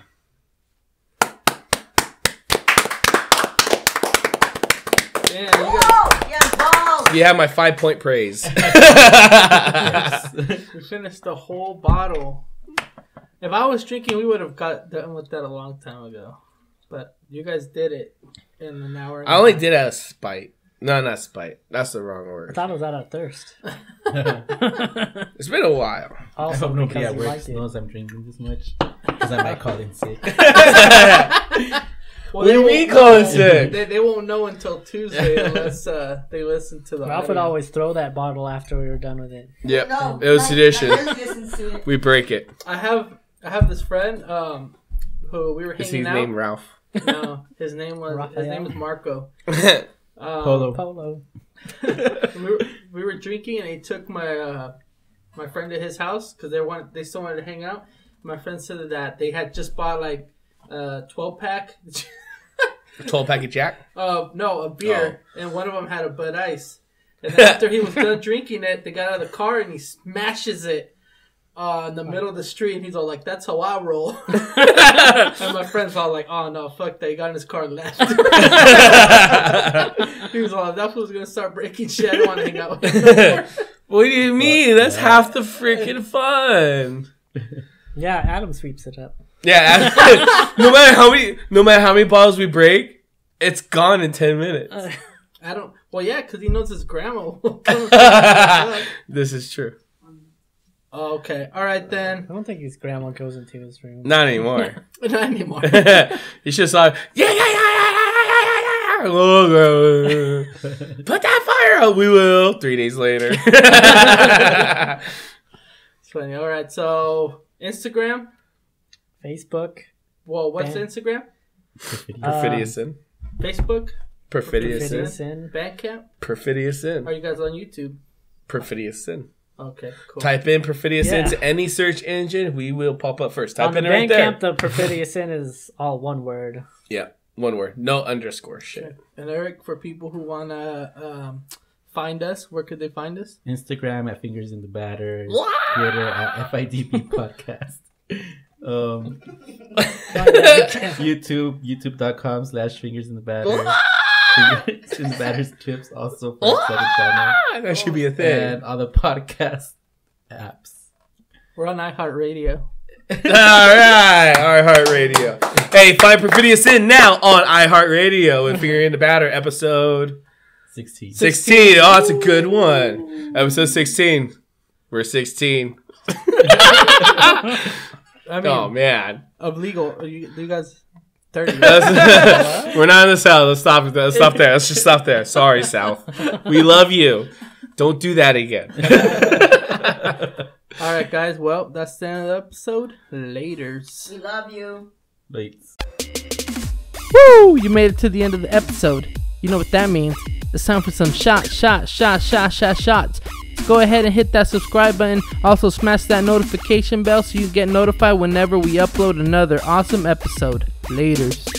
Speaker 1: Damn, you guys,
Speaker 5: Oh, yeah, balls.
Speaker 3: You have my 5-point praise.
Speaker 1: we finished the whole bottle. If I was drinking, we would have got done with that a long time ago. But you guys did it in an hour. and
Speaker 3: I
Speaker 1: a
Speaker 3: only
Speaker 1: half.
Speaker 3: did it out of spite. No, not spite. That's the wrong
Speaker 4: I
Speaker 3: word.
Speaker 4: thought it was out of thirst.
Speaker 3: It's been a while.
Speaker 2: I
Speaker 4: Also
Speaker 2: hope nobody
Speaker 4: because
Speaker 2: at
Speaker 4: you
Speaker 2: work
Speaker 4: liked it.
Speaker 2: knows I'm drinking this much. Because I might call in sick.
Speaker 1: Well,
Speaker 3: What do you
Speaker 1: won't
Speaker 3: mean
Speaker 1: know.
Speaker 3: calling sick?
Speaker 1: They won't know until Tuesday unless they listen to the
Speaker 4: Ralph would
Speaker 1: audio.
Speaker 4: always throw that bottle after we were done with it.
Speaker 3: Yep.
Speaker 5: No,
Speaker 3: It was
Speaker 5: not
Speaker 3: tradition.
Speaker 5: really listen to it.
Speaker 3: We break it.
Speaker 1: I have this friend who we were
Speaker 3: Is
Speaker 1: hanging
Speaker 3: his
Speaker 1: out.
Speaker 3: name Ralph?
Speaker 1: No, his name
Speaker 4: Raphael.
Speaker 1: is Marco.
Speaker 2: Polo.
Speaker 4: Polo.
Speaker 1: we were drinking and he took my my friend to his house because they still wanted to hang out. My friend said that they had just bought like 12-pack.
Speaker 3: 12-pack of Jack?
Speaker 1: No, a beer, and one of them had a Bud Ice. And then after he was done drinking it, they got out of the car and he smashes it in the middle of the street. And he's all like, "That's how I roll." And my friend's all like, "Oh no, fuck that!" He got in his car and left. He was all, "That fool's gonna start breaking shit. I don't want to hang out with him."
Speaker 3: What do you mean? That's half the freaking fun.
Speaker 4: Yeah, Adam sweeps it up.
Speaker 3: Yeah, no matter how many bottles we break, it's gone in 10 minutes.
Speaker 1: I don't. Well, yeah, because he knows his grandma will come and pick him up.
Speaker 3: This is true.
Speaker 1: Okay, all right then.
Speaker 4: I don't think his grandma goes into his room.
Speaker 3: Not anymore.
Speaker 1: Not anymore.
Speaker 3: You should saw. Yeah. Oh, girl. Put that fire out. We will. 3 days later.
Speaker 1: It's funny. All right, so Instagram.
Speaker 4: Facebook.
Speaker 1: Well, what's
Speaker 4: Bam.
Speaker 1: Instagram?
Speaker 3: Perfidious Sin.
Speaker 1: Facebook.
Speaker 3: Perfidious Sin.
Speaker 4: Perfidious Sin.
Speaker 1: Bandcamp.
Speaker 3: Perfidious Sin.
Speaker 1: Are you guys on YouTube?
Speaker 3: Perfidious Sin.
Speaker 1: Okay, cool.
Speaker 3: Type in Perfidious Sin
Speaker 4: Yeah.
Speaker 3: to any search engine. We will pop up first. Type
Speaker 4: On the
Speaker 3: in it right there.
Speaker 4: Bandcamp, the Perfidious Sin is all one word.
Speaker 3: Yeah. One word. No underscore shit.
Speaker 1: And Eric, for people who wanna find us, where could they find us?
Speaker 2: Instagram at Fingers in the Batter. Twitter at FIDP Podcast. YouTube.com/Fingers in the Batter. Fingers in the Batter's clips also for the second channel.
Speaker 3: That should be a thing.
Speaker 2: And all the podcast apps.
Speaker 1: We're on iHeartRadio.
Speaker 3: All right, iHeartRadio. Hey, find Perfidious Sin now on iHeartRadio with Finger in the Batter, episode
Speaker 2: 16.
Speaker 3: 16. Oh, that's a good one. Episode 16. We're 16.
Speaker 1: I mean,
Speaker 3: Oh, man.
Speaker 1: of legal. You guys 30.
Speaker 3: We're not in the South. Let's stop it. Let's stop there. Let's just stop there. Sorry, South. We love you. Don't do that again.
Speaker 1: All right, guys. Well, that's the end of the episode. Laters.
Speaker 5: We love you.
Speaker 2: Wait.
Speaker 1: Woo! You made it to the end of the episode. You know what that means. It's time for some shots. Go ahead and hit that subscribe button. Also, smash that notification bell so you get notified whenever we upload another awesome episode. Laters.